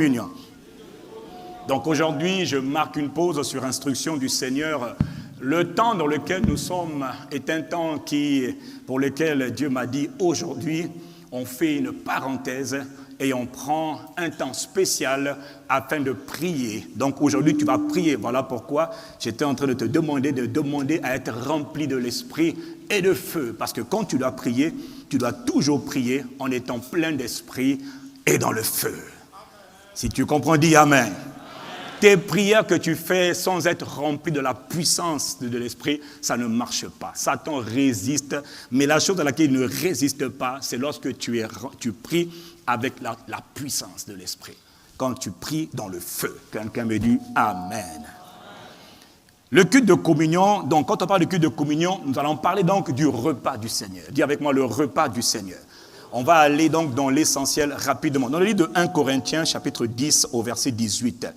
communion. Donc aujourd'hui, je marque une pause sur instruction du Seigneur. Le temps dans lequel nous sommes est un temps pour lequel Dieu m'a dit aujourd'hui, on fait une parenthèse et on prend un temps spécial afin de prier. Donc aujourd'hui, tu vas prier. Voilà pourquoi j'étais en train de te demander à être rempli de l'esprit et de feu. Parce que quand tu dois prier, tu dois toujours prier en étant plein d'esprit et dans le feu. Si tu comprends, dis Amen. Tes prières que tu fais sans être rempli de la puissance de l'esprit, ça ne marche pas. Satan résiste, mais la chose à laquelle il ne résiste pas, c'est lorsque tu pries avec la puissance de l'esprit. Quand tu pries dans le feu. Quelqu'un me dit Amen. Le culte de communion, donc quand on parle de culte de communion, nous allons parler donc du repas du Seigneur. Dis avec moi le repas du Seigneur. On va aller donc dans l'essentiel rapidement. Dans le livre de 1 Corinthiens, chapitre 10, au verset 18.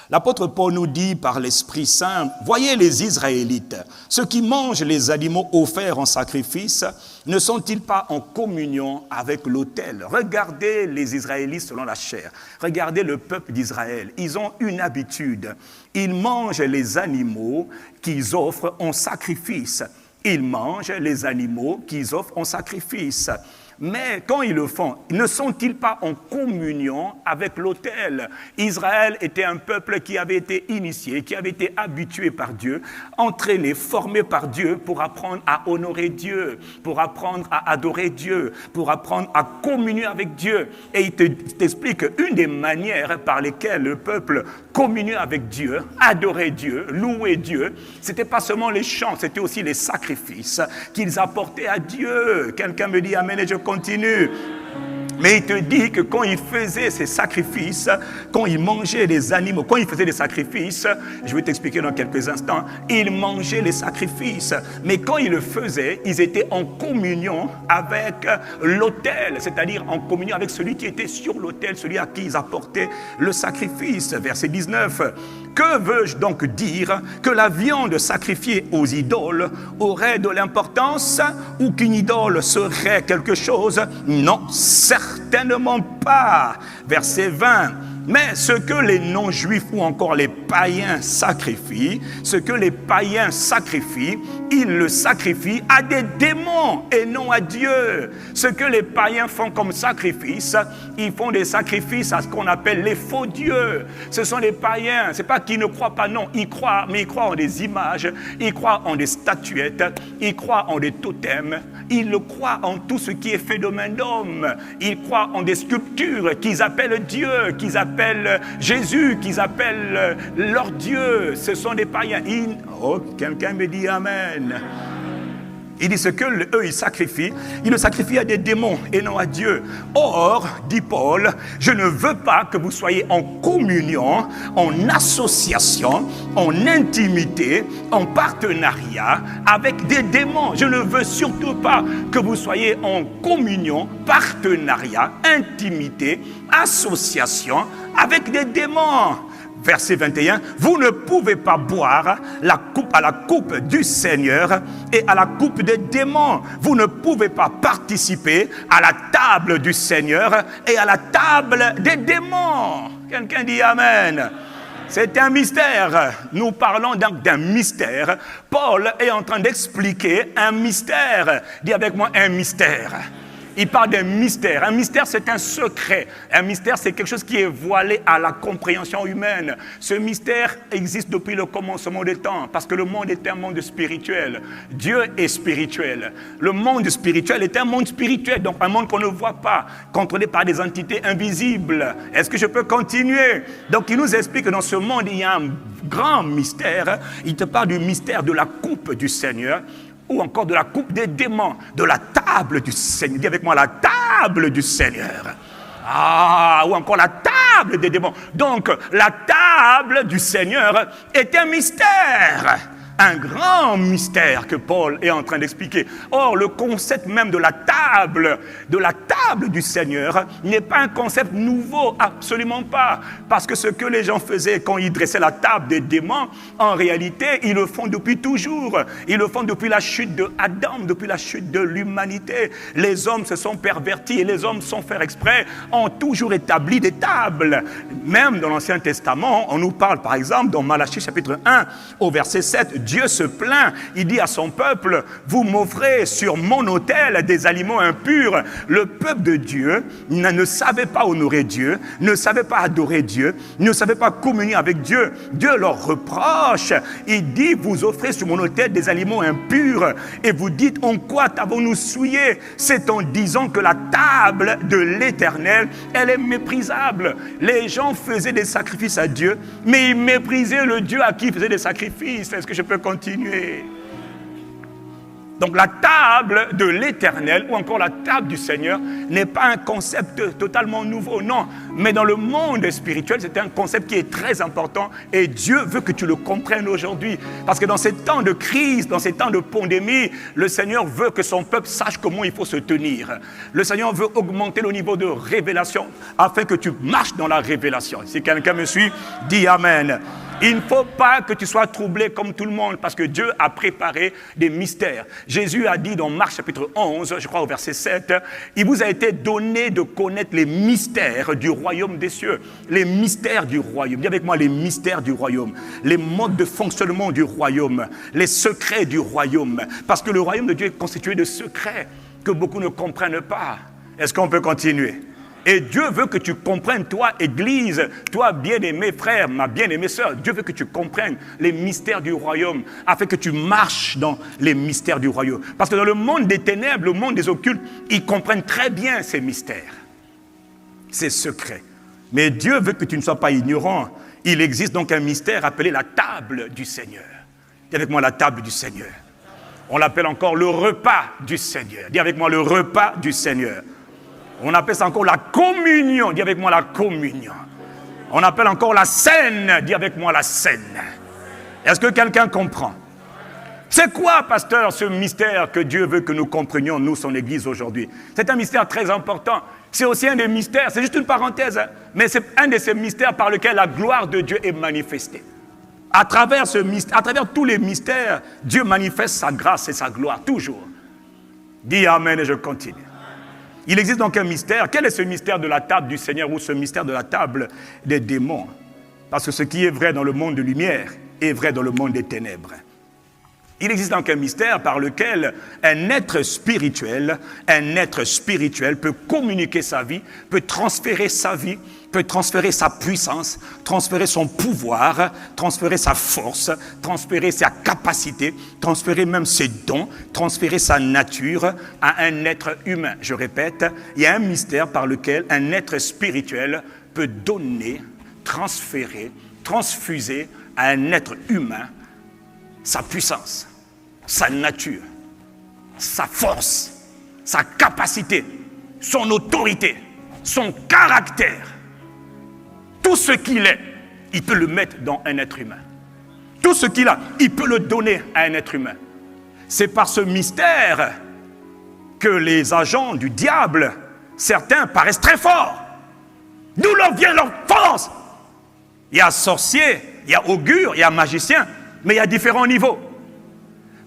L'apôtre Paul nous dit par l'Esprit Saint, « Voyez les Israélites, ceux qui mangent les animaux offerts en sacrifice, ne sont-ils pas en communion avec l'autel ?» Regardez les Israélites selon la chair. Regardez le peuple d'Israël. Ils ont une habitude. Ils mangent les animaux qu'ils offrent en sacrifice. Ils mangent les animaux qu'ils offrent en sacrifice. Mais quand ils le font, ne sont-ils pas en communion avec l'autel? Israël était un peuple qui avait été initié, qui avait été habitué par Dieu, entraîné, formé par Dieu pour apprendre à honorer Dieu, pour apprendre à adorer Dieu, pour apprendre à communier avec Dieu. Et il t'explique une des manières par lesquelles le peuple communiait avec Dieu, adorait Dieu, louait Dieu. C'était pas seulement les chants, c'était aussi les sacrifices qu'ils apportaient à Dieu. Quelqu'un me dit Amen et je continue. Mais il te dit que quand il faisait ces sacrifices, quand il mangeait les animaux, quand il faisait des sacrifices, je vais t'expliquer dans quelques instants, il mangeait les sacrifices. Mais quand il le faisait, ils étaient en communion avec l'autel, c'est-à-dire en communion avec celui qui était sur l'autel, celui à qui ils apportaient le sacrifice. Verset 19. Que veux-je donc dire? Que la viande sacrifiée aux idoles aurait de l'importance ou qu'une idole serait quelque chose? Non, certainement pas. Verset 20. Mais ce que les non-juifs ou encore les païens sacrifient, ils le sacrifient à des démons et non à Dieu. Ce que les païens font comme sacrifice, ils font des sacrifices à ce qu'on appelle les faux dieux. Ce sont les païens, c'est pas qu'ils ne croient pas, non, ils croient, mais ils croient en des images, ils croient en des statuettes, ils croient en des totems, ils croient en tout ce qui est fait de main d'homme. Ils croient en des sculptures qu'ils appellent Dieu, qu'ils appellent Jésus, qu'ils appellent leur Dieu. Ce sont des païens. Quelqu'un me dit Amen. Il dit ce que eux ils le sacrifient à des démons et non à Dieu. Or, dit Paul, je ne veux pas que vous soyez en communion, en association, en intimité, en partenariat avec des démons. Je ne veux surtout pas que vous soyez en communion, partenariat, intimité, association avec des démons. Verset 21, vous ne pouvez pas boire à la coupe du Seigneur et à la coupe des démons. Vous ne pouvez pas participer à la table du Seigneur et à la table des démons. Quelqu'un dit Amen. C'est un mystère. Nous parlons donc d'un mystère. Paul est en train d'expliquer un mystère. Dis avec moi un mystère. Il parle d'un mystère. Un mystère, c'est un secret. Un mystère, c'est quelque chose qui est voilé à la compréhension humaine. Ce mystère existe depuis le commencement des temps, parce que le monde est un monde spirituel. Dieu est spirituel. Le monde spirituel est un monde spirituel, donc un monde qu'on ne voit pas, contrôlé par des entités invisibles. Est-ce que je peux continuer? Donc, il nous explique que dans ce monde, il y a un grand mystère. Il te parle du mystère de la coupe du Seigneur, ou encore de la coupe des démons, de la table du Seigneur. Dis avec moi, la table du Seigneur. Ou encore la table des démons. Donc, la table du Seigneur est un mystère. un grand mystère que Paul est en train d'expliquer. Or, le concept même de la table du Seigneur n'est pas un concept nouveau, absolument pas. Parce que ce que les gens faisaient quand ils dressaient la table des démons, en réalité, ils le font depuis toujours. Ils le font depuis la chute de Adam, depuis la chute de l'humanité. Les hommes se sont pervertis et les hommes, sans faire exprès, ont toujours établi des tables. Même dans l'Ancien Testament, on nous parle par exemple dans Malachie chapitre 1 au verset 7, Dieu se plaint, il dit à son peuple, vous m'offrez sur mon autel des aliments impurs. Le peuple de Dieu ne savait pas honorer Dieu, ne savait pas adorer Dieu, ne savait pas communier avec Dieu. Dieu leur reproche, il dit, vous offrez sur mon autel des aliments impurs et vous dites, en quoi t'avons-nous souillé? C'est en disant que la table de l'Éternel, elle est méprisable. Les gens faisaient des sacrifices à Dieu, mais ils méprisaient le Dieu à qui ils faisaient des sacrifices. Est-ce que je peux continuer? Donc la table de l'Éternel ou encore la table du Seigneur n'est pas un concept totalement nouveau, non. Mais dans le monde spirituel, c'est un concept qui est très important et Dieu veut que tu le comprennes aujourd'hui. Parce que dans ces temps de crise, dans ces temps de pandémie, le Seigneur veut que son peuple sache comment il faut se tenir. Le Seigneur veut augmenter le niveau de révélation afin que tu marches dans la révélation. Si quelqu'un me suit, dis Amen. Il ne faut pas que tu sois troublé comme tout le monde parce que Dieu a préparé des mystères. Jésus a dit dans Marc chapitre 11, je crois au verset 7, il vous a été donné de connaître les mystères du royaume des cieux. Les mystères du royaume. Dis avec moi les mystères du royaume. Les modes de fonctionnement du royaume. Les secrets du royaume. Parce que le royaume de Dieu est constitué de secrets que beaucoup ne comprennent pas. Est-ce qu'on peut continuer? Et Dieu veut que tu comprennes, toi, Église, toi, bien-aimé frère, ma bien-aimée sœur, Dieu veut que tu comprennes les mystères du royaume, afin que tu marches dans les mystères du royaume. Parce que dans le monde des ténèbres, le monde des occultes, ils comprennent très bien ces mystères, ces secrets. Mais Dieu veut que tu ne sois pas ignorant. Il existe donc un mystère appelé la table du Seigneur. Dis avec moi la table du Seigneur. On l'appelle encore le repas du Seigneur. Dis avec moi le repas du Seigneur. On appelle ça encore la communion. Dis avec moi la communion. On appelle encore la scène. Dis avec moi la scène. Est-ce que quelqu'un comprend? C'est quoi, pasteur, ce mystère que Dieu veut que nous comprenions, nous, son Église, aujourd'hui? C'est un mystère très important. C'est aussi un des mystères, c'est juste une parenthèse, hein, mais c'est un de ces mystères par lequel la gloire de Dieu est manifestée. À travers ce mystère, à travers tous les mystères, Dieu manifeste sa grâce et sa gloire, toujours. Dis Amen et je continue. Il existe donc un mystère. Quel est ce mystère de la table du Seigneur ou ce mystère de la table des démons? Parce que ce qui est vrai dans le monde de lumière est vrai dans le monde des ténèbres. Il existe donc un mystère par lequel un être spirituel peut communiquer sa vie, peut transférer sa vie, peut transférer sa puissance, transférer son pouvoir, transférer sa force, transférer sa capacité, transférer même ses dons, transférer sa nature à un être humain. Je répète, il y a un mystère par lequel un être spirituel peut donner, transférer, transfuser à un être humain sa puissance, sa nature, sa force, sa capacité, son autorité, son caractère. Tout ce qu'il est, il peut le mettre dans un être humain. Tout ce qu'il a, il peut le donner à un être humain. C'est par ce mystère que les agents du diable, certains paraissent très forts. D'où leur vient leur force? Il y a sorcier, il y a augure, il y a magicien, mais il y a différents niveaux.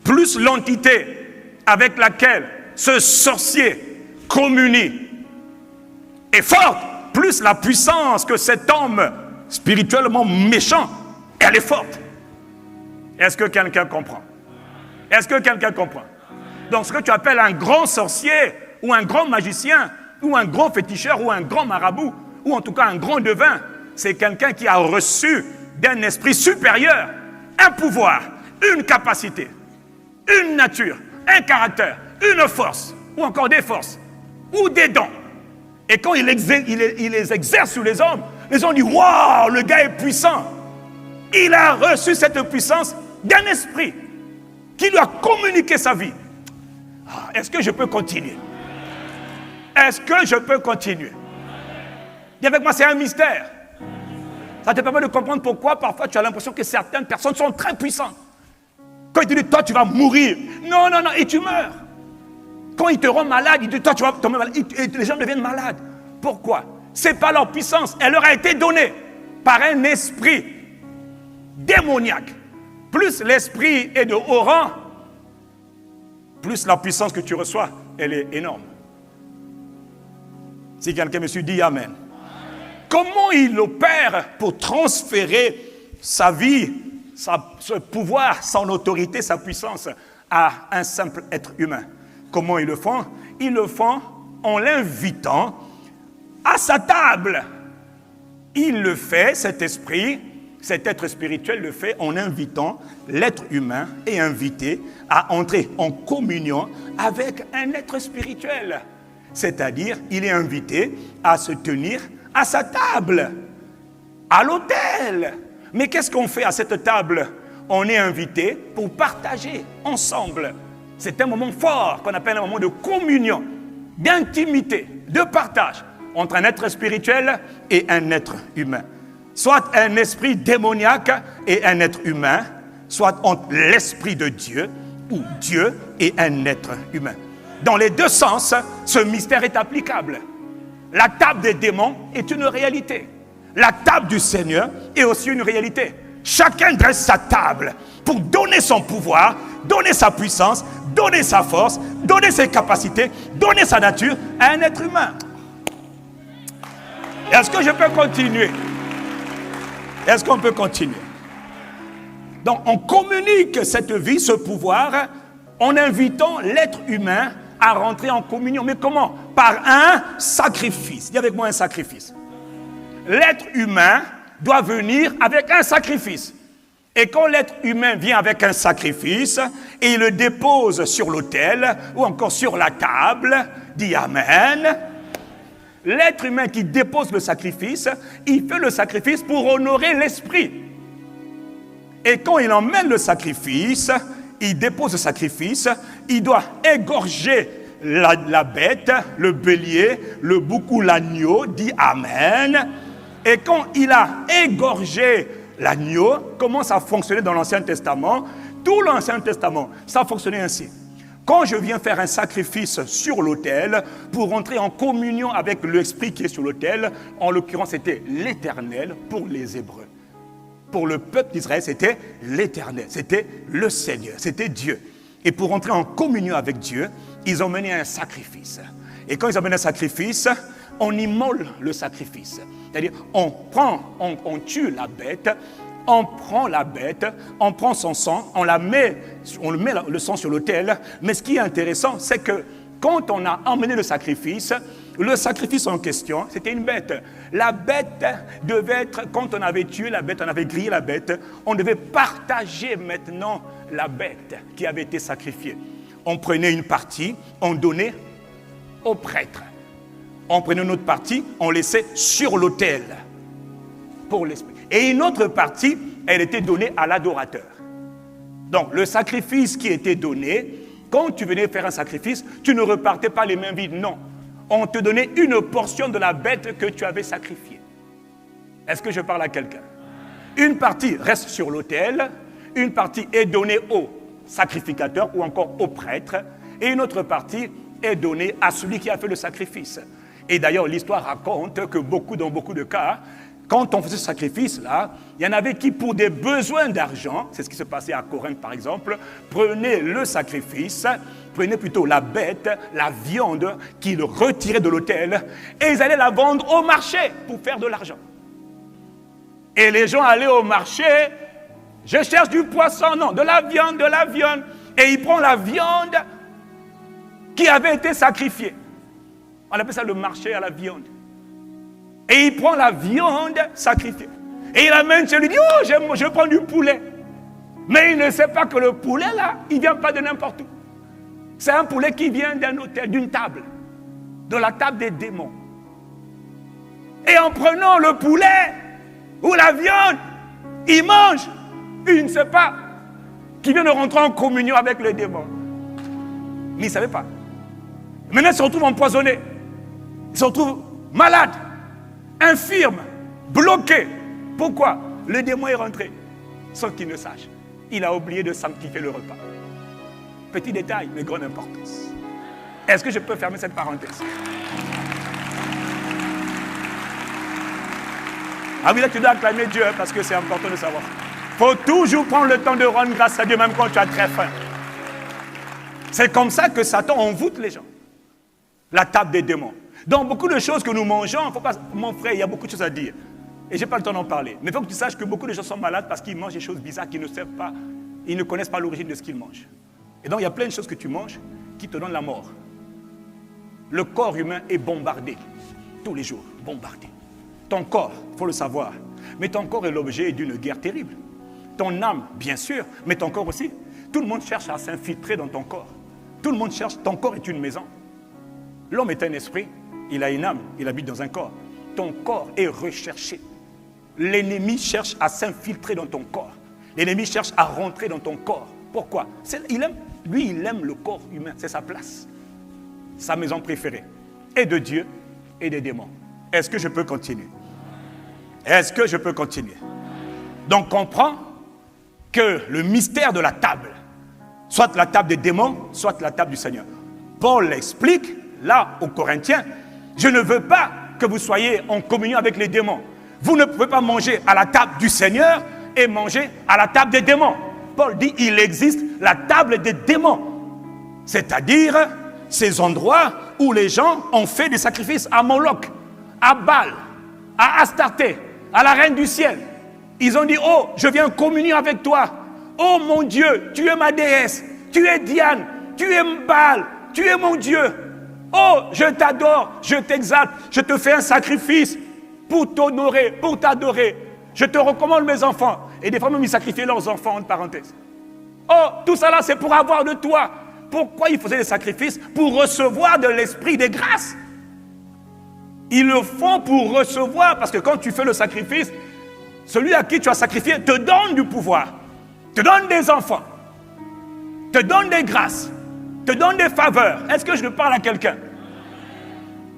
Plus l'entité avec laquelle ce sorcier communie est forte, plus la puissance que cet homme spirituellement méchant, elle est forte. Est-ce que quelqu'un comprend? Est-ce que quelqu'un comprend? Donc ce que tu appelles un grand sorcier, ou un grand magicien, ou un grand féticheur, ou un grand marabout, ou en tout cas un grand devin, c'est quelqu'un qui a reçu d'un esprit supérieur un pouvoir, une capacité, une nature, un caractère, une force, ou encore des forces, ou des dons. Et quand il les exerce sur les hommes disent « Waouh, le gars est puissant !» Il a reçu cette puissance d'un esprit qui lui a communiqué sa vie. Est-ce que je peux continuer? Est-ce que je peux continuer? Dis avec moi, c'est un mystère. Ça te permet de comprendre pourquoi parfois tu as l'impression que certaines personnes sont très puissantes. Quand il te dit, toi tu vas mourir. Non, non, non, et tu meurs. Quand il te rend malade, il te dit, toi tu vas tomber malade. Et les gens deviennent malades. Pourquoi? C'est pas leur puissance. Elle leur a été donnée par un esprit démoniaque. Plus l'esprit est de haut rang, plus la puissance que tu reçois, elle est énorme. Si quelqu'un me suit, dit Amen. Comment il opère pour transférer sa vie, ce pouvoir, son autorité, sa puissance à un simple être humain? Comment ils le font? Ils le font en l'invitant à sa table. Il le fait, cet esprit, cet être spirituel le fait en invitant l'être humain et invité à entrer en communion avec un être spirituel. C'est-à-dire, il est invité à se tenir à sa table, à l'autel. Mais qu'est-ce qu'on fait à cette table? On est invité pour partager ensemble. C'est un moment fort qu'on appelle un moment de communion, d'intimité, de partage entre un être spirituel et un être humain. Soit un esprit démoniaque et un être humain, soit entre l'esprit de Dieu ou Dieu et un être humain. Dans les deux sens, ce mystère est applicable. La table des démons est une réalité. La table du Seigneur est aussi une réalité. Chacun dresse sa table pour donner son pouvoir, donner sa puissance, donner sa force, donner ses capacités, donner sa nature à un être humain. Est-ce que je peux continuer? Est-ce qu'on peut continuer? Donc, on communique cette vie, ce pouvoir, en invitant l'être humain à rentrer en communion. Mais comment? Par un sacrifice. Dis avec moi un sacrifice. L'être humain doit venir avec un sacrifice. Et quand l'être humain vient avec un sacrifice et il le dépose sur l'autel ou encore sur la table, dit Amen. L'être humain qui dépose le sacrifice, il fait le sacrifice pour honorer l'esprit. Et quand il emmène le sacrifice, il dépose le sacrifice, il doit égorger la bête, le bélier, le bouc ou l'agneau, dit Amen. Et quand il a égorgé l'agneau, comment ça fonctionnait dans l'Ancien Testament? Tout l'Ancien Testament, ça fonctionnait ainsi. Quand je viens faire un sacrifice sur l'autel, pour entrer en communion avec l'esprit qui est sur l'autel, en l'occurrence c'était l'Éternel pour les Hébreux. Pour le peuple d'Israël, c'était l'Éternel, c'était le Seigneur, c'était Dieu. Et pour entrer en communion avec Dieu, ils ont mené un sacrifice. Et quand ils ont mené un sacrifice, on immole le sacrifice. C'est-à-dire, on tue la bête, on prend la bête, on prend son sang, on met le sang sur l'autel. Mais ce qui est intéressant, c'est que quand on a emmené le sacrifice en question, c'était une bête. La bête devait être, quand on avait tué la bête, on avait grillé la bête, on devait partager maintenant la bête qui avait été sacrifiée. On prenait une partie, on donnait au prêtre. On prenait une autre partie, on laissait sur l'autel pour l'esprit. Et une autre partie, elle était donnée à l'adorateur. Donc, le sacrifice qui était donné, quand tu venais faire un sacrifice, tu ne repartais pas les mains vides, non. On te donnait une portion de la bête que tu avais sacrifiée. Est-ce que je parle à quelqu'un? Une partie reste sur l'autel, une partie est donnée au sacrificateur ou encore au prêtre, et une autre partie est donnée à celui qui a fait le sacrifice. Et d'ailleurs, l'histoire raconte que dans beaucoup de cas, quand on faisait ce sacrifice-là, il y en avait qui, pour des besoins d'argent, c'est ce qui se passait à Corinthe par exemple, prenaient le sacrifice, prenaient plutôt la bête, la viande, qu'ils retiraient de l'autel, et ils allaient la vendre au marché pour faire de l'argent. Et les gens allaient au marché, je cherche du poisson, non, de la viande, et ils prennent la viande qui avait été sacrifiée. On appelle ça le marché à la viande. Et il prend la viande sacrifiée. Et il amène chez lui, il dit, oh, je prends du poulet. Mais il ne sait pas que le poulet, là, il ne vient pas de n'importe où. C'est un poulet qui vient d'un hôtel, d'une table. De la table des démons. Et en prenant le poulet ou la viande, il mange. Il ne sait pas qu'il vient de rentrer en communion avec les démons. Mais il ne savait pas. Maintenant, il se retrouve empoisonné. Il se retrouve malade, infirme, bloqué. Pourquoi? Le démon est rentré, sans qu'il ne sache. il a oublié de sanctifier le repas. Petit détail, mais grande importance. Est-ce que je peux fermer cette parenthèse? Ah oui, là, tu dois acclamer Dieu, parce que c'est important de savoir. Il faut toujours prendre le temps de rendre grâce à Dieu, même quand tu as très faim. C'est comme ça que Satan envoûte les gens. La table des démons. Donc, beaucoup de choses que nous mangeons, faut pas, mon frère, il y a beaucoup de choses à dire. Et je n'ai pas le temps d'en parler. Mais il faut que tu saches que beaucoup de gens sont malades parce qu'ils mangent des choses bizarres qu'ils ne savent pas. Ils ne connaissent pas l'origine de ce qu'ils mangent. Et donc, il y a plein de choses que tu manges qui te donnent la mort. Le corps humain est bombardé. Tous les jours, bombardé. Ton corps, il faut le savoir. Mais ton corps est l'objet d'une guerre terrible. Ton âme, bien sûr, mais ton corps aussi. Tout le monde cherche à s'infiltrer dans ton corps. Tout le monde cherche, ton corps est une maison. L'homme est un esprit, il a une âme, il habite dans un corps. Ton corps est recherché. L'ennemi cherche à s'infiltrer dans ton corps. L'ennemi cherche à rentrer dans ton corps. Pourquoi? Il aime le corps humain, c'est sa place. Sa maison préférée. Et de Dieu et des démons. Est-ce que je peux continuer? Est-ce que je peux continuer? Donc comprends que le mystère de la table, soit la table des démons, soit la table du Seigneur. Paul explique, là, aux Corinthiens, je ne veux pas que vous soyez en communion avec les démons. Vous ne pouvez pas manger à la table du Seigneur et manger à la table des démons. Paul dit, il existe la table des démons. C'est-à-dire, ces endroits où les gens ont fait des sacrifices à Moloch, à Baal, à Astarté, à la reine du ciel. Ils ont dit, oh, je viens en communion avec toi. Oh mon Dieu, tu es ma déesse, tu es Diane, tu es Baal, tu es mon Dieu. Oh, je t'adore, je t'exalte, je te fais un sacrifice pour t'honorer, pour t'adorer. Je te recommande mes enfants. Et des fois même ils sacrifiaient leurs enfants, entre parenthèses. Oh, tout ça là c'est pour avoir de toi. Pourquoi ils faisaient des sacrifices? Pour recevoir de l'esprit des grâces. Ils le font pour recevoir, parce que quand tu fais le sacrifice, celui à qui tu as sacrifié te donne du pouvoir, te donne des enfants, te donne des grâces, te donne des faveurs. Est-ce que je parle à quelqu'un?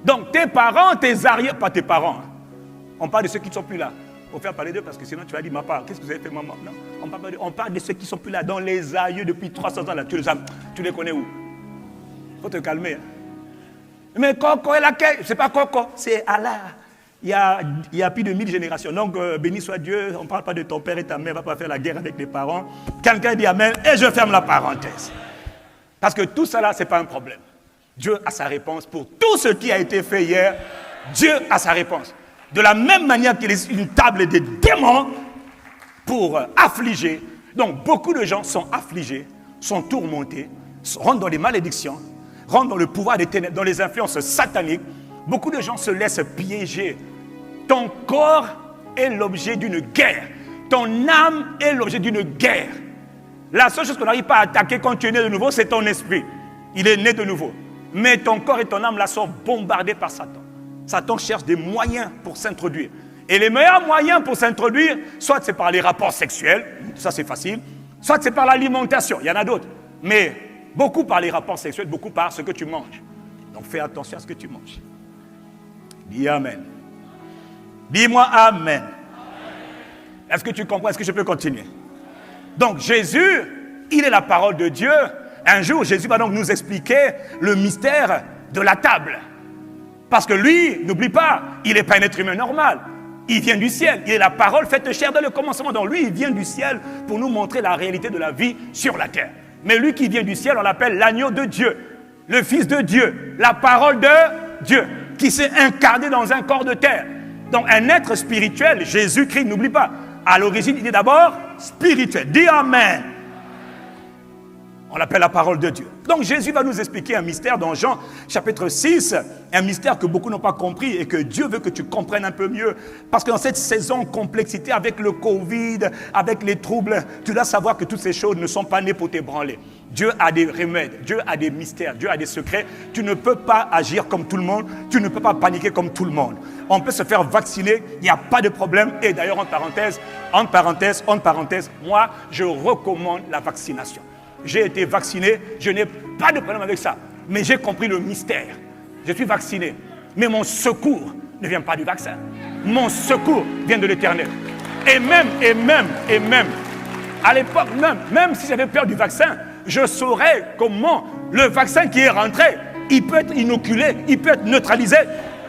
Donc tes parents, tes arrières, pas tes parents, hein. On parle de ceux qui ne sont plus là. Il faut faire parler d'eux parce que sinon tu vas dire, ma part, qu'est-ce que vous avez fait maman? Non, on parle de ceux qui ne sont plus là, dans les aïeux depuis 300 ans là. Tu les connais où? Il faut te calmer. Hein. Mais Coco est laquelle? C'est pas Coco, c'est Allah. Il y a plus de 1000 générations. Donc, béni soit Dieu, on ne parle pas de ton père et ta mère, on ne va pas faire la guerre avec les parents. Quelqu'un dit Amen et je ferme la parenthèse. Parce que tout ça là, ce n'est pas un problème. Dieu a sa réponse pour tout ce qui a été fait hier. Dieu a sa réponse. De la même manière qu'il existe une table des démons pour affliger. Donc, beaucoup de gens sont affligés, sont tourmentés, rentrent dans les malédictions, rentrent dans le pouvoir des ténèbres, dans les influences sataniques. Beaucoup de gens se laissent piéger. Ton corps est l'objet d'une guerre. Ton âme est l'objet d'une guerre. La seule chose qu'on n'arrive pas à attaquer quand tu es né de nouveau, c'est ton esprit. Il est né de nouveau. Mais ton corps et ton âme là sont bombardés par Satan. Satan cherche des moyens pour s'introduire. Et les meilleurs moyens pour s'introduire, soit c'est par les rapports sexuels, ça c'est facile, soit c'est par l'alimentation, il y en a d'autres. Mais beaucoup par les rapports sexuels, beaucoup par ce que tu manges. Donc fais attention à ce que tu manges. Dis Amen. Dis-moi Amen. Est-ce que tu comprends? Est-ce que je peux continuer? Donc Jésus, il est la parole de Dieu. Un jour, Jésus va donc nous expliquer le mystère de la table. Parce que lui, n'oublie pas, il n'est pas un être humain normal. Il vient du ciel. Il est la parole faite chair dans le commencement. Donc lui, il vient du ciel pour nous montrer la réalité de la vie sur la terre. Mais lui qui vient du ciel, on l'appelle l'agneau de Dieu, le Fils de Dieu, la parole de Dieu, qui s'est incarné dans un corps de terre. Donc un être spirituel, Jésus-Christ, n'oublie pas, à l'origine, il est d'abord spirituel. Dis Amen. On l'appelle la parole de Dieu. Donc Jésus va nous expliquer un mystère dans Jean chapitre 6, un mystère que beaucoup n'ont pas compris et que Dieu veut que tu comprennes un peu mieux. Parce que dans cette saison complexité avec le Covid, avec les troubles, tu dois savoir que toutes ces choses ne sont pas nées pour t'ébranler. Dieu a des remèdes, Dieu a des mystères, Dieu a des secrets. Tu ne peux pas agir comme tout le monde, tu ne peux pas paniquer comme tout le monde. On peut se faire vacciner, il n'y a pas de problème. Et d'ailleurs, entre parenthèses, moi, je recommande la vaccination. J'ai été vacciné, je n'ai pas de problème avec ça. Mais j'ai compris le mystère. Je suis vacciné. Mais mon secours ne vient pas du vaccin. Mon secours vient de l'Éternel. Et même, À l'époque, même si j'avais peur du vaccin, je saurais comment le vaccin qui est rentré, il peut être inoculé, il peut être neutralisé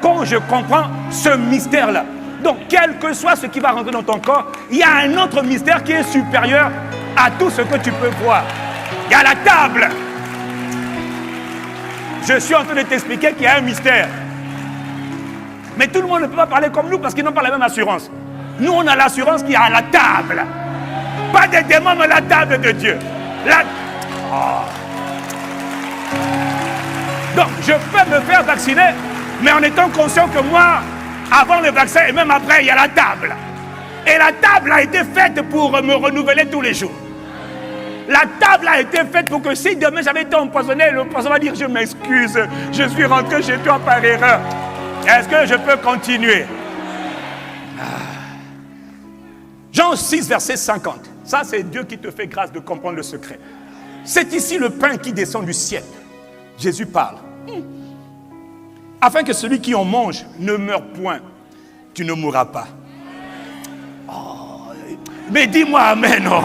quand je comprends ce mystère-là. Donc, quel que soit ce qui va rentrer dans ton corps, il y a un autre mystère qui est supérieur à tout ce que tu peux voir. Il y a la table. Je suis en train de t'expliquer qu'il y a un mystère. Mais tout le monde ne peut pas parler comme nous parce qu'ils n'ont pas la même assurance. Nous, on a l'assurance qu'il y a la table. Pas des démons, mais la table de Dieu. Donc, je peux me faire vacciner, mais en étant conscient que moi, avant le vaccin et même après, il y a la table. Et la table a été faite pour me renouveler tous les jours. La table a été faite pour que si demain j'avais été empoisonné, le poisson va dire je m'excuse, je suis rentré chez toi par erreur. Est-ce que je peux continuer? Jean 6, verset 50. Ça, c'est Dieu qui te fait grâce de comprendre le secret. C'est ici le pain qui descend du ciel. Jésus parle. Afin que celui qui en mange ne meure point, tu ne mourras pas. Oh, mais dis-moi amen. Oh.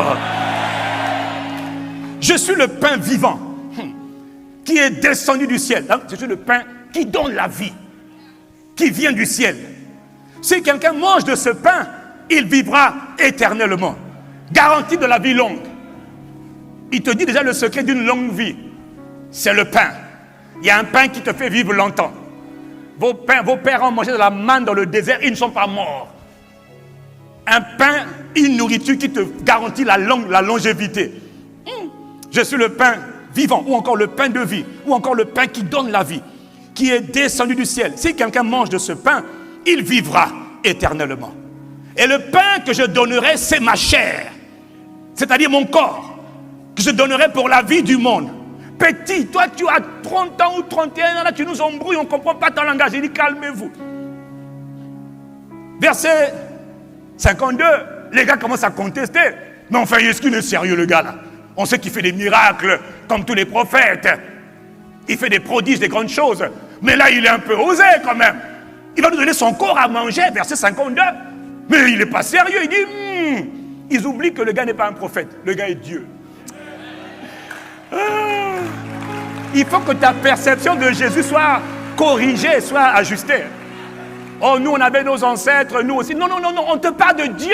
Je suis le pain vivant qui est descendu du ciel. Je suis le pain qui donne la vie, qui vient du ciel. Si quelqu'un mange de ce pain, il vivra éternellement. Garantie de la vie longue. Il te dit déjà le secret d'une longue vie. C'est le pain. Il y a un pain qui te fait vivre longtemps. Vos pères ont mangé de la manne dans le désert, ils ne sont pas morts. Un pain, une nourriture qui te garantit la longévité. Je suis le pain vivant, ou encore le pain de vie, ou encore le pain qui donne la vie, qui est descendu du ciel. Si quelqu'un mange de ce pain, il vivra éternellement. Et le pain que je donnerai, c'est ma chair, c'est-à-dire mon corps, que je donnerai pour la vie du monde. Petit, toi tu as 30 ans ou 31 ans, là tu nous embrouilles, on ne comprend pas ton langage. Il dit calmez-vous. Verset 52, les gars commencent à contester. Mais enfin, est-ce qu'il est sérieux le gars là? On sait qu'il fait des miracles comme tous les prophètes. Il fait des prodiges, des grandes choses. Mais là, il est un peu osé quand même. Il va nous donner son corps à manger, verset 52. Mais il n'est pas sérieux. Il dit, ils oublient que le gars n'est pas un prophète. Le gars est Dieu. Il faut que ta perception de Jésus soit corrigée, soit ajustée. Oh, nous, on avait nos ancêtres, nous aussi. Non, non, non, non, on te parle de Dieu.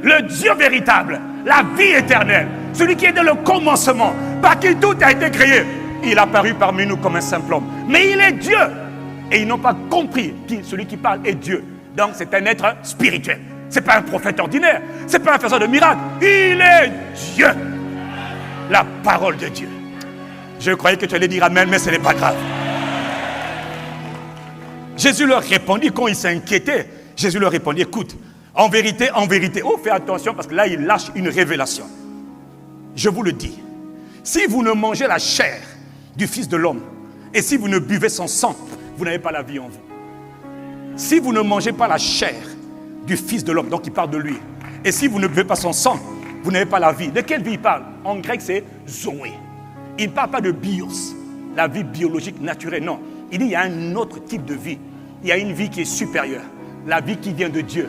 Le Dieu véritable, la vie éternelle. Celui qui est dans le commencement, par qui tout a été créé. Il a apparu parmi nous comme un simple homme. Mais il est Dieu. Et ils n'ont pas compris que celui qui parle est Dieu. Donc c'est un être spirituel. Ce n'est pas un prophète ordinaire. Ce n'est pas un faiseur de miracles. Il est Dieu. La parole de Dieu. Je croyais que tu allais dire amen, mais ce n'est pas grave. Jésus leur répondit, quand il s'inquiétait, Jésus leur répondit, écoute, en vérité, oh, fais attention parce que là, il lâche une révélation. Je vous le dis, si vous ne mangez la chair du Fils de l'homme et si vous ne buvez son sang, vous n'avez pas la vie en vous. Si vous ne mangez pas la chair du Fils de l'homme, donc il parle de lui, et si vous ne buvez pas son sang, vous n'avez pas la vie. De quelle vie il parle? En grec, c'est zoé. Il ne parle pas de bios, la vie biologique naturelle, non. Il dit qu'il y a un autre type de vie. Il y a une vie qui est supérieure, la vie qui vient de Dieu.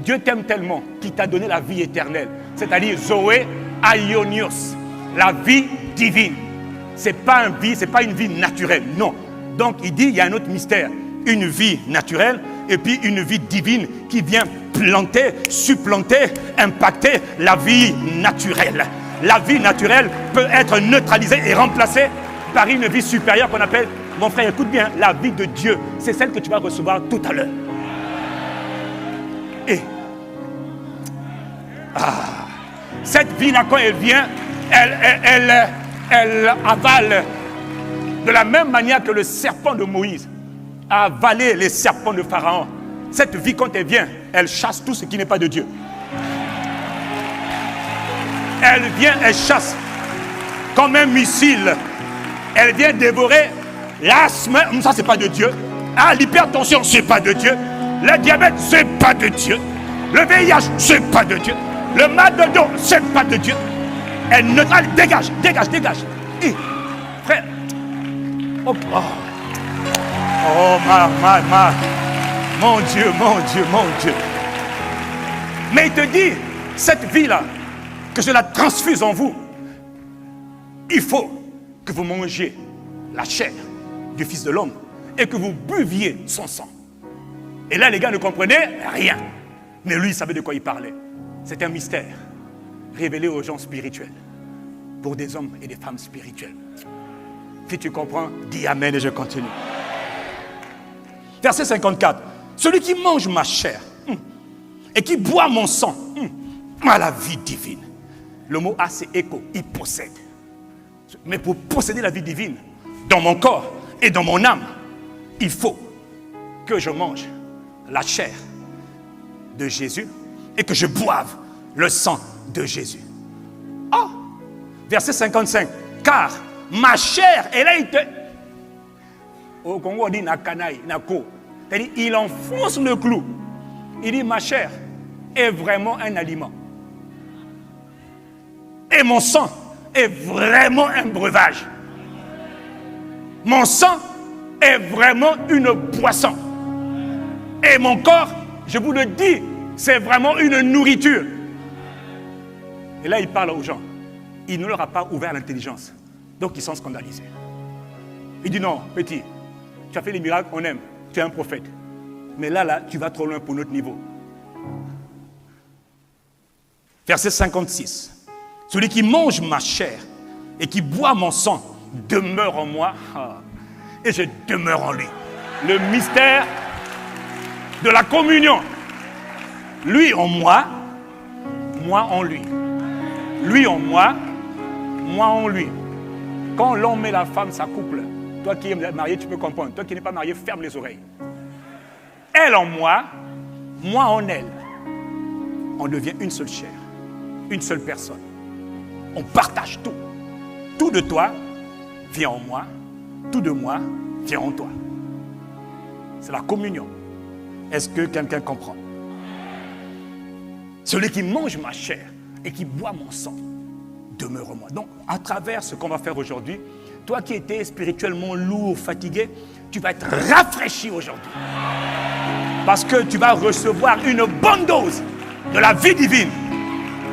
Dieu t'aime tellement qu'il t'a donné la vie éternelle, c'est-à-dire Zoé Aionios, la vie divine. Ce n'est pas une vie naturelle, non. Donc il dit il y a un autre mystère, une vie naturelle et puis une vie divine qui vient planter, supplanter, impacter la vie naturelle. La vie naturelle peut être neutralisée et remplacée par une vie supérieure qu'on appelle, mon frère, écoute bien, la vie de Dieu. C'est celle que tu vas recevoir tout à l'heure. Et cette vie-là, quand elle vient, elle avale de la même manière que le serpent de Moïse a avalé les serpents de Pharaon. Cette vie, quand elle vient, elle chasse tout ce qui n'est pas de Dieu. Elle vient, elle chasse comme un missile. Elle vient dévorer l'asthme, ça c'est pas de Dieu. L'hypertension, c'est pas de Dieu. Le diabète, c'est pas de Dieu. Le VIH, c'est pas de Dieu. Le mal de dos, c'est pas de Dieu. Elle neutralise, dégage. Et, frère. Oh, mon Dieu. Mais il te dit, cette vie-là, que je la transfuse en vous, il faut que vous mangiez la chair du Fils de l'homme et que vous buviez son sang. Et là, les gars ne comprenaient rien. Mais lui, il savait de quoi il parlait. C'est un mystère révélé aux gens spirituels, pour des hommes et des femmes spirituels. Si tu comprends, dis Amen et je continue. Verset 54. Celui qui mange ma chair et qui boit mon sang a la vie divine. Le mot a, c'est écho, il possède. Mais pour posséder la vie divine, dans mon corps et dans mon âme, il faut que je mange la chair de Jésus et que je boive le sang de Jésus. Oh, verset 55. Car ma chair, elle a été... Au Congo, on dit nakanaï, nako. C'est-à-dire, il enfonce le clou. Il dit, ma chair est vraiment un aliment. Et mon sang est vraiment un breuvage. Mon sang est vraiment une boisson. Et mon corps, je vous le dis, c'est vraiment une nourriture. Et là, il parle aux gens. Il ne leur a pas ouvert l'intelligence. Donc, ils sont scandalisés. Il dit, non, petit, tu as fait les miracles, on aime. Tu es un prophète. Mais là, tu vas trop loin pour notre niveau. Verset 56. Celui qui mange ma chair et qui boit mon sang demeure en moi et je demeure en lui. Le mystère de la communion. Lui en moi, moi en lui. Lui en moi, moi en lui. Quand l'homme et la femme s'accouplent, toi qui es marié, tu peux comprendre. Toi qui n'es pas marié, ferme les oreilles. Elle en moi, moi en elle. On devient une seule chair, une seule personne. On partage tout. Tout de toi vient en moi, tout de moi vient en toi. C'est la communion. Est-ce que quelqu'un comprend? Celui qui mange ma chair et qui boit mon sang demeure en moi. Donc, à travers ce qu'on va faire aujourd'hui, toi qui étais spirituellement lourd, fatigué, tu vas être rafraîchi aujourd'hui. Parce que tu vas recevoir une bonne dose de la vie divine.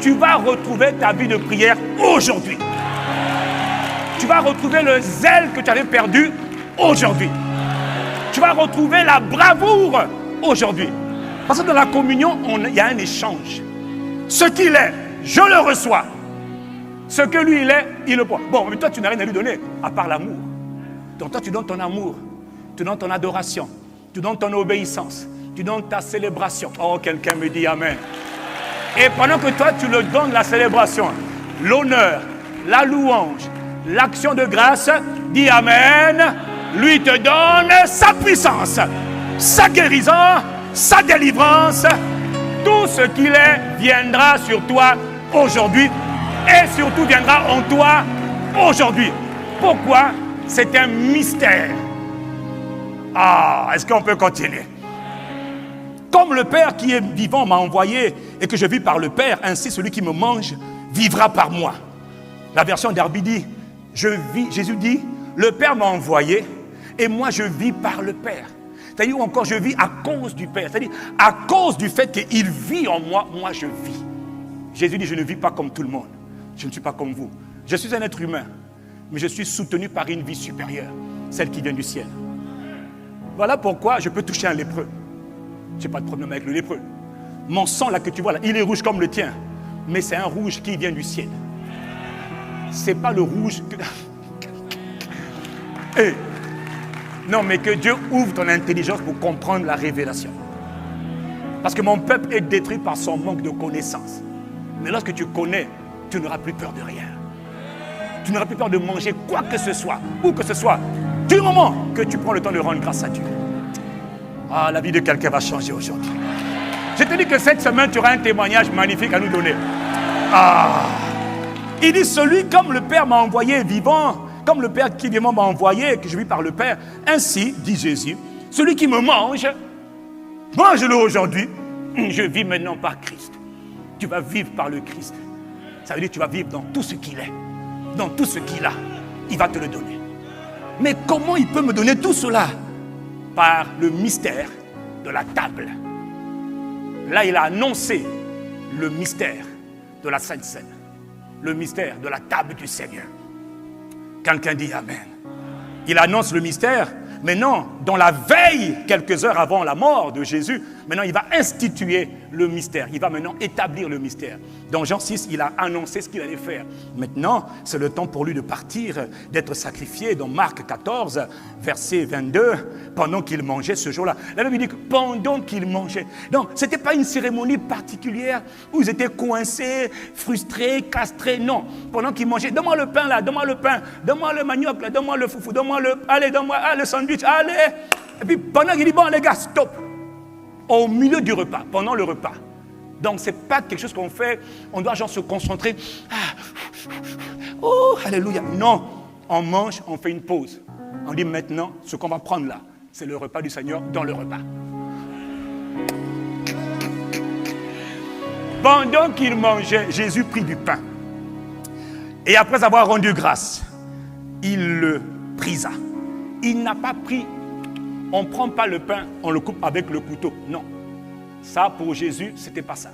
Tu vas retrouver ta vie de prière aujourd'hui. Tu vas retrouver le zèle que tu avais perdu aujourd'hui. Tu vas retrouver la bravoure aujourd'hui. Parce que dans la communion, il y a un échange. Ce qu'il est, je le reçois. Ce que lui, il est, il le prend. Bon, mais toi, tu n'as rien à lui donner, à part l'amour. Donc toi, tu donnes ton amour, tu donnes ton adoration, tu donnes ton obéissance, tu donnes ta célébration. Oh, quelqu'un me dit Amen. Et pendant que toi, tu le donnes la célébration, l'honneur, la louange, l'action de grâce, dis Amen, lui te donne sa puissance, sa guérison, sa délivrance. Tout ce qu'il est viendra sur toi aujourd'hui et surtout viendra en toi aujourd'hui. Pourquoi? C'est un mystère. Ah, est-ce qu'on peut continuer? Comme le Père qui est vivant m'a envoyé et que je vis par le Père, ainsi celui qui me mange vivra par moi. La version d'Arbi dit, Jésus dit, le Père m'a envoyé et moi je vis par le Père. C'est-à-dire encore je vis à cause du Père. C'est-à-dire à cause du fait qu'il vit en moi, moi je vis. Jésus dit, je ne vis pas comme tout le monde. Je ne suis pas comme vous. Je suis un être humain, mais je suis soutenu par une vie supérieure, celle qui vient du ciel. Voilà pourquoi je peux toucher un lépreux. Je n'ai pas de problème avec le lépreux. Mon sang là que tu vois là, il est rouge comme le tien, mais c'est un rouge qui vient du ciel. C'est pas le rouge que... Hey. Non, mais que Dieu ouvre ton intelligence pour comprendre la révélation. Parce que mon peuple est détruit par son manque de connaissance. Mais lorsque tu connais, tu n'auras plus peur de rien. Tu n'auras plus peur de manger quoi que ce soit, où que ce soit, du moment que tu prends le temps de rendre grâce à Dieu. Ah, la vie de quelqu'un va changer aujourd'hui. Je te dis que cette semaine, tu auras un témoignage magnifique à nous donner. Ah, il dit, celui comme le Père m'a envoyé vivant, comme le Père qui vivant m'a envoyé, que je vis par le Père, ainsi, dit Jésus, celui qui me mange, mange-le aujourd'hui. Je vis maintenant par Christ. Tu vas vivre par le Christ. Ça veut dire que tu vas vivre dans tout ce qu'il est. Dans tout ce qu'il a. Il va te le donner. Mais comment il peut me donner tout cela? Par le mystère de la table. Là, il a annoncé le mystère de la Sainte Seine. le mystère de la table du Seigneur. Quelqu'un dit Amen. Il annonce le mystère. Maintenant, dans la veille, quelques heures avant la mort de Jésus, maintenant il va instituer le mystère. Il va maintenant établir le mystère. Dans Jean 6, il a annoncé ce qu'il allait faire. Maintenant, c'est le temps pour lui de partir, d'être sacrifié. Dans Marc 14, verset 22, pendant qu'il mangeait ce jour-là. La Bible dit que pendant qu'il mangeait. Donc, ce n'était pas une cérémonie particulière où ils étaient coincés, frustrés, castrés. Non, pendant qu'il mangeait, donne-moi le pain là, donne-moi le pain, donne-moi le manioc là, donne-moi le foufou, donne-moi le sandwich, allez. Et puis pendant qu'il dit, bon les gars, stop. Au milieu du repas, pendant le repas. Donc ce n'est pas quelque chose qu'on fait, on doit genre se concentrer. Oh, alléluia. Non, on mange, on fait une pause. On dit maintenant, ce qu'on va prendre là, c'est le repas du Seigneur dans le repas. Pendant qu'il mangeait, Jésus prit du pain. Et après avoir rendu grâce, il le brisa. Il n'a pas pris, on ne prend pas le pain, on le coupe avec le couteau. Non. Ça, pour Jésus, ce n'était pas ça.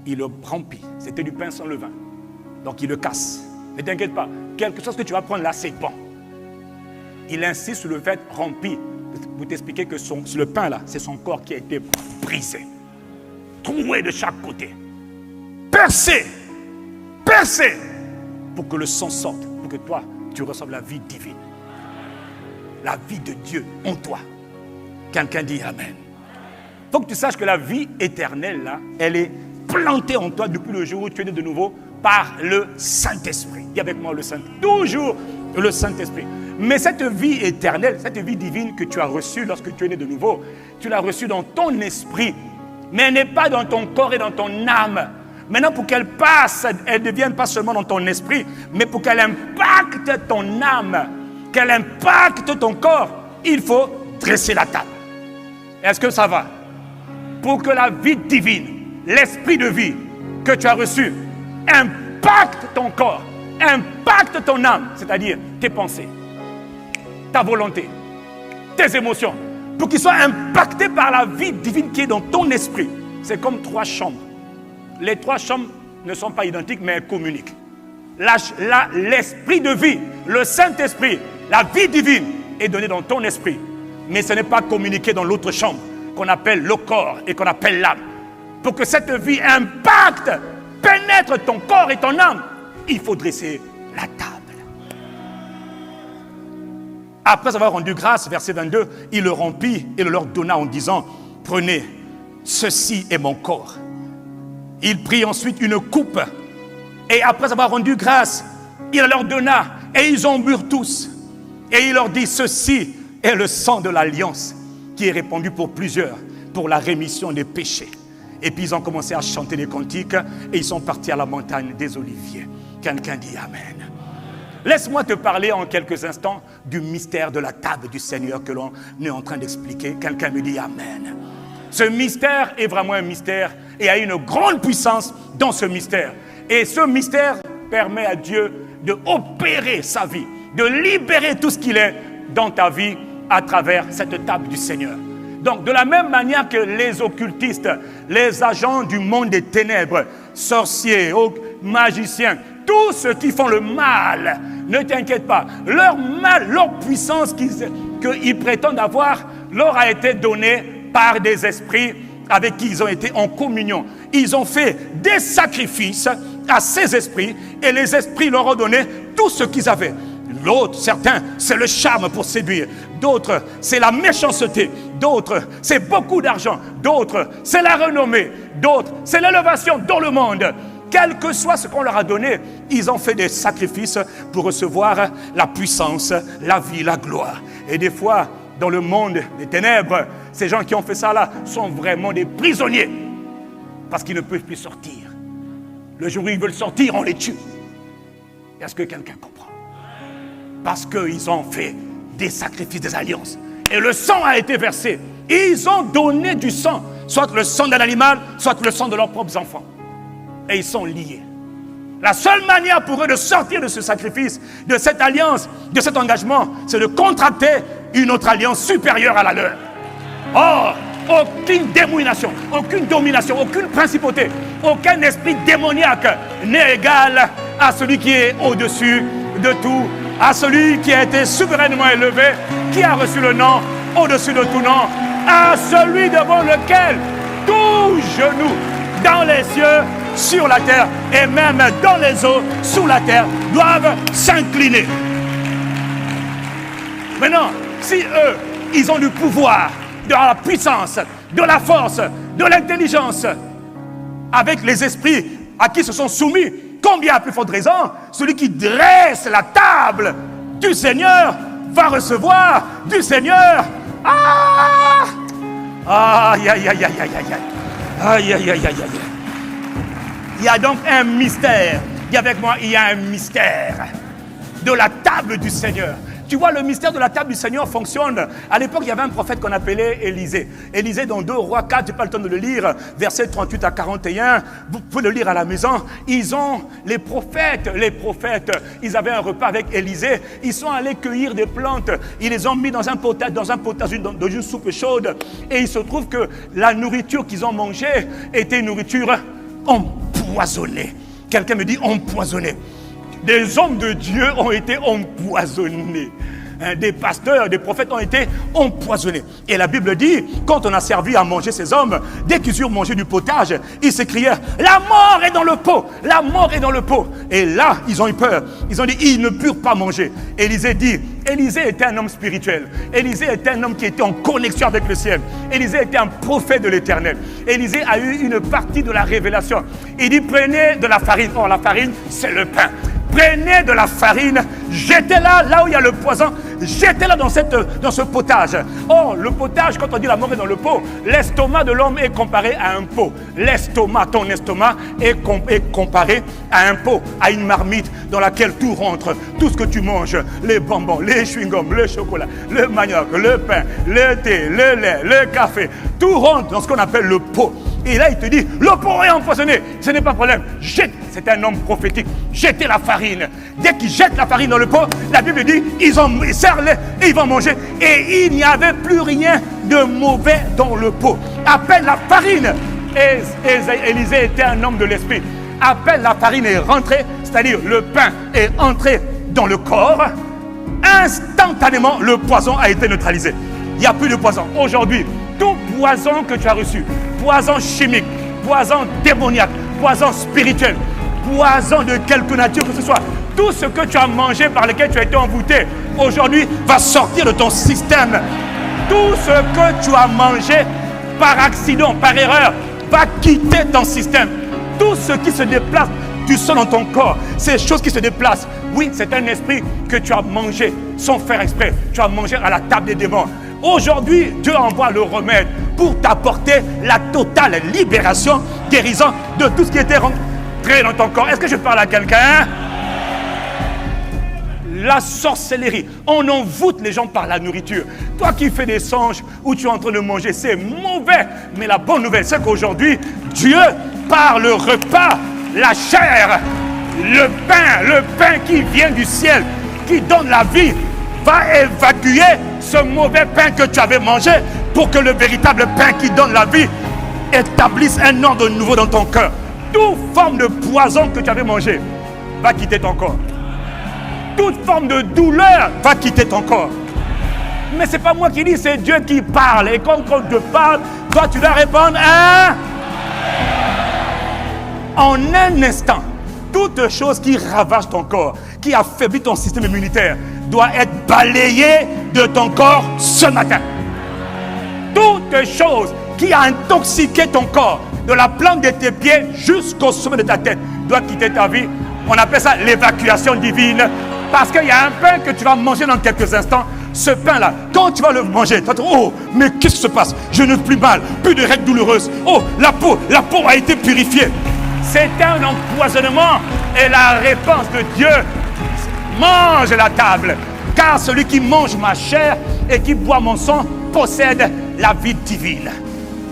Il le remplit. C'était du pain sans levain. Donc, il le casse. Ne t'inquiète pas. Quelque chose que tu vas prendre là, c'est bon. Il insiste sur le fait rempli. Pour t'expliquer que le pain là, c'est son corps qui a été brisé. Troué de chaque côté. Percé. Percé. Pour que le sang sorte. Pour que toi, tu reçoives la vie divine. La vie de Dieu en toi. Quelqu'un dit Amen. Il faut que tu saches que la vie éternelle, là, elle est plantée en toi depuis le jour où tu es né de nouveau par le Saint-Esprit. Dis avec moi le Saint-Esprit. Toujours le Saint-Esprit. Mais cette vie éternelle, cette vie divine que tu as reçue lorsque tu es né de nouveau, tu l'as reçue dans ton esprit, mais elle n'est pas dans ton corps et dans ton âme. Maintenant, pour qu'elle passe, elle ne devienne pas seulement dans ton esprit, mais pour qu'elle impacte ton âme, qu'elle impacte ton corps, il faut dresser la table. Est-ce que ça va? Pour que la vie divine, l'esprit de vie que tu as reçu, impacte ton corps, impacte ton âme, c'est-à-dire tes pensées, ta volonté, tes émotions, pour qu'ils soient impactés par la vie divine qui est dans ton esprit. C'est comme 3 chambres. Les 3 chambres ne sont pas identiques, mais elles communiquent. L'esprit de vie, le Saint-Esprit, la vie divine est donnée dans ton esprit. Mais ce n'est pas communiqué dans l'autre chambre, qu'on appelle le corps et qu'on appelle l'âme. Pour que cette vie impacte, pénètre ton corps et ton âme, il faut dresser la table. Après avoir rendu grâce, verset 22, il le remplit et le leur donna en disant, prenez, ceci est mon corps. Il prit ensuite une coupe et après avoir rendu grâce, il leur donna et ils en burent tous. Et il leur dit, ceci est le sang de l'alliance qui est répandu pour plusieurs, pour la rémission des péchés. Et puis ils ont commencé à chanter des cantiques et ils sont partis à la montagne des Oliviers. Quelqu'un dit Amen. Laisse-moi te parler en quelques instants du mystère de la table du Seigneur que l'on est en train d'expliquer. Quelqu'un me dit Amen. Ce mystère est vraiment un mystère et il y a une grande puissance dans ce mystère. Et ce mystère permet à Dieu d'opérer sa vie, de libérer tout ce qu'il est dans ta vie à travers cette table du Seigneur. Donc, de la même manière que les occultistes, les agents du monde des ténèbres, sorciers, magiciens, tous ceux qui font le mal, ne t'inquiète pas, leur mal, leur puissance qu'ils prétendent avoir, leur a été donnée par des esprits avec qui ils ont été en communion. Ils ont fait des sacrifices à ces esprits et les esprits leur ont donné tout ce qu'ils avaient. L'autre, certains, c'est le charme pour séduire. D'autres, c'est la méchanceté. D'autres, c'est beaucoup d'argent. D'autres, c'est la renommée. D'autres, c'est l'élévation dans le monde. Quel que soit ce qu'on leur a donné, ils ont fait des sacrifices pour recevoir la puissance, la vie, la gloire. Et des fois, dans le monde des ténèbres, ces gens qui ont fait ça là sont vraiment des prisonniers. Parce qu'ils ne peuvent plus sortir. Le jour où ils veulent sortir, on les tue. Est-ce que quelqu'un comprend? Parce qu'ils ont fait des sacrifices, des alliances. Et le sang a été versé. Et ils ont donné du sang. Soit le sang d'un animal, soit le sang de leurs propres enfants. Et ils sont liés. La seule manière pour eux de sortir de ce sacrifice, de cette alliance, de cet engagement, c'est de contracter une autre alliance supérieure à la leur. Or, aucune dénomination, aucune domination, aucune principauté, aucun esprit démoniaque n'est égal à celui qui est au-dessus de tout, à celui qui a été souverainement élevé, qui a reçu le nom au-dessus de tout nom, à celui devant lequel tout genou dans les cieux, sur la terre et même dans les eaux, sous la terre, doivent s'incliner. Maintenant, si eux, ils ont du pouvoir, de la puissance, de la force, de l'intelligence, avec les esprits à qui se sont soumis, combien à plus forte raison, celui qui dresse la table du Seigneur va recevoir du Seigneur. Aïe, aïe, aïe, aïe, aïe, aïe, aïe, aïe, aïe, aïe, aïe. Il y a donc un mystère. Dis avec moi, il y a un mystère de la table du Seigneur. Tu vois, le mystère de la table du Seigneur fonctionne. À l'époque, il y avait un prophète qu'on appelait Élisée. Élisée, dans 2 Rois 4, je n'ai pas le temps de le lire, versets 38 à 41. Vous pouvez le lire à la maison. Ils ont, les prophètes, ils avaient un repas avec Élisée. Ils sont allés cueillir des plantes. Ils les ont mis dans un potage, dans une soupe chaude. Et il se trouve que la nourriture qu'ils ont mangée était une nourriture empoisonnée. Quelqu'un me dit empoisonnée. Des hommes de Dieu ont été empoisonnés. Des pasteurs, des prophètes ont été empoisonnés. Et la Bible dit, quand on a servi à manger ces hommes, dès qu'ils eurent mangé du potage, ils s'écrièrent, la mort est dans le pot, la mort est dans le pot. Et là, ils ont eu peur. Ils ont dit, ils ne purent pas manger. Élisée dit, Élisée était un homme spirituel. Élisée était un homme qui était en connexion avec le ciel. Élisée était un prophète de l'Éternel. Élisée a eu une partie de la révélation. Il dit, prenez de la farine. Oh, la farine, c'est le pain. Prenez de la farine, jetez-la là où il y a le poison, jetez-la dans ce potage. Oh, le potage, quand on dit la mort est dans le pot, l'estomac de l'homme est comparé à un pot. L'estomac, ton estomac est comparé à un pot, à une marmite dans laquelle tout rentre. Tout ce que tu manges, les bonbons, les chewing-gums, le chocolat, le manioc, le pain, le thé, le lait, le café, tout rentre dans ce qu'on appelle le pot. Et là, il te dit, le pot est empoisonné. Ce n'est pas de problème. Jette. C'est un homme prophétique. Jetez la farine. Dès qu'ils jettent la farine dans le pot, la Bible dit, ils serrent-les et ils vont manger. Et il n'y avait plus rien de mauvais dans le pot. Appelle la farine. Et Élisée était un homme de l'esprit. Appelle la farine est rentrée, c'est-à-dire le pain est entré dans le corps. Instantanément, le poison a été neutralisé. Il n'y a plus de poison. Aujourd'hui, tout poison que tu as reçu, poison chimique, poison démoniaque, poison spirituel, poison de quelque nature que ce soit, tout ce que tu as mangé par lequel tu as été envoûté, aujourd'hui va sortir de ton système. Tout ce que tu as mangé par accident, par erreur, va quitter ton système. Tout ce qui se déplace du sol dans ton corps, ces choses qui se déplacent, oui, c'est un esprit que tu as mangé sans faire exprès. Tu as mangé à la table des démons. Aujourd'hui, Dieu envoie le remède pour t'apporter la totale libération, guérison de tout ce qui était rentré dans ton corps. Est-ce que je parle à quelqu'un? La sorcellerie, on envoûte les gens par la nourriture. Toi qui fais des songes où tu es en train de manger, c'est mauvais. Mais la bonne nouvelle, c'est qu'aujourd'hui, Dieu, par le repas, la chair, le pain qui vient du ciel, qui donne la vie, va évacuer ce mauvais pain que tu avais mangé pour que le véritable pain qui donne la vie établisse un ordre nouveau dans ton cœur. Toute forme de poison que tu avais mangé va quitter ton corps. Toute forme de douleur va quitter ton corps. Mais ce n'est pas moi qui dis, c'est Dieu qui parle. Et quand on te parle, toi tu dois répondre en un instant. Toute chose qui ravage ton corps, qui affaiblit ton système immunitaire, doit être balayée de ton corps ce matin. Toute chose qui a intoxiqué ton corps, de la plante de tes pieds jusqu'au sommet de ta tête, doit quitter ta vie. On appelle ça l'évacuation divine. Parce qu'il y a un pain que tu vas manger dans quelques instants. Ce pain-là, quand tu vas le manger, tu vas te dire, oh, mais qu'est-ce qui se passe? Je n'ai plus mal, plus de règles douloureuses. Oh, la peau a été purifiée. C'est un empoisonnement. Et la réponse de Dieu, mange la table. Car celui qui mange ma chair et qui boit mon sang possède la vie divine.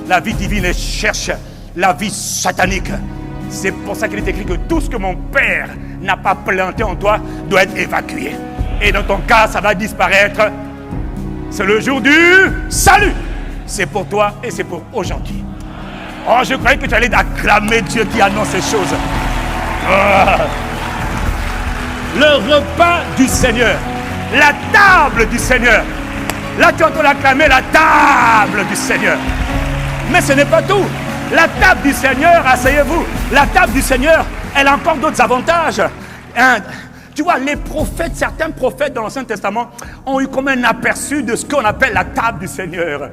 La vie divine cherche la vie satanique. C'est pour ça qu'il est écrit que tout ce que mon Père n'a pas planté en toi doit être évacué. Et dans ton cas, ça va disparaître. C'est le jour du salut. C'est pour toi et c'est pour aujourd'hui. Oh, je croyais que tu allais acclamer Dieu qui annonce ces choses. Le repas du Seigneur. La table du Seigneur. Là, tu entends l'acclamer, la table du Seigneur. Mais ce n'est pas tout. La table du Seigneur, asseyez-vous. La table du Seigneur, elle a encore d'autres avantages. Tu vois, les prophètes, certains prophètes dans l'Ancien Testament ont eu comme un aperçu de ce qu'on appelle la table du Seigneur.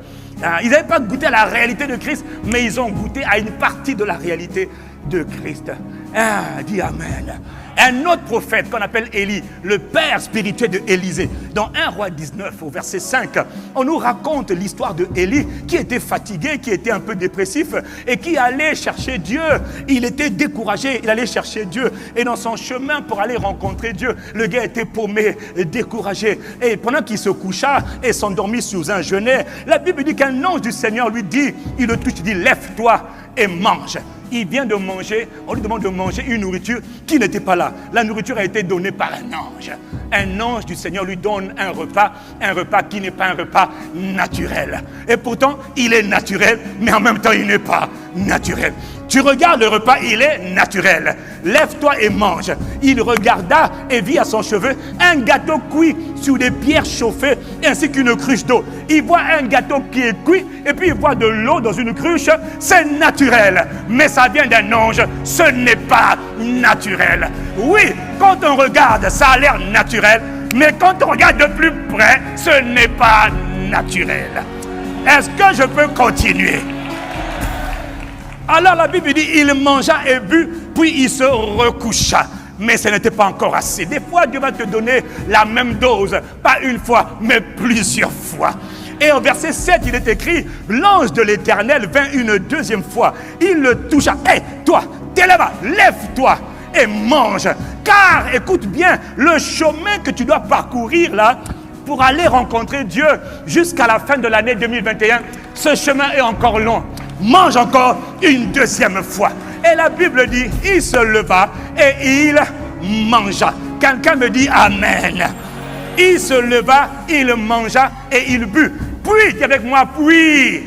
Ils n'avaient pas goûté à la réalité de Christ, mais ils ont goûté à une partie de la réalité de Christ. Dis Amen. Un autre prophète qu'on appelle Élie, le père spirituel de Élisée, dans 1 Roi 19 au verset 5, on nous raconte l'histoire de Élie qui était fatigué, qui était un peu dépressif et qui allait chercher Dieu. Il était découragé, il allait chercher Dieu. Et dans son chemin pour aller rencontrer Dieu, le gars était paumé, découragé. Et pendant qu'il se coucha et s'endormit sous un genêt, la Bible dit qu'un ange du Seigneur lui dit, il le touche, il dit, lève-toi et mange. Il vient de manger, on lui demande de manger une nourriture qui n'était pas là. La nourriture a été donnée par un ange. Un ange du Seigneur lui donne un repas qui n'est pas un repas naturel. Et pourtant, il est naturel, mais en même temps, il n'est pas naturel. Tu regardes le repas, il est naturel. Lève-toi et mange. Il regarda et vit à son chevet un gâteau cuit sur des pierres chauffées ainsi qu'une cruche d'eau. Il voit un gâteau qui est cuit et puis il voit de l'eau dans une cruche. C'est naturel, mais ça vient d'un ange. Ce n'est pas naturel. Oui, quand on regarde, ça a l'air naturel, mais quand on regarde de plus près, ce n'est pas naturel. Est-ce que je peux continuer? Alors la Bible dit, il mangea et but, puis il se recoucha. Mais ce n'était pas encore assez. Des fois, Dieu va te donner la même dose, pas une fois, mais plusieurs fois. Et au verset 7, il est écrit, l'ange de l'Éternel vint une deuxième fois. Il le toucha. Hé, toi, t'es là-bas, lève-toi et mange. Car, écoute bien, le chemin que tu dois parcourir là, pour aller rencontrer Dieu jusqu'à la fin de l'année 2021, ce chemin est encore long. Mange encore une deuxième fois. Et la Bible dit, il se leva et il mangea. Quelqu'un me dit Amen. Il se leva, il mangea et il but. Puis, dis avec moi, puis,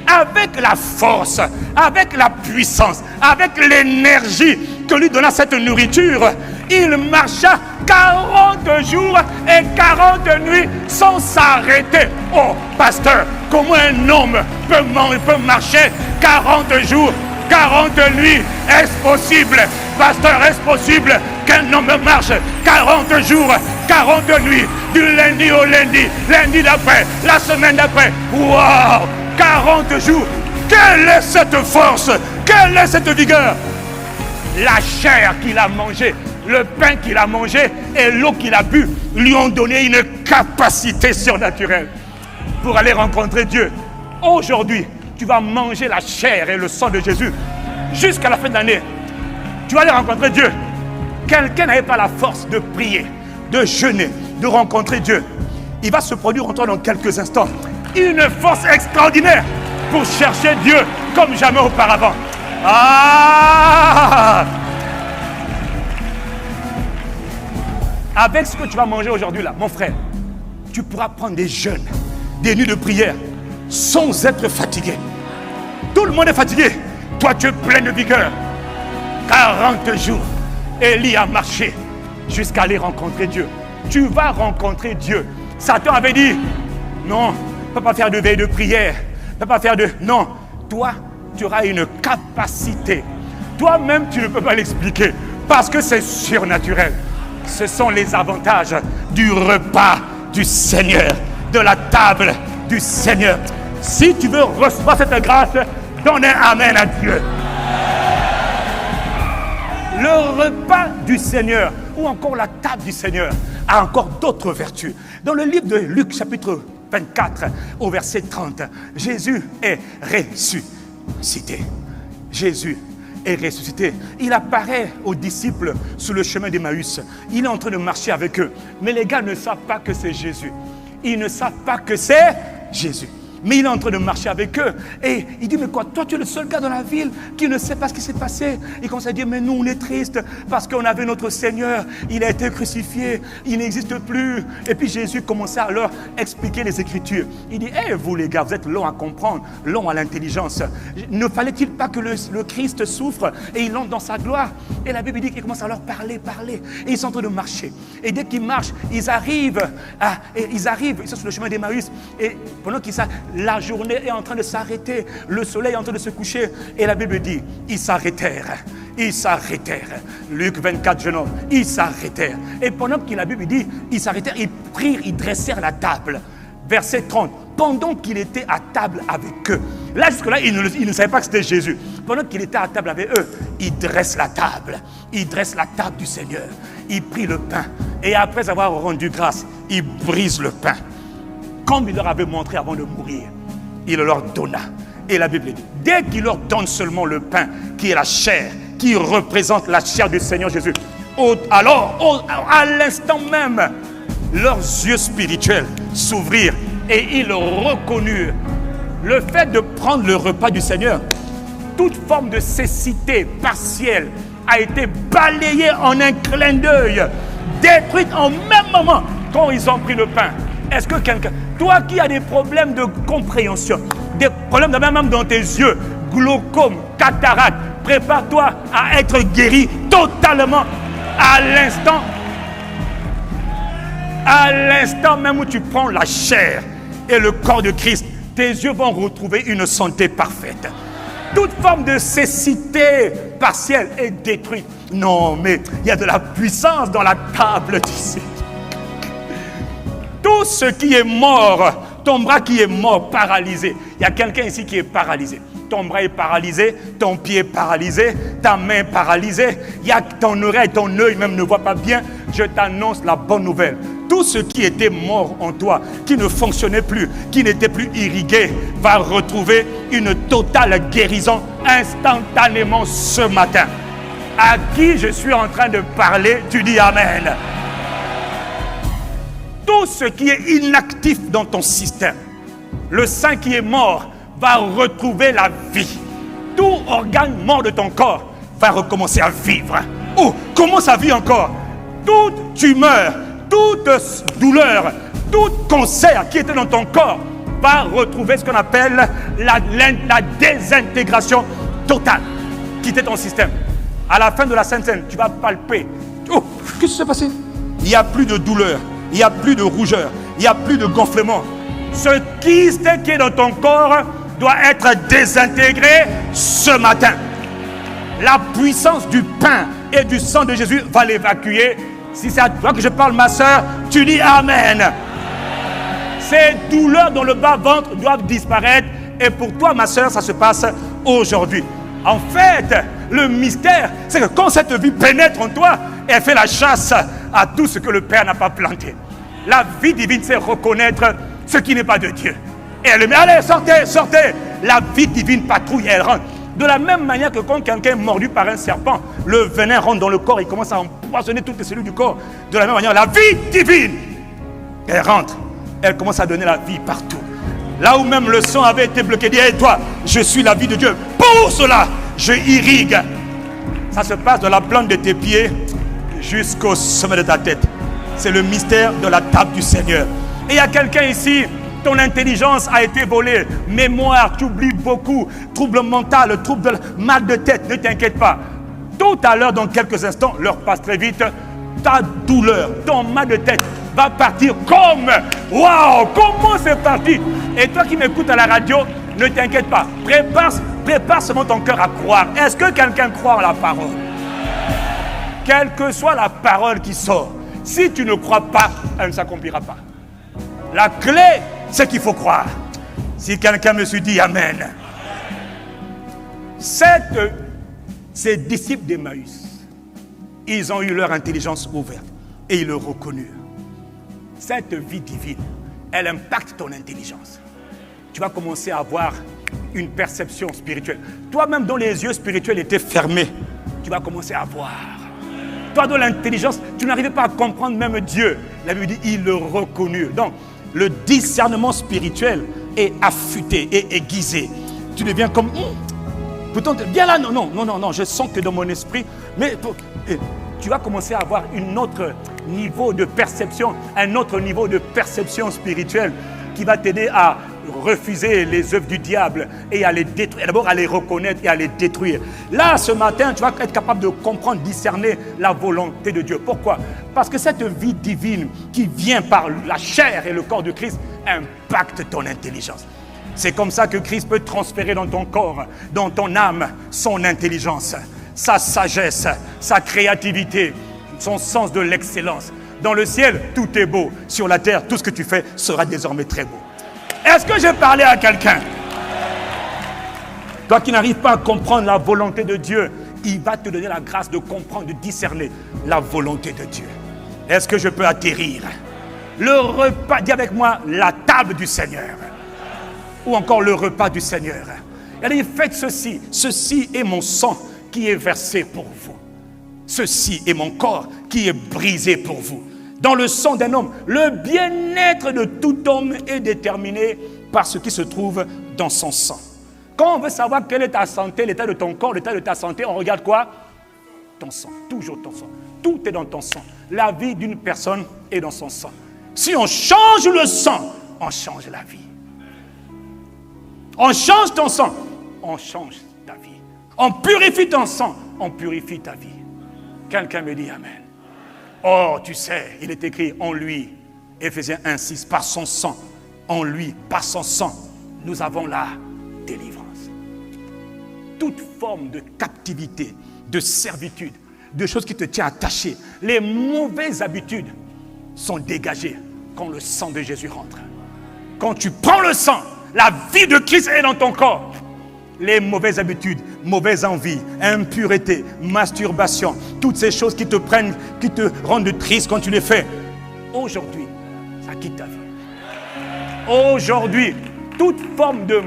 avec la force, avec la puissance, avec l'énergie que lui donna cette nourriture, il marcha 40 jours et 40 nuits sans s'arrêter. Oh, pasteur, comment un homme peut marcher 40 jours, 40 nuits? Est-ce possible? Pasteur, est-ce possible qu'un homme marche 40 jours, 40 nuits, du lundi au lundi, lundi d'après, la semaine d'après? Waouh! 40 jours! Quelle est cette force? Quelle est cette vigueur? La chair qu'il a mangée, le pain qu'il a mangé et l'eau qu'il a bu lui ont donné une capacité surnaturelle pour aller rencontrer Dieu. Aujourd'hui, tu vas manger la chair et le sang de Jésus jusqu'à la fin de l'année. Tu vas aller rencontrer Dieu. Quelqu'un n'avait pas la force de prier, de jeûner, de rencontrer Dieu. Il va se produire en toi dans quelques instants une force extraordinaire pour chercher Dieu comme jamais auparavant. Ah! Avec ce que tu vas manger aujourd'hui là, mon frère, tu pourras prendre des jeûnes, des nuits de prière, sans être fatigué. Tout le monde est fatigué. Toi, tu es plein de vigueur. 40 jours, Élie a marché jusqu'à aller rencontrer Dieu. Tu vas rencontrer Dieu. Satan avait dit, non, ne peux pas faire de veille de prière. Ne peux pas faire de... Non, toi, tu auras une capacité. Toi-même, tu ne peux pas l'expliquer parce que c'est surnaturel. Ce sont les avantages du repas du Seigneur, de la table du Seigneur. Si tu veux recevoir cette grâce, donne un amen à Dieu. Le repas du Seigneur, ou encore la table du Seigneur, a encore d'autres vertus. Dans le livre de Luc, chapitre 24, au verset 30, Jésus est ressuscité. Jésus est ressuscité. Il apparaît aux disciples sur le chemin d'Emmaüs. Il est en train de marcher avec eux. Mais les gars ne savent pas que c'est Jésus. Ils ne savent pas que c'est Jésus. Mais il est en train de marcher avec eux. Et il dit, mais quoi, toi tu es le seul gars dans la ville qui ne sait pas ce qui s'est passé. Il commence à dire, mais nous on est tristes parce qu'on avait notre Seigneur. Il a été crucifié, il n'existe plus. Et puis Jésus commençait à leur expliquer les Écritures. Il dit, vous les gars, vous êtes longs à comprendre, longs à l'intelligence. Ne fallait-il pas que le Christ souffre et il entre dans sa gloire? Et la Bible dit qu'il commence à leur parler. Et ils sont en train de marcher. Et dès qu'ils marchent, ils arrivent, ils sont sur le chemin d'Emmaüs. Et pendant qu'ils s'arrêtent, la journée est en train de s'arrêter, le soleil est en train de se coucher. Et la Bible dit, ils s'arrêtèrent. Luc 24, jeune homme, ils s'arrêtèrent. Et pendant que la Bible dit, ils s'arrêtèrent, ils prirent, ils dressèrent la table. Verset 30, pendant qu'il était à table avec eux. Là, jusque-là, ils ne savaient pas que c'était Jésus. Pendant qu'il était à table avec eux, il dresse la table. Il dresse la table du Seigneur. Il prit le pain. Et après avoir rendu grâce, il brise le pain. Comme il leur avait montré avant de mourir, il leur donna. Et la Bible dit, dès qu'il leur donne seulement le pain, qui est la chair, qui représente la chair du Seigneur Jésus, alors, à l'instant même, leurs yeux spirituels s'ouvrirent et ils reconnurent. Le fait de prendre le repas du Seigneur, toute forme de cécité partielle a été balayée en un clin d'œil, détruite en même moment quand ils ont pris le pain. Est-ce que quelqu'un, toi qui as des problèmes de compréhension, des problèmes même dans tes yeux, glaucome, cataracte, prépare-toi à être guéri totalement à l'instant même où tu prends la chair et le corps de Christ, tes yeux vont retrouver une santé parfaite. Toute forme de cécité partielle est détruite. Non, mais il y a de la puissance dans la table d'ici. Tout ce qui est mort, ton bras qui est mort, paralysé. Il y a quelqu'un ici qui est paralysé. Ton bras est paralysé, ton pied est paralysé, ta main est paralysée. Il y a ton oreille, ton œil même ne voit pas bien. Je t'annonce la bonne nouvelle. Tout ce qui était mort en toi, qui ne fonctionnait plus, qui n'était plus irrigué, va retrouver une totale guérison instantanément ce matin. À qui je suis en train de parler, tu dis Amen. Tout ce qui est inactif dans ton système, le sang qui est mort, va retrouver la vie. Tout organe mort de ton corps va recommencer à vivre. Oh, commence à vivre encore. Toute tumeur, toute douleur, tout cancer qui était dans ton corps va retrouver ce qu'on appelle la désintégration totale, quitter ton système. À la fin de la Sainte Seine, tu vas palper. Oh, qu'est-ce qui s'est passé? Il n'y a plus de douleur, il n'y a plus de rougeur, il n'y a plus de gonflement. Ce kyste qui est dans ton corps doit être désintégré ce matin. La puissance du pain et du sang de Jésus va l'évacuer. Si c'est à toi que je parle, ma soeur, tu dis Amen. Ces douleurs dans le bas-ventre doivent disparaître. Et pour toi, ma soeur, ça se passe aujourd'hui. En fait, le mystère, c'est que quand cette vie pénètre en toi, elle fait la chasse à tout ce que le Père n'a pas planté. La vie divine, c'est reconnaître ce qui n'est pas de Dieu. Et elle met, allez, sortez, sortez. La vie divine patrouille, elle rentre. De la même manière que quand quelqu'un est mordu par un serpent, le venin rentre dans le corps, il commence à empoisonner toutes les cellules du corps. De la même manière, la vie divine, elle rentre. Elle commence à donner la vie partout. Là où même le sang avait été bloqué, dit, hey, toi, je suis la vie de Dieu. Pour cela, je irrigue. Ça se passe de la plante de tes pieds jusqu'au sommet de ta tête. C'est le mystère de la table du Seigneur. Et il y a quelqu'un ici, ton intelligence a été volée, mémoire, tu oublies beaucoup, trouble mental, trouble mal de tête, ne t'inquiète pas. Tout à l'heure, dans quelques instants, l'heure passe très vite, ta douleur, ton mal de tête va partir comme, waouh, comment c'est parti? Et toi qui m'écoutes à la radio, ne t'inquiète pas, prépare seulement ton cœur à croire. Est-ce que quelqu'un croit en la parole? Quelle que soit la parole qui sort, si tu ne crois pas, elle ne s'accomplira pas. La clé, c'est qu'il faut croire. Si quelqu'un me dit Amen. Ces disciples d'Emmaüs, ils ont eu leur intelligence ouverte et ils le reconnurent. Cette vie divine, elle impacte ton intelligence. Tu vas commencer à avoir une perception spirituelle. Toi-même dont les yeux spirituels étaient fermés, tu vas commencer à voir. Toi dont l'intelligence, tu n'arrivais pas à comprendre même Dieu. La Bible dit, ils le reconnurent. Donc, le discernement spirituel est affûté et aiguisé. Tu deviens comme... Pourtant, viens là, non, je sens que dans mon esprit, mais tu vas commencer à avoir un autre niveau de perception spirituelle qui va t'aider à refuser les œuvres du diable et à les détruire, d'abord à les reconnaître et à les détruire. Là, ce matin, tu vas être capable de comprendre, discerner la volonté de Dieu. Pourquoi? Parce que cette vie divine qui vient par la chair et le corps de Christ impacte ton intelligence. C'est comme ça que Christ peut transférer dans ton corps, dans ton âme, son intelligence, sa sagesse, sa créativité, son sens de l'excellence. Dans le ciel, tout est beau. Sur la terre, tout ce que tu fais sera désormais très beau. Est-ce que j'ai parlé à quelqu'un? Toi qui n'arrives pas à comprendre la volonté de Dieu, il va te donner la grâce de comprendre, de discerner la volonté de Dieu. Est-ce que je peux atterrir? Le repas, dis avec moi, la table du Seigneur. Ou encore le repas du Seigneur. Il dit, faites ceci. Ceci est mon sang qui est versé pour vous. Ceci est mon corps qui est brisé pour vous. Dans le sang d'un homme, le bien-être de tout homme est déterminé par ce qui se trouve dans son sang. Quand on veut savoir quelle est ta santé, l'état de ton corps, l'état de ta santé, on regarde quoi? Ton sang, toujours ton sang. Tout est dans ton sang. La vie d'une personne est dans son sang. Si on change le sang, on change la vie. On change ton sang, on change ta vie. On purifie ton sang, on purifie ta vie. Quelqu'un me dit Amen. Oh, tu sais, il est écrit en lui, Éphésiens 1:6, par son sang, en lui, par son sang, nous avons la délivrance. Toute forme de captivité, de servitude, de choses qui te tiennent attaché, les mauvaises habitudes sont dégagées quand le sang de Jésus rentre. Quand tu prends le sang, la vie de Christ est dans ton corps. Les mauvaises habitudes, mauvaises envies, impureté, masturbation, toutes ces choses qui te prennent, qui te rendent triste quand tu les fais. Aujourd'hui, ça quitte ta vie. Aujourd'hui, toute forme de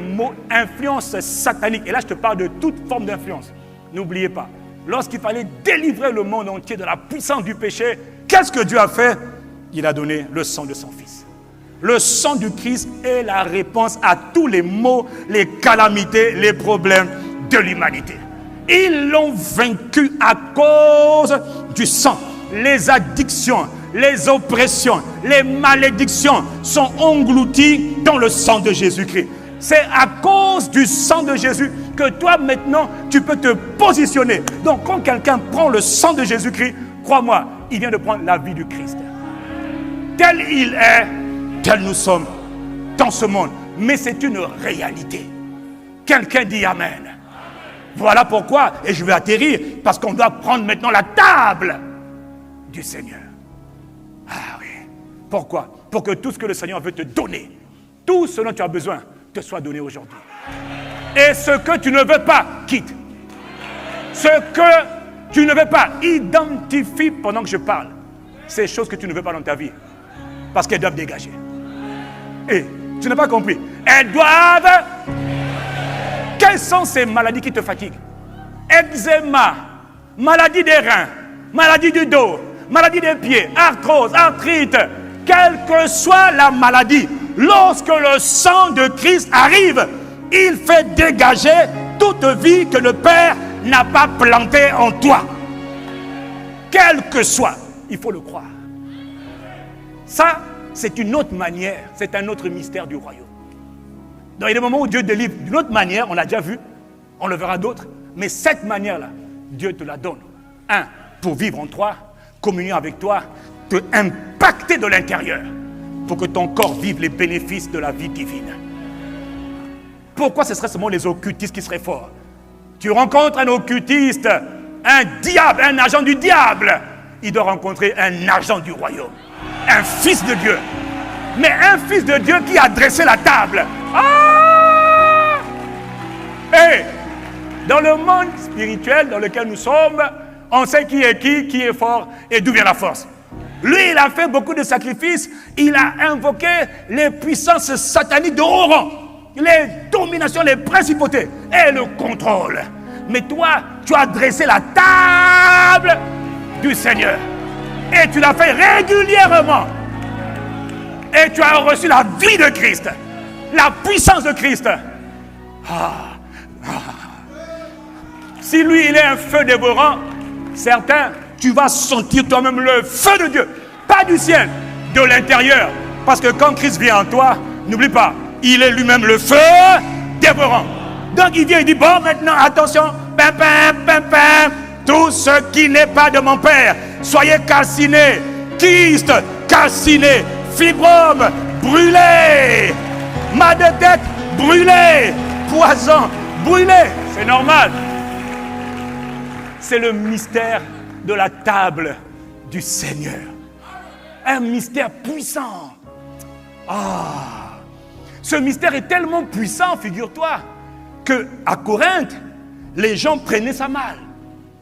influence satanique, et là je te parle de toute forme d'influence, n'oubliez pas, lorsqu'il fallait délivrer le monde entier de la puissance du péché, qu'est-ce que Dieu a fait? Il a donné le sang de son Fils. Le sang du Christ est la réponse à tous les maux, les calamités, les problèmes de l'humanité. Ils l'ont vaincu à cause du sang. Les addictions, les oppressions, les malédictions sont englouties dans le sang de Jésus-Christ. C'est à cause du sang de Jésus que toi maintenant, tu peux te positionner. Donc quand quelqu'un prend le sang de Jésus-Christ, crois-moi, il vient de prendre la vie du Christ. Tel il est, tel nous sommes dans ce monde. Mais c'est une réalité. Quelqu'un dit Amen. Voilà pourquoi, et je vais atterrir, parce qu'on doit prendre maintenant la table du Seigneur. Ah oui. Pourquoi? Pour que tout ce que le Seigneur veut te donner, tout ce dont tu as besoin, te soit donné aujourd'hui. Et ce que tu ne veux pas, quitte. Ce que tu ne veux pas, identifie pendant que je parle ces choses que tu ne veux pas dans ta vie. Parce qu'elles doivent dégager. Et tu n'as pas compris. Elles doivent... Quelles sont ces maladies qui te fatiguent? Eczéma, maladie des reins, maladie du dos, maladie des pieds, arthrose, arthrite, quelle que soit la maladie, lorsque le sang de Christ arrive, il fait dégager toute vie que le Père n'a pas plantée en toi. Quelle que soit, il faut le croire. Ça, c'est une autre manière, c'est un autre mystère du royaume. Donc, il y a des moments où Dieu délivre d'une autre manière, on l'a déjà vu, on le verra d'autres, mais cette manière-là, Dieu te la donne. Un, pour vivre en toi, communier avec toi, te impacter de l'intérieur, pour que ton corps vive les bénéfices de la vie divine. Pourquoi ce serait seulement les occultistes qui seraient forts? Tu rencontres un occultiste, un diable, un agent du diable, il doit rencontrer un agent du royaume, un fils de Dieu. Mais un fils de Dieu qui a dressé la table. Ah! Et dans le monde spirituel dans lequel nous sommes, on sait qui est fort et d'où vient la force. Lui, il a fait beaucoup de sacrifices, il a invoqué les puissances sataniques de haut rang, les dominations, les principautés et le contrôle. Mais toi, tu as dressé la table du Seigneur et tu l'as fait régulièrement. Et tu as reçu la vie de Christ. la puissance de Christ. Si lui, il est un feu dévorant, certain, tu vas sentir toi-même le feu de Dieu. Pas du ciel, de l'intérieur. Parce que quand Christ vient en toi, n'oublie pas, il est lui-même le feu dévorant. Donc il vient et dit, bon, maintenant, attention, tout ce qui n'est pas de mon Père, soyez calcinés, kyste, calcinés, fibrome, brûlé, mal de tête, brûlé, poison, brûlé. C'est normal. C'est le mystère de la table du Seigneur. Un mystère puissant. Ce mystère est tellement puissant, figure-toi, qu'à Corinthe, les gens prenaient ça mal.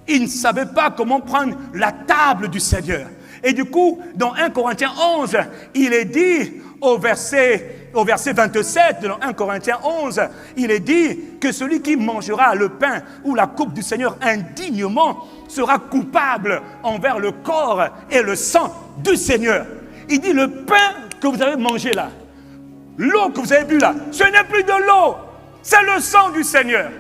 Ils ne savaient pas comment prendre la table du Seigneur. Et du coup, dans 1 Corinthiens 11, il est dit au verset 27, dans 1 Corinthiens 11, il est dit que celui qui mangera le pain ou la coupe du Seigneur indignement sera coupable envers le corps et le sang du Seigneur. Il dit le pain que vous avez mangé là, l'eau que vous avez bu là, ce n'est plus de l'eau, c'est le sang du Seigneur.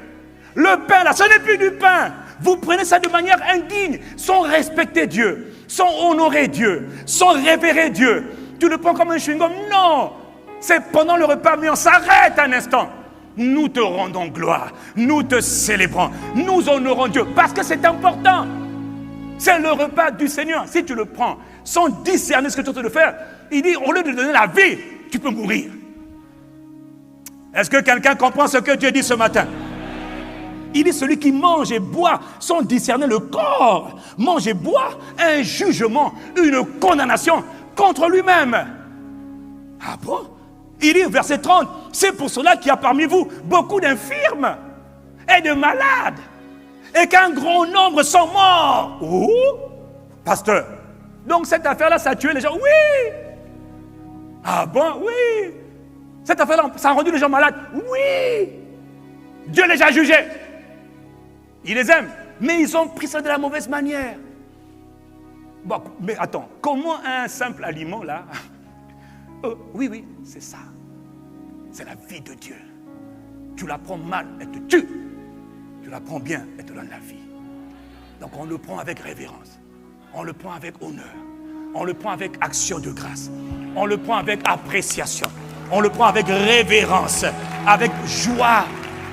Le pain là, ce n'est plus du pain. Vous prenez ça de manière indigne, sans respecter Dieu, sans honorer Dieu, sans révérer Dieu. Tu le prends comme un chewing-gum. Non, c'est pendant le repas, mais on s'arrête un instant. Nous te rendons gloire, nous te célébrons, nous honorons Dieu, parce que c'est important. C'est le repas du Seigneur. Si tu le prends sans discerner ce que tu es en train de faire, il dit, au lieu de donner la vie, tu peux mourir. Est-ce que quelqu'un comprend ce que Dieu dit ce matin? Il dit, celui qui mange et boit sans discerner le corps, mange et boit un jugement, une condamnation contre lui-même. Ah bon? Il dit, verset 30, c'est pour cela qu'il y a parmi vous beaucoup d'infirmes et de malades, et qu'un grand nombre sont morts. Oh, pasteur, donc cette affaire-là, ça a tué les gens? Oui. Ah bon? Oui. Cette affaire-là, ça a rendu les gens malades? Oui. Dieu les a jugés. Il les aime, mais ils ont pris ça de la mauvaise manière. Bon, mais attends, comment un simple aliment là? Oui, c'est ça. C'est la vie de Dieu. Tu la prends mal, elle te tue. Tu la prends bien, elle te donne la vie. Donc on le prend avec révérence. On le prend avec honneur. On le prend avec action de grâce. On le prend avec appréciation. On le prend avec révérence, avec joie.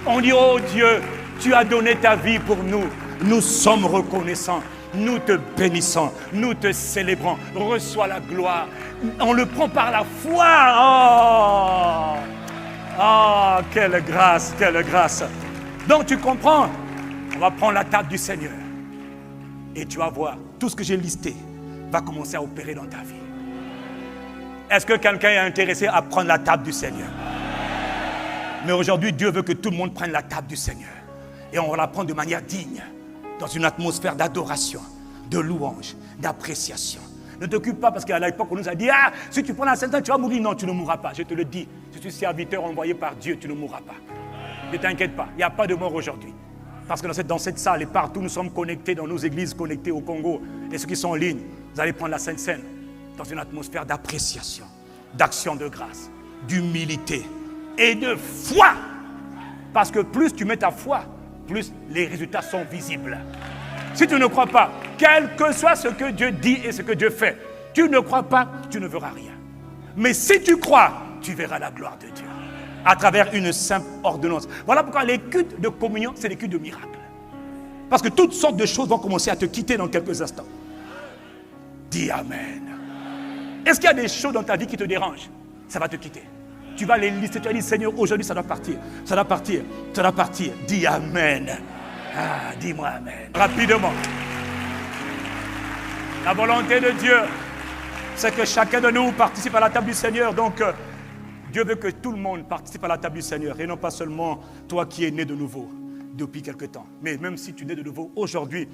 On dit, oh Dieu, tu as donné ta vie pour nous. Nous sommes reconnaissants. Nous te bénissons. Nous te célébrons. Reçois la gloire. On le prend par la foi. Oh, quelle grâce, quelle grâce. Donc tu comprends, on va prendre la table du Seigneur. Et tu vas voir, tout ce que j'ai listé va commencer à opérer dans ta vie. Est-ce que quelqu'un est intéressé à prendre la table du Seigneur? Mais aujourd'hui, Dieu veut que tout le monde prenne la table du Seigneur. Et on va la prendre de manière digne, dans une atmosphère d'adoration, de louange, d'appréciation. Ne t'occupe pas parce qu'à l'époque, on nous a dit, ah, si tu prends la Sainte, tu vas mourir. Non, tu ne mourras pas, je te le dis. Je suis serviteur envoyé par Dieu, tu ne mourras pas. Ne t'inquiète pas, il n'y a pas de mort aujourd'hui. Parce que dans cette salle et partout, nous sommes connectés dans nos églises, connectés au Congo. Et ceux qui sont en ligne, vous allez prendre la Sainte Seine dans une atmosphère d'appréciation, d'action de grâce, d'humilité et de foi. Parce que plus tu mets ta foi, plus les résultats sont visibles. Si tu ne crois pas, quel que soit ce que Dieu dit et ce que Dieu fait, tu ne crois pas, tu ne verras rien. Mais si tu crois, tu verras la gloire de Dieu à travers une simple ordonnance. Voilà pourquoi les cultes de communion, c'est des cultes de miracles. Parce que toutes sortes de choses vont commencer à te quitter dans quelques instants. Dis Amen. Est-ce qu'il y a des choses dans ta vie qui te dérangent? Ça va te quitter. Tu vas les lister, tu vas dire, Seigneur, aujourd'hui ça doit partir. Ça doit partir, ça doit partir. Dis Amen. Ah, dis-moi Amen. Rapidement. La volonté de Dieu, c'est que chacun de nous participe à la table du Seigneur. Donc, Dieu veut que tout le monde participe à la table du Seigneur. Et non pas seulement toi qui es né de nouveau depuis quelque temps. Mais même si tu es né de nouveau aujourd'hui,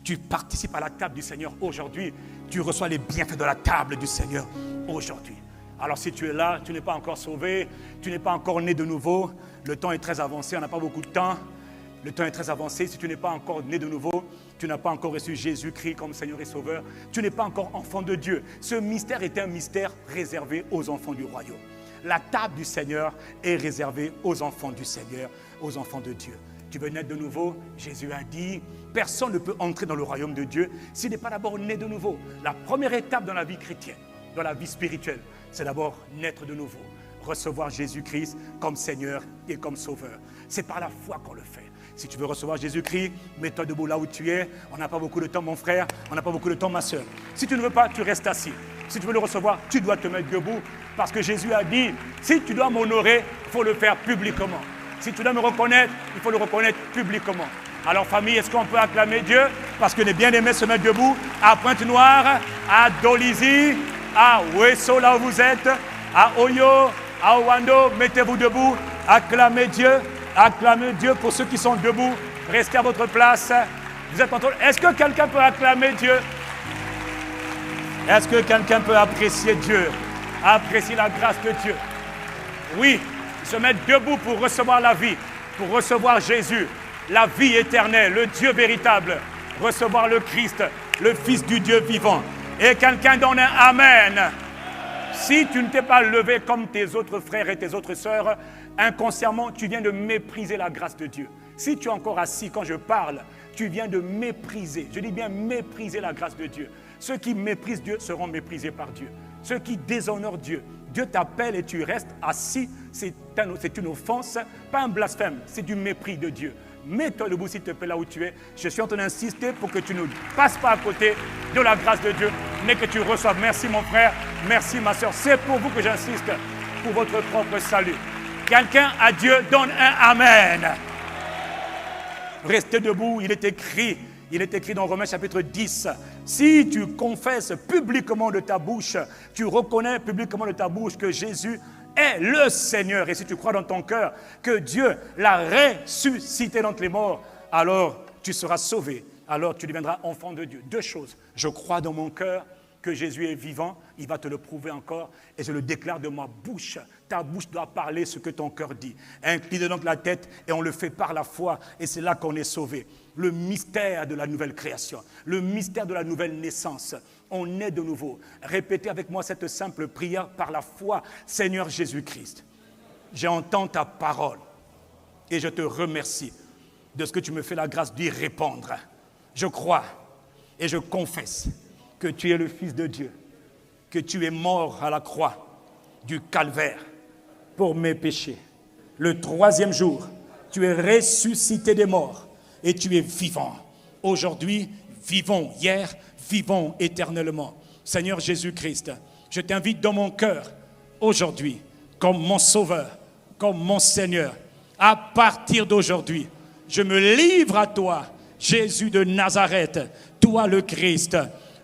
tu participes à la table du Seigneur aujourd'hui. Tu reçois les bienfaits de la table du Seigneur aujourd'hui. Alors si tu es là, tu n'es pas encore sauvé, tu n'es pas encore né de nouveau, le temps est très avancé, on n'a pas beaucoup de temps. Le temps est très avancé. Si tu n'es pas encore né de nouveau, tu n'as pas encore reçu Jésus-Christ comme Seigneur et Sauveur, tu n'es pas encore enfant de Dieu. Ce mystère est un mystère réservé aux enfants du royaume. la table du Seigneur est réservée aux enfants du Seigneur, aux enfants de Dieu. Tu veux naître de nouveau? Jésus a dit, personne ne peut entrer dans le royaume de Dieu s'il n'est pas d'abord né de nouveau. La première étape dans la vie chrétienne, dans la vie spirituelle, c'est d'abord naître de nouveau. Recevoir Jésus-Christ comme Seigneur et comme Sauveur. C'est par la foi qu'on le fait. Si tu veux recevoir Jésus-Christ, mets-toi debout là où tu es. On n'a pas beaucoup de temps, mon frère. On n'a pas beaucoup de temps, ma soeur. Si tu ne veux pas, tu restes assis. Si tu veux le recevoir, tu dois te mettre debout. Parce que Jésus a dit, si tu dois m'honorer, il faut le faire publiquement. Si tu dois me reconnaître, il faut le reconnaître publiquement. Alors famille, est-ce qu'on peut acclamer Dieu? Parce que les bien-aimés se mettent debout à Pointe-Noire, à Dolisie, à Ouesso, là où vous êtes, à Oyo, à Owando. Mettez-vous debout, acclamez Dieu. Acclamez Dieu pour ceux qui sont debout. Restez à votre place. Vous êtes contrôlés. Est-ce que quelqu'un peut acclamer Dieu? Est-ce que quelqu'un peut apprécier Dieu? Apprécier la grâce de Dieu? Oui, se mettre debout pour recevoir la vie, pour recevoir Jésus, la vie éternelle, le Dieu véritable, recevoir le Christ, le Fils du Dieu vivant. Et quelqu'un donne un Amen. Si tu ne t'es pas levé comme tes autres frères et tes autres sœurs, inconsciemment, tu viens de mépriser la grâce de Dieu. Si tu es encore assis quand je parle, tu viens de mépriser, je dis bien mépriser la grâce de Dieu. Ceux qui méprisent Dieu seront méprisés par Dieu. Ceux qui déshonorent Dieu, Dieu t'appelle et tu restes assis, c'est une offense, pas un blasphème, c'est du mépris de Dieu. Mets-toi debout s'il te plaît là où tu es. Je suis en train d'insister pour que tu ne passes pas à côté de la grâce de Dieu, mais que tu reçoives. Merci mon frère, merci ma soeur. C'est pour vous que j'insiste, pour votre propre salut. Quelqu'un à Dieu donne un Amen. Restez debout, il est écrit dans Romains chapitre 10, si tu confesses publiquement de ta bouche, tu reconnais publiquement de ta bouche que Jésus est le Seigneur, et si tu crois dans ton cœur que Dieu l'a ressuscité d'entre les morts, alors tu seras sauvé, alors tu deviendras enfant de Dieu. Deux choses, je crois dans mon cœur que Jésus est vivant, il va te le prouver encore, et je le déclare de ma bouche. Ta bouche doit parler ce que ton cœur dit. Incline donc la tête et on le fait par la foi, et c'est là qu'on est sauvé. Le mystère de la nouvelle création, le mystère de la nouvelle naissance. On est de nouveau. Répétez avec moi cette simple prière par la foi. Seigneur Jésus-Christ, j'entends ta parole et je te remercie de ce que tu me fais la grâce d'y répondre. Je crois et je confesse que tu es le Fils de Dieu, que tu es mort à la croix du calvaire pour mes péchés. Le troisième jour, tu es ressuscité des morts et tu es vivant. Aujourd'hui, vivons hier, vivons éternellement. Seigneur Jésus-Christ, je t'invite dans mon cœur aujourd'hui comme mon Sauveur, comme mon Seigneur. À partir d'aujourd'hui, je me livre à toi, Jésus de Nazareth, toi le Christ.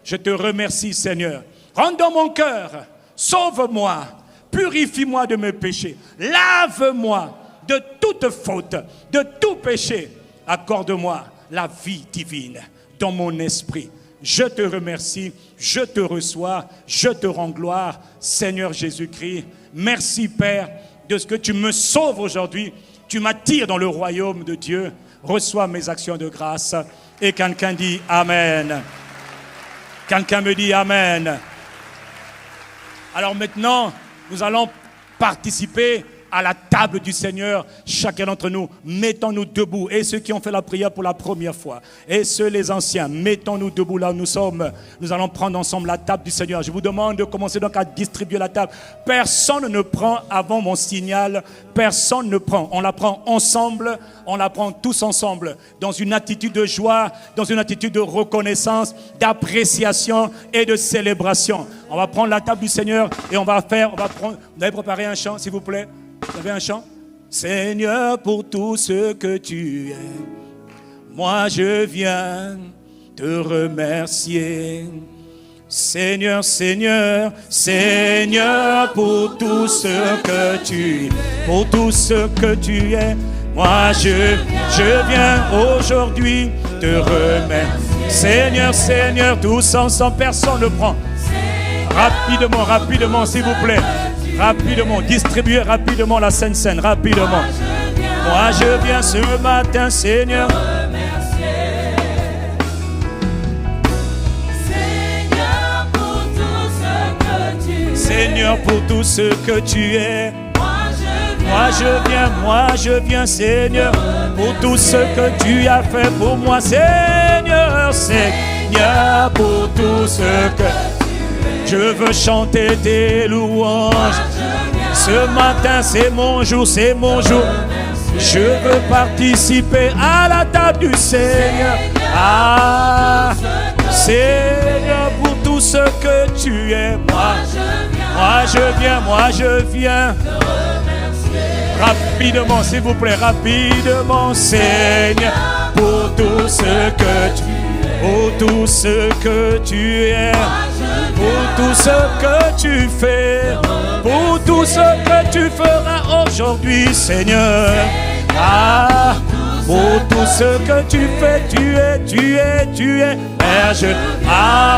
Je te remercie, Seigneur. Rentre dans mon cœur, sauve-moi, purifie-moi de mes péchés, lave-moi de toute faute, de tout péché. Accorde-moi la vie divine dans mon esprit. Je te remercie, je te reçois, je te rends gloire, Seigneur Jésus-Christ. Merci, Père, de ce que tu me sauves aujourd'hui. Tu m'attires dans le royaume de Dieu. Reçois mes actions de grâce. Et quelqu'un dit Amen. Quelqu'un me dit Amen. Alors maintenant, nous allons participer à la table du Seigneur, chacun d'entre nous, mettons-nous debout. Et ceux qui ont fait la prière pour la première fois, et ceux les anciens, mettons-nous debout là où nous sommes. Nous allons prendre ensemble la table du Seigneur. Je vous demande de commencer donc à distribuer la table. Personne ne prend avant mon signal, personne ne prend. On la prend ensemble, on la prend tous ensemble, dans une attitude de joie, dans une attitude de reconnaissance, d'appréciation et de célébration. On va prendre la table du Seigneur et on va prendre. Vous avez préparé un chant, s'il vous plaît? Vous avez un chant? Seigneur, pour tout ce que tu es, moi je viens te remercier. Seigneur, Seigneur, Seigneur, pour tout ce que tu es, pour tout ce que tu es, moi je viens aujourd'hui te remercier. Seigneur, Seigneur, tous ensemble, personne ne prend. Rapidement, rapidement, s'il vous plaît. Rapidement, distribuez rapidement la Sainte Seine, rapidement. Moi je viens ce matin, Seigneur. Seigneur, Seigneur, pour tout ce que tu es. Moi je viens, Seigneur, pour tout ce que tu as fait pour moi, Seigneur, Seigneur, pour tout ce que je veux chanter tes louanges. Ce matin, c'est mon jour, c'est mon jour. Je veux participer à la table du Seigneur. Ah, Seigneur, pour tout ce que tu es, moi je viens. Rapidement, s'il vous plaît, rapidement, Seigneur, pour tout ce que tu es, pour tout ce que tu es, pour tout ce que tu fais, pour tout ce que tu feras aujourd'hui, Seigneur. Ah, pour tout ce que tu fais, tu es, Père,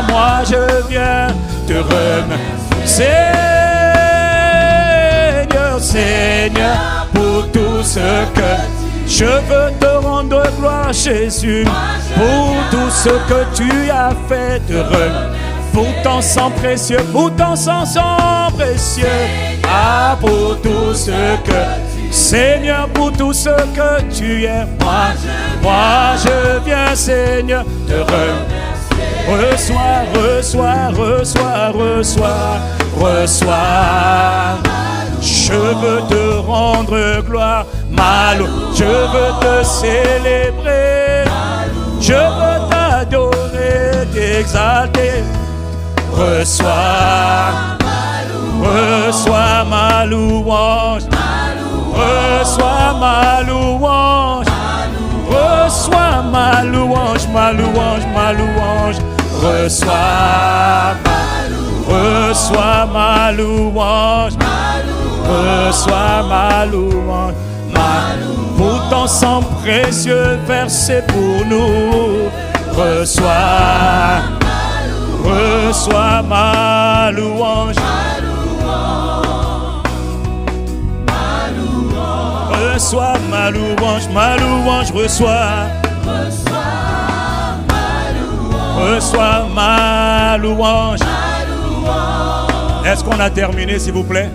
moi je viens te remercier. Seigneur, pour tout ce que je veux te rendre gloire, Jésus, pour tout ce que tu as fait de pour ton sang précieux, pour ton sang précieux. Ah, pour tout ce que, Seigneur, pour tout ce que tu es, moi je viens, Seigneur, te reçois. Je veux te rendre gloire, je veux te célébrer, je veux t'adorer, t'exalter. Reçois ma louange, reçois ma louange, reçois ma louange, ma louange, reçois ma louange. Reçois ma louange, pour ton sang précieux versé pour nous. Reçois ma louange, reçois ma louange, reçois ma louange. Est-ce qu'on a terminé, s'il vous plaît?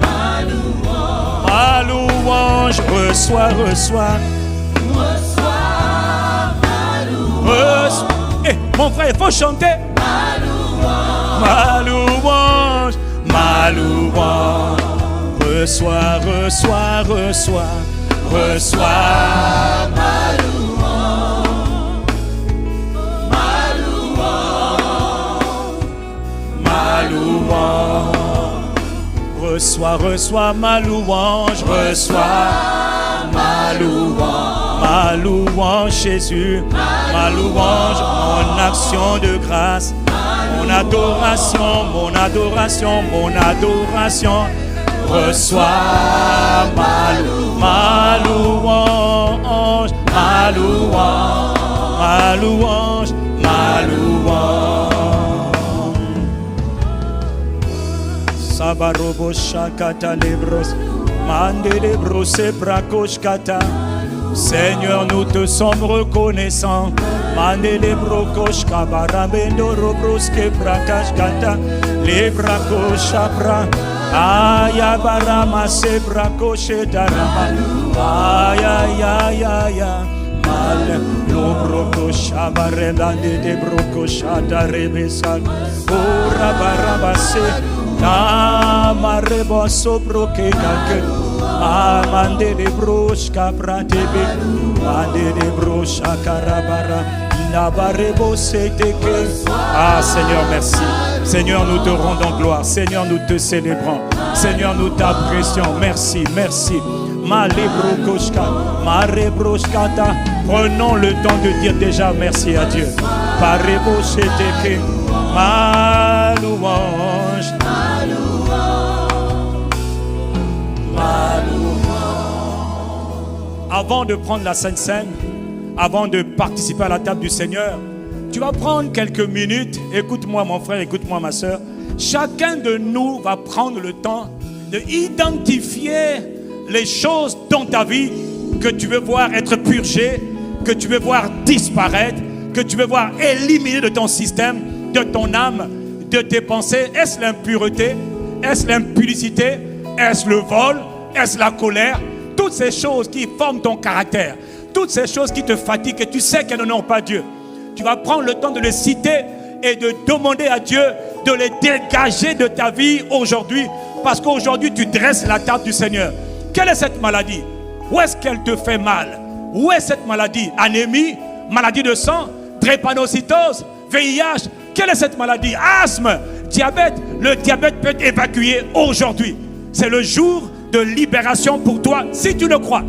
Ma louange, reçois hey, mon frère, il faut chanter. Ma louange, reçois ma louange. Reçois ma louange, ma louange, Jésus, ma louange, mon action de grâce, mon adoration. Reçois ma louange. Sabarobo shakata lebros, mande lebros et brakoshkata. Seigneur, nous te sommes reconnaissants. Mande lebros kabarabendo robros ke brakashkata, le brakoshapra. Aya barama se brakoshe darama. Aya. Mal lo brokoshabarenda de brokoshata rebesal. Ora barabase. Marebo sobroke kake, amande de broshka pratebe, mande de broshka karabara, nabarebo seteke. Ah Seigneur, merci. Seigneur, nous te rendons gloire. Seigneur, nous te célébrons. Seigneur, nous t'apprécions. Merci. Marebroshkata. Prenons le temps de dire déjà merci à Dieu. Parebo seteke, ma louange. Avant de prendre la Sainte Seine, avant de participer à la table du Seigneur, tu vas prendre quelques minutes. Écoute-moi mon frère, écoute-moi ma soeur. Chacun de nous va prendre le temps de identifier les choses dans ta vie que tu veux voir être purgées, que tu veux voir disparaître, que tu veux voir éliminer de ton système, de ton âme, de tes pensées. Est-ce l'impureté? Est-ce l'impudicité? Est-ce le vol? Est-ce la colère? Toutes ces choses qui forment ton caractère, toutes ces choses qui te fatiguent et tu sais qu'elles n'honorent pas Dieu. Tu vas prendre le temps de les citer et de demander à Dieu de les dégager de ta vie aujourd'hui, parce qu'aujourd'hui tu dresses la table du Seigneur. Quelle est cette maladie? Où est-ce qu'elle te fait mal? Où est cette maladie? Anémie, maladie de sang, drépanocytose, VIH. Quelle est cette maladie? Asthme, diabète. Le diabète peut être évacué aujourd'hui. C'est le jour de libération pour toi, si tu le crois.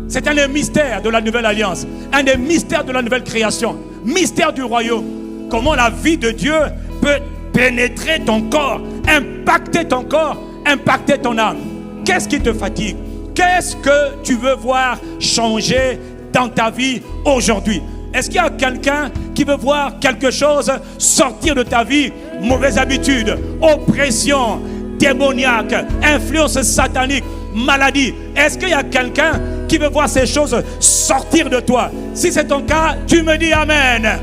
C'est un des mystères de la nouvelle alliance, un des mystères de la nouvelle création, mystère du royaume. Comment la vie de Dieu peut pénétrer ton corps, impacter ton corps, impacter ton âme. Qu'est-ce qui te fatigue? Qu'est-ce que tu veux voir changer dans ta vie aujourd'hui? Est-ce qu'il y a quelqu'un qui veut voir quelque chose sortir de ta vie? Mauvaise habitude, oppression, démoniaque, influence satanique, maladie. Est-ce qu'il y a quelqu'un qui veut voir ces choses sortir de toi? Si c'est ton cas, tu me dis Amen.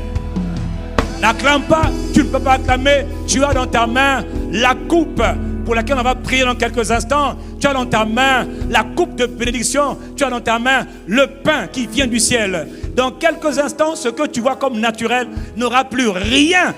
N'acclame pas, tu ne peux pas acclamer. Tu as dans ta main la coupe pour laquelle on va prier dans quelques instants. Tu as dans ta main la coupe de bénédiction. Tu as dans ta main le pain qui vient du ciel. Dans quelques instants, ce que tu vois comme naturel n'aura plus rien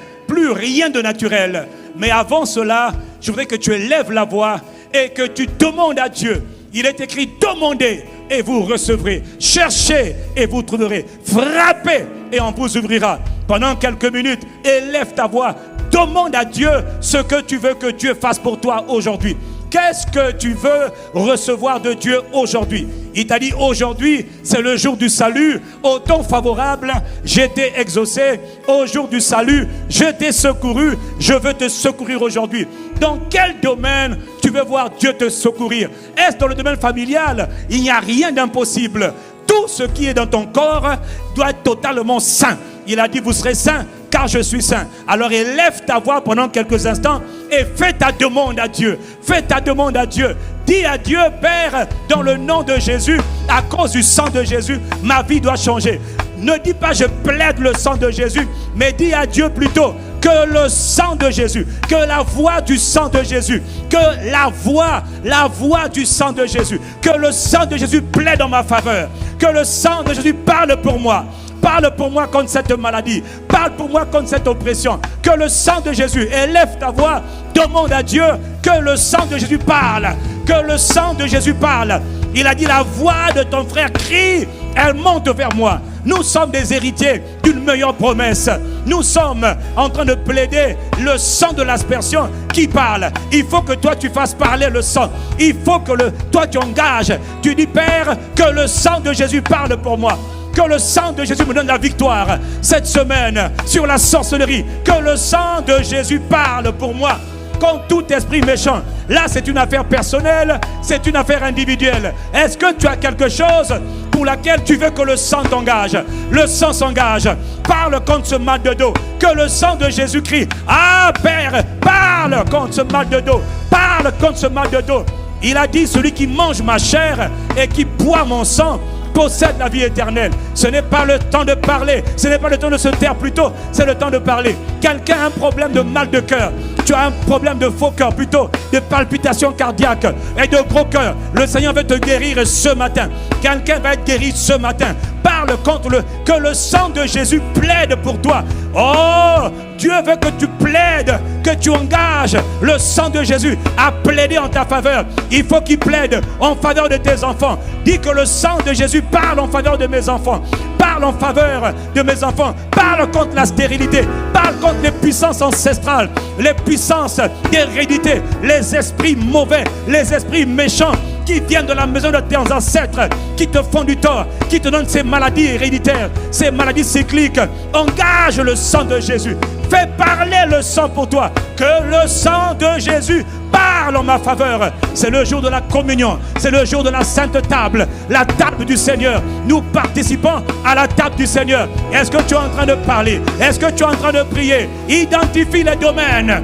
de naturel. Mais avant cela, je voudrais que tu élèves la voix et que tu demandes à Dieu. Il est écrit, demandez et vous recevrez. Cherchez et vous trouverez. Frappez et on vous ouvrira. Pendant quelques minutes, élève ta voix. Demande à Dieu ce que tu veux que Dieu fasse pour toi aujourd'hui. Qu'est-ce que tu veux recevoir de Dieu aujourd'hui? Il t'a dit aujourd'hui, c'est le jour du salut. Au temps favorable, j'ai été exaucé. Au jour du salut, je t'ai secouru. Je veux te secourir aujourd'hui. Dans quel domaine tu veux voir Dieu te secourir? Est-ce dans le domaine familial? Il n'y a rien d'impossible. Tout ce qui est dans ton corps doit être totalement saint. Il a dit, vous serez saints car je suis saint. Alors élève ta voix pendant quelques instants et fais ta demande à Dieu. Fais ta demande à Dieu. Dis à Dieu, Père, dans le nom de Jésus, à cause du sang de Jésus, ma vie doit changer. Ne dis pas je plaide le sang de Jésus, mais dis à Dieu plutôt que le sang de Jésus, que la voix du sang de Jésus, que la voix du sang de Jésus, que le sang de Jésus plaide en ma faveur, que le sang de Jésus parle pour moi. Parle pour moi contre cette maladie. Parle pour moi contre cette oppression. Que le sang de Jésus, élève ta voix. Demande à Dieu que le sang de Jésus parle. Que le sang de Jésus parle. Il a dit, la voix de ton frère crie, elle monte vers moi. Nous sommes des héritiers d'une meilleure promesse. Nous sommes en train de plaider le sang de l'aspersion qui parle. Il faut que toi tu fasses parler le sang. Il faut que toi tu engages. Tu dis, Père, que le sang de Jésus parle pour moi. Que le sang de Jésus me donne la victoire cette semaine sur la sorcellerie. Que le sang de Jésus parle pour moi contre tout esprit méchant. Là, c'est une affaire personnelle, c'est une affaire individuelle. Est-ce que tu as quelque chose pour laquelle tu veux que le sang t'engage? Le sang s'engage. Parle contre ce mal de dos. Que le sang de Jésus crie. Ah, Père, parle contre ce mal de dos. Parle contre ce mal de dos. Il a dit, celui qui mange ma chair et qui boit mon sang possède la vie éternelle. Ce n'est pas le temps de parler, ce n'est pas le temps de se taire plutôt, c'est le temps de parler. Quelqu'un a un problème de mal de cœur, tu as un problème de faux cœur plutôt, de palpitations cardiaques et de gros cœur. Le Seigneur veut te guérir ce matin. Quelqu'un va être guéri ce matin. Parle contre que le sang de Jésus plaide pour toi. Oh, Dieu veut que tu plaides, que tu engages le sang de Jésus à plaider en ta faveur. Il faut qu'il plaide en faveur de tes enfants. Dis que le sang de Jésus parle en faveur de mes enfants. Parle en faveur de mes enfants. Parle contre la stérilité. Parle contre les puissances ancestrales, les puissances d'hérédité, les esprits mauvais, les esprits méchants qui viennent de la maison de tes ancêtres, qui te font du tort, qui te donnent ces maladies héréditaires, ces maladies cycliques. Engage le sang de Jésus. Fais parler le sang pour toi. Que le sang de Jésus parle en ma faveur. C'est le jour de la communion. C'est le jour de la sainte table. La table du Seigneur. Nous participons à la table du Seigneur. Est-ce que tu es en train de parler? Est-ce que tu es en train de prier? Identifie les domaines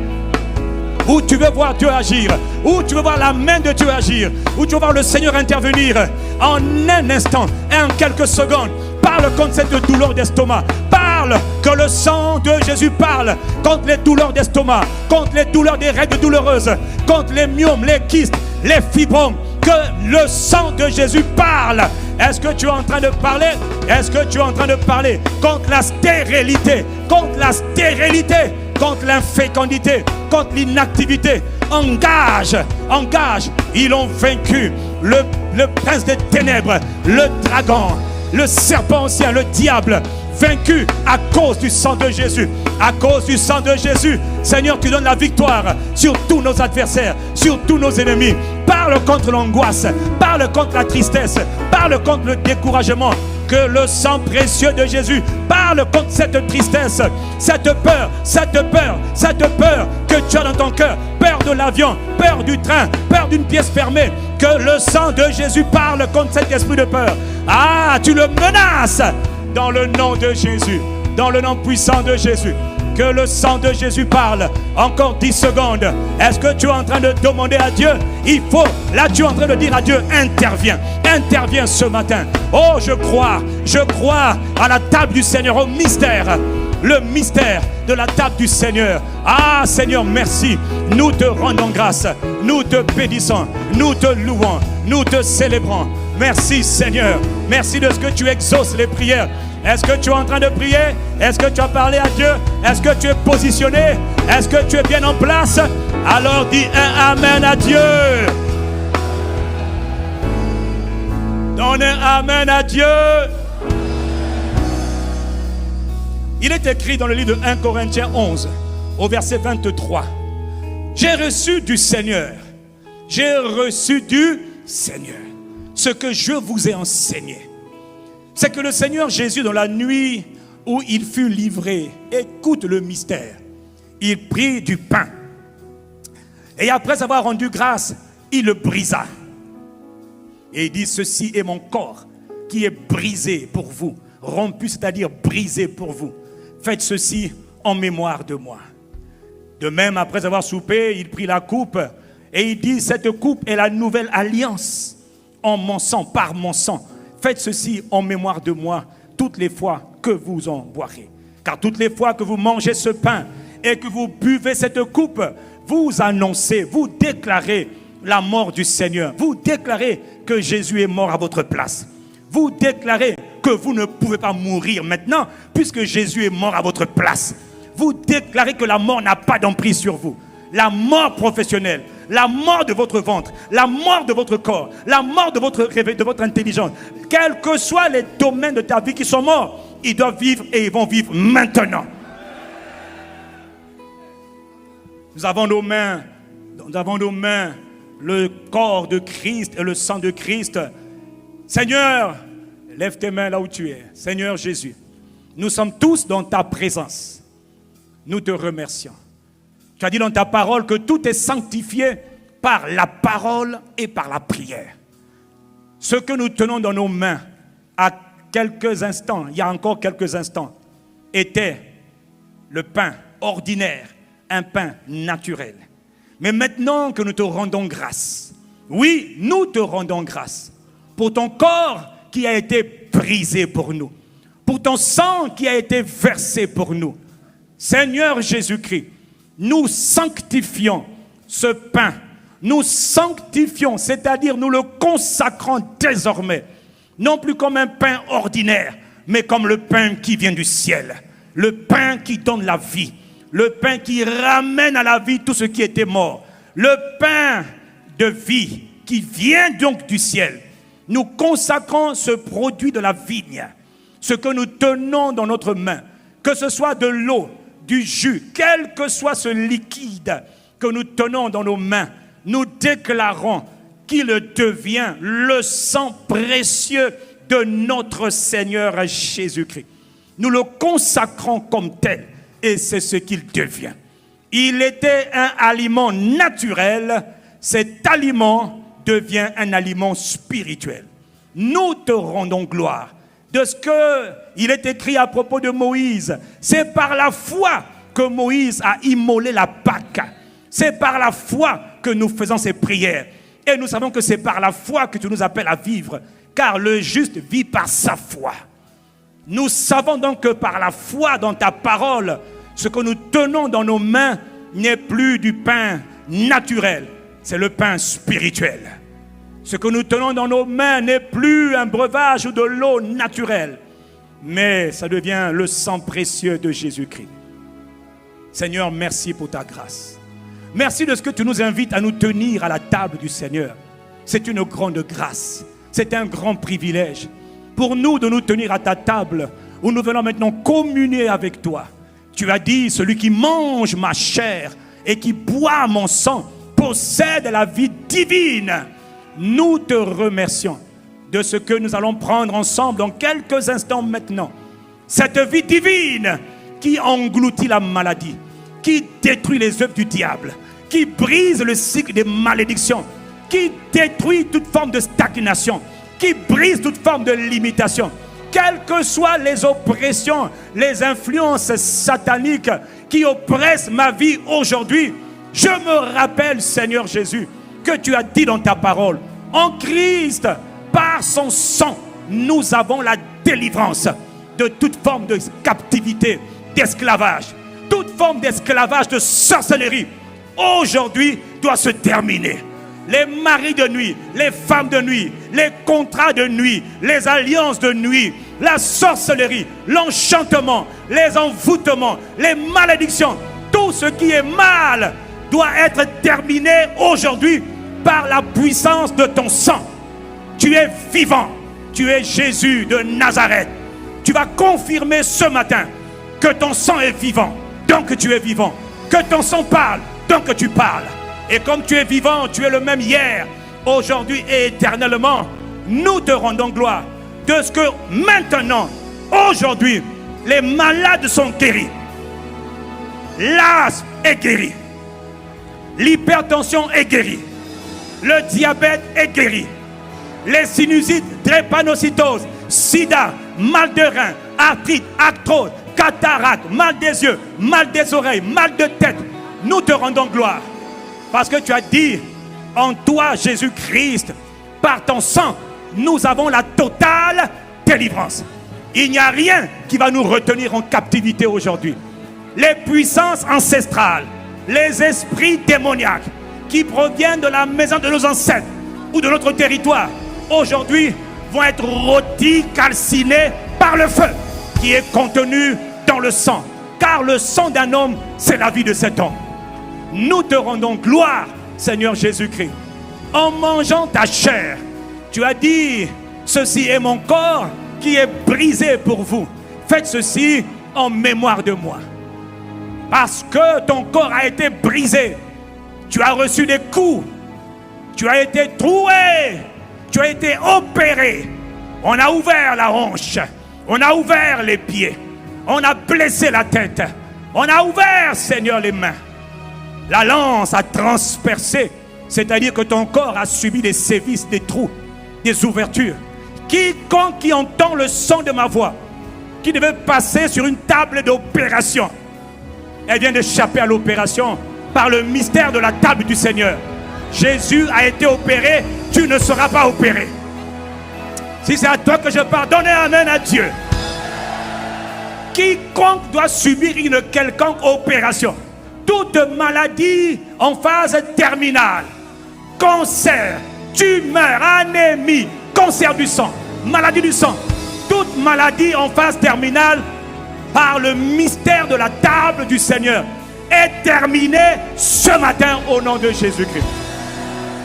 où tu veux voir Dieu agir, où tu veux voir la main de Dieu agir, où tu veux voir le Seigneur intervenir en un instant, en quelques secondes. Parle contre cette douleur d'estomac. Parle parle, que le sang de Jésus parle contre les douleurs d'estomac, contre les douleurs des règles douloureuses, contre les myomes, les kystes, les fibromes. Que le sang de Jésus parle. Est-ce que tu es en train de parler? Est-ce que tu es en train de parler contre la stérilité, contre la stérilité, contre l'infécondité, contre l'inactivité? Engage, engage. Ils ont vaincu le prince des ténèbres, le dragon, le serpent ancien, le diable, vaincu à cause du sang de Jésus. À cause du sang de Jésus, Seigneur, tu donnes la victoire sur tous nos adversaires, sur tous nos ennemis. Parle contre l'angoisse, parle contre la tristesse, parle contre le découragement. Que le sang précieux de Jésus parle contre cette tristesse, cette peur, cette peur, cette peur que tu as dans ton cœur. Peur de l'avion, peur du train, peur d'une pièce fermée. Que le sang de Jésus parle contre cet esprit de peur. Ah, tu le menaces dans le nom de Jésus, dans le nom puissant de Jésus. Que le sang de Jésus parle. Encore 10 secondes. Est-ce que tu es en train de demander à Dieu? Il faut, là tu es en train de dire à Dieu, interviens, interviens ce matin. Oh, je crois à la table du Seigneur, au mystère, le mystère de la table du Seigneur. Ah Seigneur, merci. Nous te rendons grâce, nous te bénissons, nous te louons, nous te célébrons. Merci Seigneur, merci de ce que tu exauces les prières. Est-ce que tu es en train de prier? Est-ce que tu as parlé à Dieu? Est-ce que tu es positionné? Est-ce que tu es bien en place? Alors dis un amen à Dieu. Donne un amen à Dieu. Il est écrit dans le livre de 1 Corinthiens 11, au verset 23. J'ai reçu du Seigneur. J'ai reçu du Seigneur ce que je vous ai enseigné. C'est que le Seigneur Jésus, dans la nuit où il fut livré, écoute le mystère, il prit du pain. Et après avoir rendu grâce, il le brisa. Et il dit, ceci est mon corps qui est brisé pour vous, rompu, c'est-à-dire brisé pour vous. Faites ceci en mémoire de moi. De même, après avoir soupé, il prit la coupe et il dit, cette coupe est la nouvelle alliance en mon sang, par mon sang. Faites ceci en mémoire de moi toutes les fois que vous en boirez. Car toutes les fois que vous mangez ce pain et que vous buvez cette coupe, vous annoncez, vous déclarez la mort du Seigneur. Vous déclarez que Jésus est mort à votre place. Vous déclarez que vous ne pouvez pas mourir maintenant puisque Jésus est mort à votre place. Vous déclarez que la mort n'a pas d'emprise sur vous. La mort professionnelle, la mort de votre ventre, la mort de votre corps, la mort de votre réveil, de votre intelligence, quels que soient les domaines de ta vie qui sont morts, ils doivent vivre et ils vont vivre maintenant. Nous avons nos mains le corps de Christ et le sang de Christ. Seigneur, lève tes mains là où tu es. Seigneur Jésus, nous sommes tous dans ta présence. Nous te remercions. Tu as dit dans ta parole que tout est sanctifié par la parole et par la prière. Ce que nous tenons dans nos mains à quelques instants, il y a encore quelques instants, était le pain ordinaire, un pain naturel. Mais maintenant que nous te rendons grâce, oui, nous te rendons grâce pour ton corps qui a été brisé pour nous, pour ton sang qui a été versé pour nous. Seigneur Jésus-Christ, nous sanctifions ce pain. Nous sanctifions, c'est-à-dire nous le consacrons désormais. Non plus comme un pain ordinaire, mais comme le pain qui vient du ciel. Le pain qui donne la vie. Le pain qui ramène à la vie tout ce qui était mort. Le pain de vie qui vient donc du ciel. Nous consacrons ce produit de la vigne. Ce que nous tenons dans notre main. Que ce soit de l'eau, du jus, quel que soit ce liquide que nous tenons dans nos mains, nous déclarons qu'il devient le sang précieux de notre Seigneur Jésus-Christ. Nous le consacrons comme tel et c'est ce qu'il devient. Il était un aliment naturel, cet aliment devient un aliment spirituel. Nous te rendons gloire. De ce qu'il est écrit à propos de Moïse. C'est par la foi que Moïse a immolé la Pâque. C'est par la foi que nous faisons ces prières. Et nous savons que c'est par la foi que tu nous appelles à vivre. Car le juste vit par sa foi. Nous savons donc que par la foi dans ta parole, ce que nous tenons dans nos mains n'est plus du pain naturel, c'est le pain spirituel. Ce que nous tenons dans nos mains n'est plus un breuvage ou de l'eau naturelle, mais ça devient le sang précieux de Jésus-Christ. Seigneur, merci pour ta grâce. Merci de ce que tu nous invites à nous tenir à la table du Seigneur. C'est une grande grâce, c'est un grand privilège pour nous de nous tenir à ta table où nous venons maintenant communier avec toi. Tu as dit, celui qui mange ma chair et qui boit mon sang possède la vie divine. Nous te remercions de ce que nous allons prendre ensemble dans quelques instants maintenant. Cette vie divine qui engloutit la maladie, qui détruit les œuvres du diable, qui brise le cycle des malédictions, qui détruit toute forme de stagnation, qui brise toute forme de limitation. Quelles que soient les oppressions, les influences sataniques qui oppressent ma vie aujourd'hui, je me rappelle, Seigneur Jésus, que tu as dit dans ta parole, en Christ, par son sang, nous avons la délivrance de toute forme de captivité, d'esclavage. Toute forme d'esclavage, de sorcellerie, aujourd'hui doit se terminer. Les maris de nuit, les femmes de nuit, les contrats de nuit, les alliances de nuit, la sorcellerie, l'enchantement, les envoûtements, les malédictions, tout ce qui est mal doit être terminé aujourd'hui par la puissance de ton sang. Tu es vivant, tu es Jésus de Nazareth. Tu vas confirmer ce matin que ton sang est vivant, donc tu es vivant. Que ton sang parle, donc tu parles. Et comme tu es vivant, tu es le même hier, aujourd'hui et éternellement. Nous te rendons gloire de ce que maintenant, aujourd'hui, les malades sont guéris. L'asthme est guéri. L'hypertension est guérie. Le diabète est guéri. Les sinusites, drépanocytose, sida, mal de rein, arthrite, arthrose, cataracte, mal des yeux, mal des oreilles, mal de tête. Nous te rendons gloire. Parce que tu as dit, en toi Jésus-Christ, par ton sang, nous avons la totale délivrance. Il n'y a rien qui va nous retenir en captivité aujourd'hui. Les puissances ancestrales, les esprits démoniaques qui proviennent de la maison de nos ancêtres ou de notre territoire, aujourd'hui vont être rôtis, calcinés par le feu qui est contenu dans le sang. Car le sang d'un homme, c'est la vie de cet homme. Nous te rendons gloire, Seigneur Jésus-Christ. En mangeant ta chair, tu as dit, ceci est mon corps qui est brisé pour vous. Faites ceci en mémoire de moi. Parce que ton corps a été brisé, tu as reçu des coups, tu as été troué, tu as été opéré. On a ouvert la hanche, on a ouvert les pieds, on a blessé la tête, on a ouvert, Seigneur, les mains. La lance a transpercé, c'est-à-dire que ton corps a subi des sévices, des trous, des ouvertures. Quiconque qui entend le son de ma voix, qui devait passer sur une table d'opération, elle vient d'échapper à l'opération par le mystère de la table du Seigneur. Jésus a été opéré, tu ne seras pas opéré. Si c'est à toi que je parle, donnez amen à Dieu. Quiconque doit subir une quelconque opération, toute maladie en phase terminale, cancer, tumeur, anémie, cancer du sang, maladie du sang, toute maladie en phase terminale, par le mystère de la table du Seigneur, est terminée ce matin au nom de Jésus-Christ.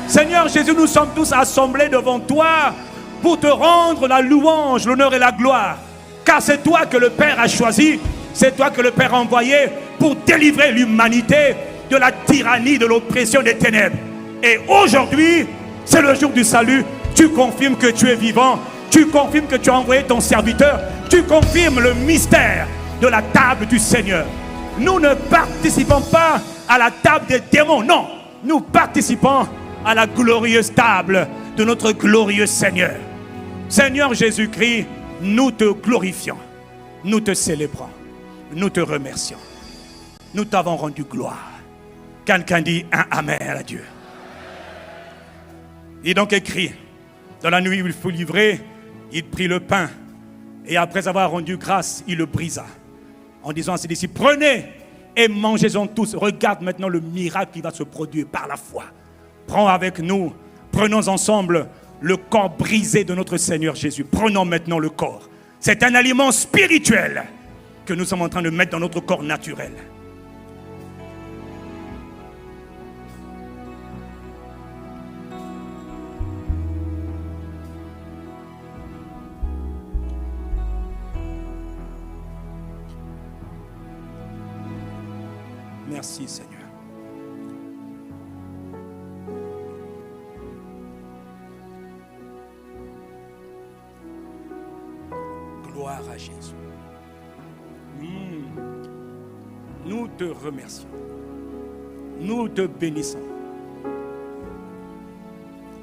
Seigneur Jésus, nous sommes tous assemblés devant toi pour te rendre la louange, l'honneur et la gloire. Car c'est toi que le Père a choisi, c'est toi que le Père a envoyé pour délivrer l'humanité de la tyrannie, de l'oppression des ténèbres. Et aujourd'hui, c'est le jour du salut. Tu confirmes que tu es vivant, tu confirmes que tu as envoyé ton serviteur, tu confirmes le mystère de la table du Seigneur. Nous ne participons pas à la table des démons, non. Nous participons à la glorieuse table de notre glorieux Seigneur. Seigneur Jésus-Christ, nous te glorifions, nous te célébrons, nous te remercions. Nous t'avons rendu gloire. Quelqu'un dit un amen à Dieu. Il est donc écrit, dans la nuit où il fut livré, il prit le pain Et après avoir rendu grâce, il le brisa. En disant à ses disciples, prenez et mangez-en tous. Regarde maintenant le miracle qui va se produire par la foi. Prends avec nous, prenons ensemble le corps brisé de notre Seigneur Jésus. Prenons maintenant le corps. C'est un aliment spirituel que nous sommes en train de mettre dans notre corps naturel. Merci Seigneur. Gloire à Jésus. Nous te remercions. Nous te bénissons.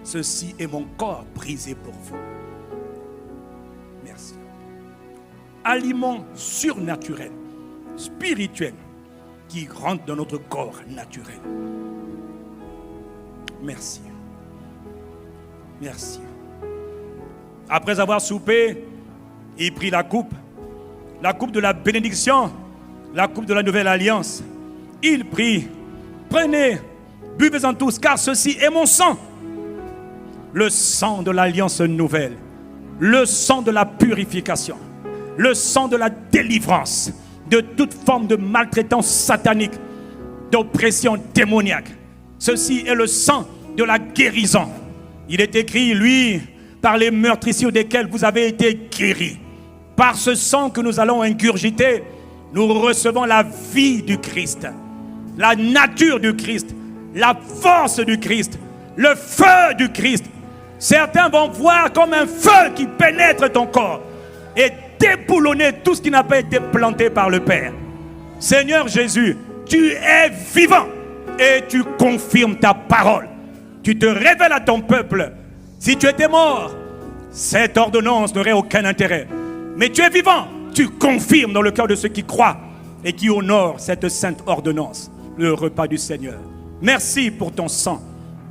Ceci est mon corps brisé pour vous. Merci. Aliment surnaturel, spirituel, qui rentre dans notre corps naturel. Merci. Merci. Après avoir soupé, il prit la coupe de la bénédiction, la coupe de la nouvelle alliance. Il prit, prenez, buvez-en tous, car ceci est mon sang, le sang de l'alliance nouvelle, le sang de la purification, le sang de la délivrance de toute forme de maltraitance satanique, d'oppression démoniaque. Ceci est le sang de la guérison. Il est écrit, lui, par les meurtrissures desquels vous avez été guéris. Par ce sang que nous allons ingurgiter, nous recevons la vie du Christ, la nature du Christ, la force du Christ, le feu du Christ. Certains vont voir comme un feu qui pénètre ton corps et déboulonner tout ce qui n'a pas été planté par le Père. Seigneur Jésus, tu es vivant et tu confirmes ta parole. Tu te révèles à ton peuple. Si tu étais mort, cette ordonnance n'aurait aucun intérêt. Mais tu es vivant, tu confirmes dans le cœur de ceux qui croient et qui honorent cette sainte ordonnance, le repas du Seigneur. Merci pour ton sang.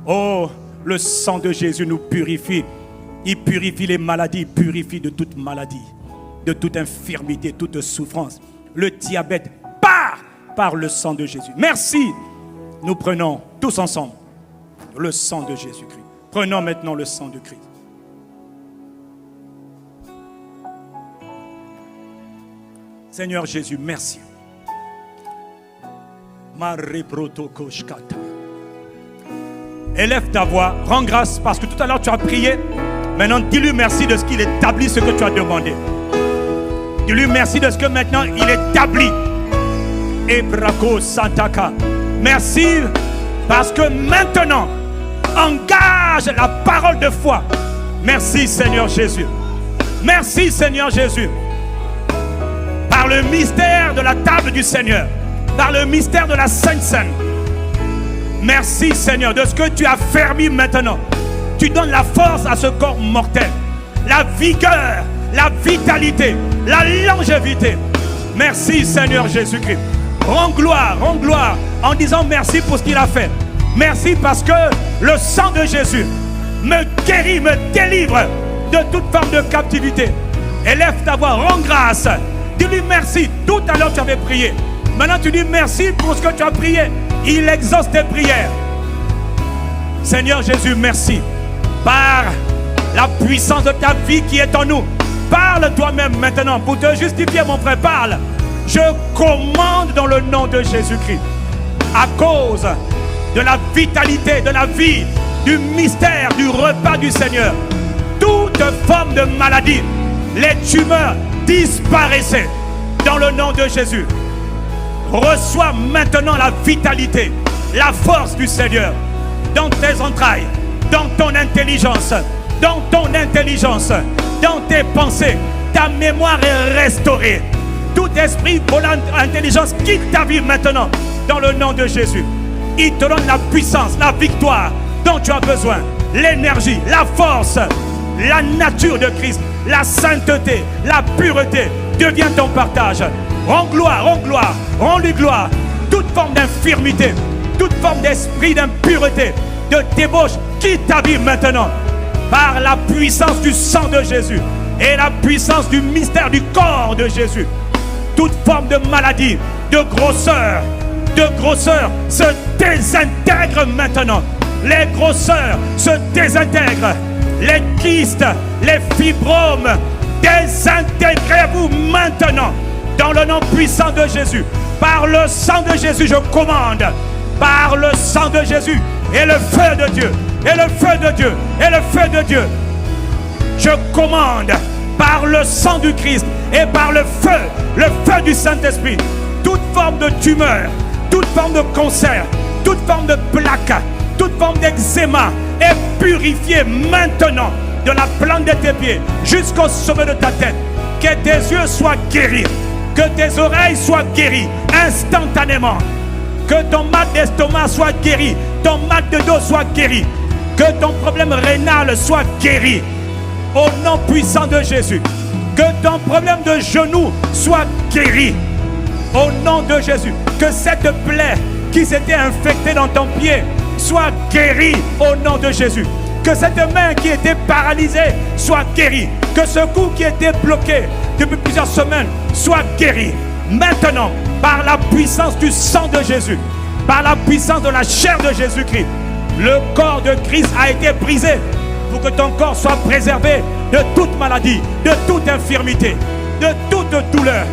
Oh, le sang de Jésus nous purifie. Il purifie les maladies, il purifie de toute maladie, de toute infirmité, toute souffrance. Le diabète part par le sang de Jésus. Merci. Nous prenons tous ensemble le sang de Jésus-Christ. Prenons maintenant le sang de Christ. Seigneur Jésus, merci. Élève ta voix, rends grâce parce que tout à l'heure tu as prié. Maintenant, dis-lui merci de ce qu'il établit ce que tu as demandé. Dis-lui merci de ce que maintenant il établit. Ebrako Santaka. Merci parce que maintenant, engage la parole de foi. Merci Seigneur Jésus. Merci Seigneur Jésus. Par le mystère de la table du Seigneur, par le mystère de la Sainte Seine. Merci Seigneur de ce que tu as fermé maintenant. Tu donnes la force à ce corps mortel, la vigueur, la vitalité, la longévité. Merci Seigneur Jésus-Christ. Rends gloire en disant merci pour ce qu'il a fait. Merci parce que le sang de Jésus me guérit, me délivre de toute forme de captivité. Élève ta voix, rends grâce. Dis-lui merci. Tout à l'heure tu avais prié. Maintenant tu dis merci pour ce que tu as prié. Il exauce tes prières. Seigneur Jésus, merci. Par la puissance de ta vie qui est en nous. Parle toi-même maintenant pour te justifier, mon frère. Parle. Je commande dans le nom de Jésus-Christ. À cause de la vitalité, de la vie, du mystère, du repas du Seigneur. Toute forme de maladie, les tumeurs disparaissaient dans le nom de Jésus. Reçois maintenant la vitalité, la force du Seigneur dans tes entrailles, dans ton intelligence, dans tes pensées. Ta mémoire est restaurée. Tout esprit volant intelligence quitte ta vie maintenant dans le nom de Jésus. Il te donne la puissance, la victoire dont tu as besoin, l'énergie, la force, la nature de Christ, la sainteté, la pureté devient ton partage. Rends gloire, rends-lui gloire. Toute forme d'infirmité, toute forme d'esprit d'impureté, de débauche, quitte ta vie maintenant par la puissance du sang de Jésus. et la puissance du mystère du corps de Jésus. Toute forme de maladie, de grosseur se désintègre maintenant. Les grosseurs se désintègrent. Les kystes, les fibromes, désintégrez-vous maintenant dans le nom puissant de Jésus. Par le sang de Jésus, je commande. Par le sang de Jésus et le feu de Dieu, et le feu de Dieu, et le feu de Dieu. Je commande par le sang du Christ et par le feu du Saint-Esprit, toute forme de tumeur, toute forme de cancer, toute forme de plaque, toute forme d'eczéma est purifiée maintenant de la plante de tes pieds jusqu'au sommet de ta tête. Que tes yeux soient guéris, que tes oreilles soient guéries instantanément, que ton mal d'estomac soit guéri, ton mal de dos soit guéri, que ton problème rénal soit guéri au nom puissant de Jésus, que ton problème de genou soit guéri au nom de Jésus, que cette plaie qui s'était infectée dans ton pied soit guérie au nom de Jésus, que cette main qui était paralysée soit guérie, que ce cou qui était bloqué depuis plusieurs semaines soit guéri maintenant par la puissance du sang de Jésus, par la puissance de la chair de Jésus-Christ. Le corps de Christ a été brisé pour que ton corps soit préservé de toute maladie, de toute infirmité, de toute douleur.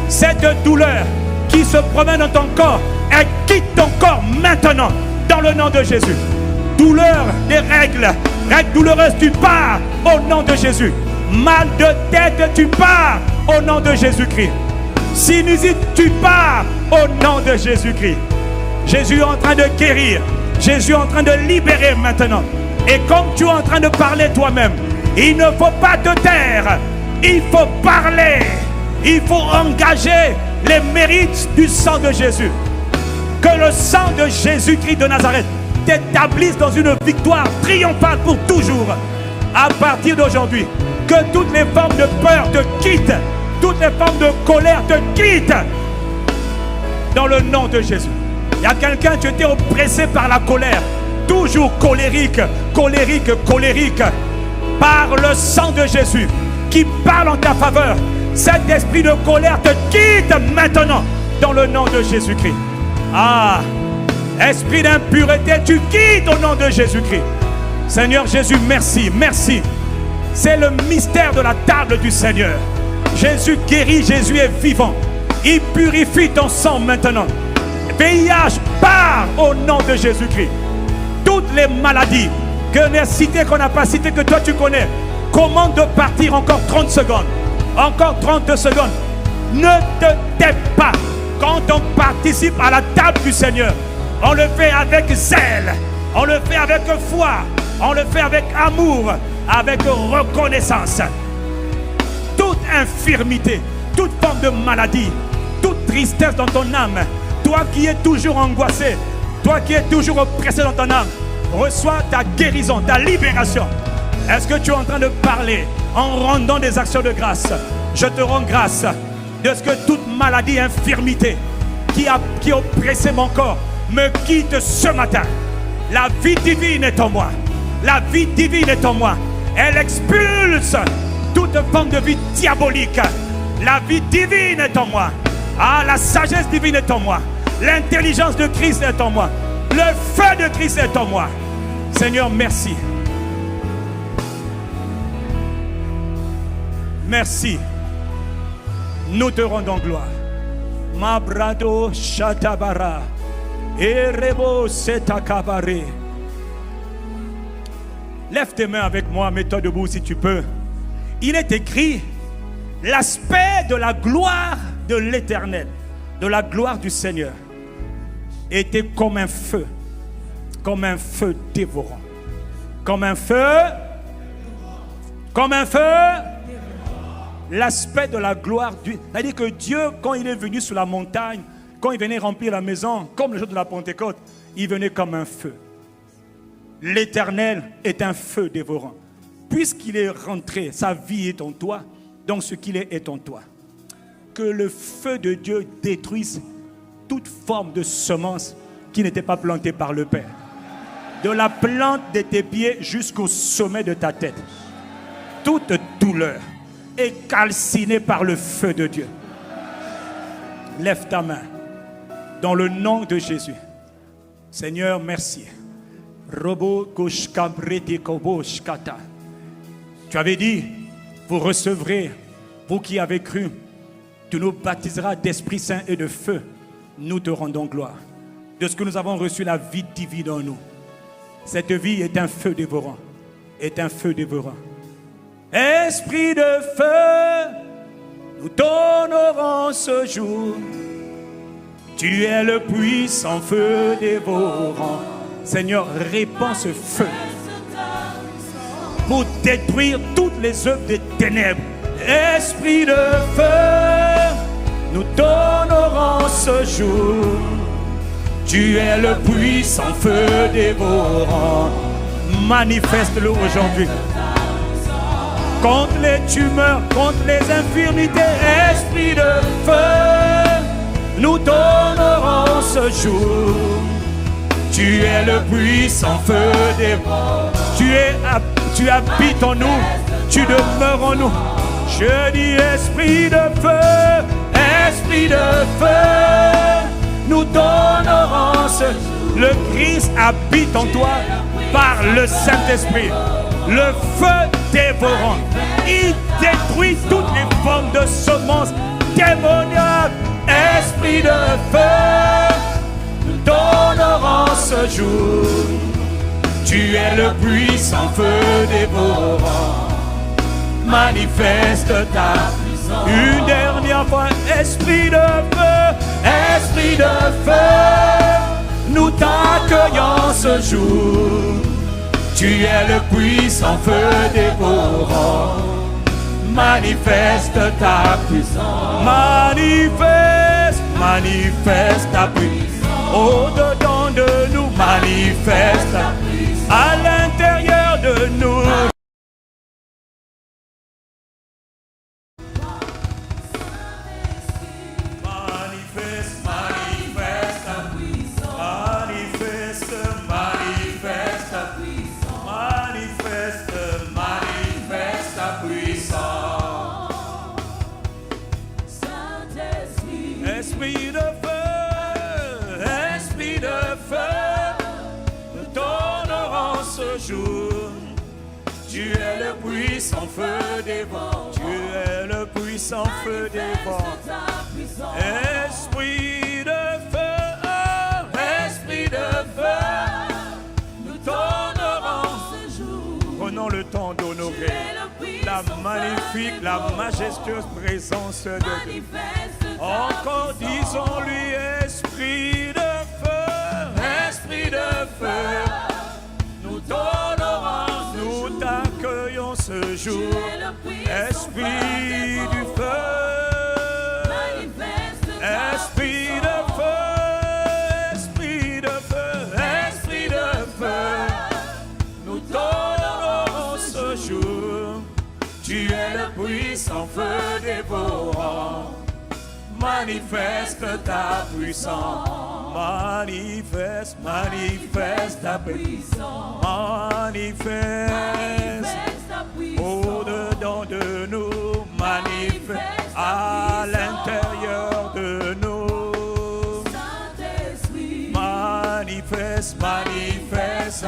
Cette douleur qui se promène dans ton corps, elle quitte ton corps maintenant dans le nom de Jésus. Douleur des règles douloureuses, tu pars au nom de Jésus. Mal de tête, tu pars au nom de Jésus-Christ. Sinusite, tu pars au nom de Jésus-Christ. Jésus est en train de guérir. Jésus est en train de libérer maintenant. Et comme tu es en train de parler toi-même, il ne faut pas te taire. Il faut parler. Il faut engager les mérites du sang de Jésus. Que le sang de Jésus-Christ de Nazareth t'établisse dans une victoire triomphale pour toujours. À partir d'aujourd'hui, que toutes les formes de peur te quittent. Toutes les formes de colère te quittent. Dans le nom de Jésus. Il y a quelqu'un, tu étais oppressé par la colère. Toujours colérique. Par le sang de Jésus qui parle en ta faveur. Cet esprit de colère te quitte maintenant. Dans le nom de Jésus-Christ. Ah, esprit d'impureté, tu quittes au nom de Jésus-Christ. Seigneur Jésus, merci. C'est le mystère de la table du Seigneur. Jésus guérit, Jésus est vivant. Il purifie ton sang maintenant. VIH part au nom de Jésus-Christ. Toutes les maladies que les cités qu'on n'a pas citées, que toi tu connais, commande de partir encore 30 secondes. Encore 30 secondes. Ne te tais pas. Quand on participe à la table du Seigneur, on le fait avec zèle, on le fait avec foi, on le fait avec amour, avec reconnaissance. Toute infirmité, toute forme de maladie, toute tristesse dans ton âme, toi qui es toujours angoissé, toi qui es toujours oppressé dans ton âme, reçois ta guérison, ta libération. Est-ce que tu es en train de parler en rendant des actions de grâce? Je te rends grâce de ce que toute maladie, infirmité qui oppressait mon corps me quitte ce matin. La vie divine est en moi. La vie divine est en moi. Elle expulse toute forme de vie diabolique. La vie divine est en moi. Ah, la sagesse divine est en moi. L'intelligence de Christ est en moi. Le feu de Christ est en moi. Seigneur, merci. Merci. Nous te rendons gloire. Mabrado shatabara. Erebo setakabare. Lève tes mains avec moi, mets-toi debout si tu peux. Il est écrit, l'aspect de la gloire de l'Éternel, de la gloire du Seigneur, était comme un feu dévorant. Comme un feu. L'aspect de la gloire du... C'est-à-dire que Dieu, quand il est venu sur la montagne, quand il venait remplir la maison, comme le jour de la Pentecôte, il venait comme un feu. L'Éternel est un feu dévorant. Puisqu'il est rentré, sa vie est en toi, donc ce qu'il est en toi. Que le feu de Dieu détruise toute forme de semence qui n'était pas plantée par le Père. De la plante de tes pieds jusqu'au sommet de ta tête. Toute douleur, est calciné par le feu de Dieu. Lève ta main. Dans le nom de Jésus. Seigneur, merci. Tu avais dit, vous recevrez, vous qui avez cru, tu nous baptiseras d'Esprit Saint et de feu. Nous te rendons gloire. De ce que nous avons reçu la vie divine en nous. Cette vie est un feu dévorant. Est un feu dévorant. Esprit de feu, nous t'honorons ce jour. Tu es le puissant feu dévorant. Seigneur, répands ce feu pour détruire toutes les œuvres des ténèbres. Esprit de feu, nous t'honorons ce jour. Tu es le puissant feu dévorant. Manifeste-le aujourd'hui. Contre les tumeurs, contre les infirmités, esprit de feu, nous t'honorons ce jour. Tu es le puissant feu dévorant. Tu habites en nous, tu demeures en nous. Je dis esprit de feu, esprit de feu, nous t'honorons ce. Le Christ habite en toi par le Saint-Esprit. Le feu dévorant, il détruit toutes les formes de semences démoniaques. Esprit de feu, nous t'honorons ce jour. Tu es le puissant feu dévorant. Manifeste ta puissance. Une dernière fois, esprit de feu, esprit de feu, nous t'accueillons ce jour. Tu es le puissant feu dévorant. Manifeste ta puissance. Manifeste, manifeste ta puissance. Au-dedans de nous, manifeste ta puissance. À l'intérieur de nous. Esprit de feu, esprit de feu, nous t'honorons ce jour. Tu es le puissant feu dévorant. Tu es le puissant feu dévorant. Esprit de feu, esprit de feu, nous t'honorons ce jour. Prenons le temps d'honorer la magnifique, la majestueuse présence de Dieu. Encore disons-lui, esprit de feu, nous t'honorons, nous t'accueillons ce jour. Esprit du feu, esprit de feu, esprit de feu, esprit de feu, nous t'honorons ce jour. Tu es le puissant feu dévorant. Manifeste ta puissance. Manifeste, manifeste ta puissance. Manifeste au-dedans de nous. Manifeste à l'intérieur de nous. Manifeste, manifeste.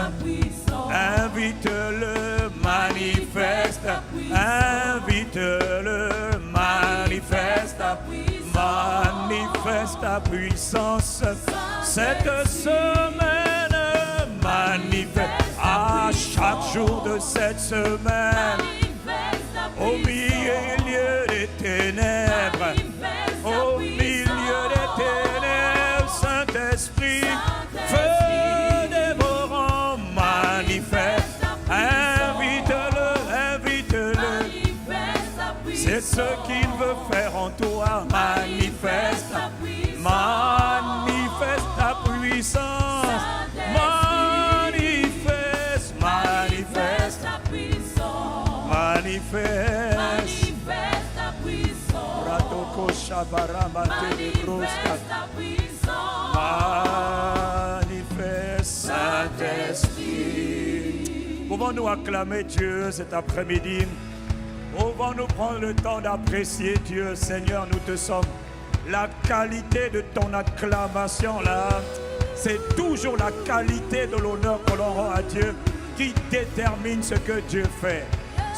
Invite-le, manifeste. Invite-le, manifeste. Manifeste ta puissance cette semaine. Manifeste à chaque jour de cette semaine. Au milieu des ténèbres. Au milieu des ténèbres. Saint-Esprit, feu dévorant. Manifeste. Invite-le, invite-le. C'est ce qu'il veut faire en toi. Manifeste, manifeste ta puissance. Manifeste, manifeste ta puissance. Manifeste, manifeste ta puissance. Ratoko shabaramate de broska. Manifeste, Saint-Esprit. Pouvons-nous acclamer Dieu cet après-midi? Pouvons-nous prendre le temps d'apprécier Dieu, Seigneur, nous te sommes. La qualité de ton acclamation là, c'est toujours la qualité de l'honneur que l'on rend à Dieu qui détermine ce que Dieu fait.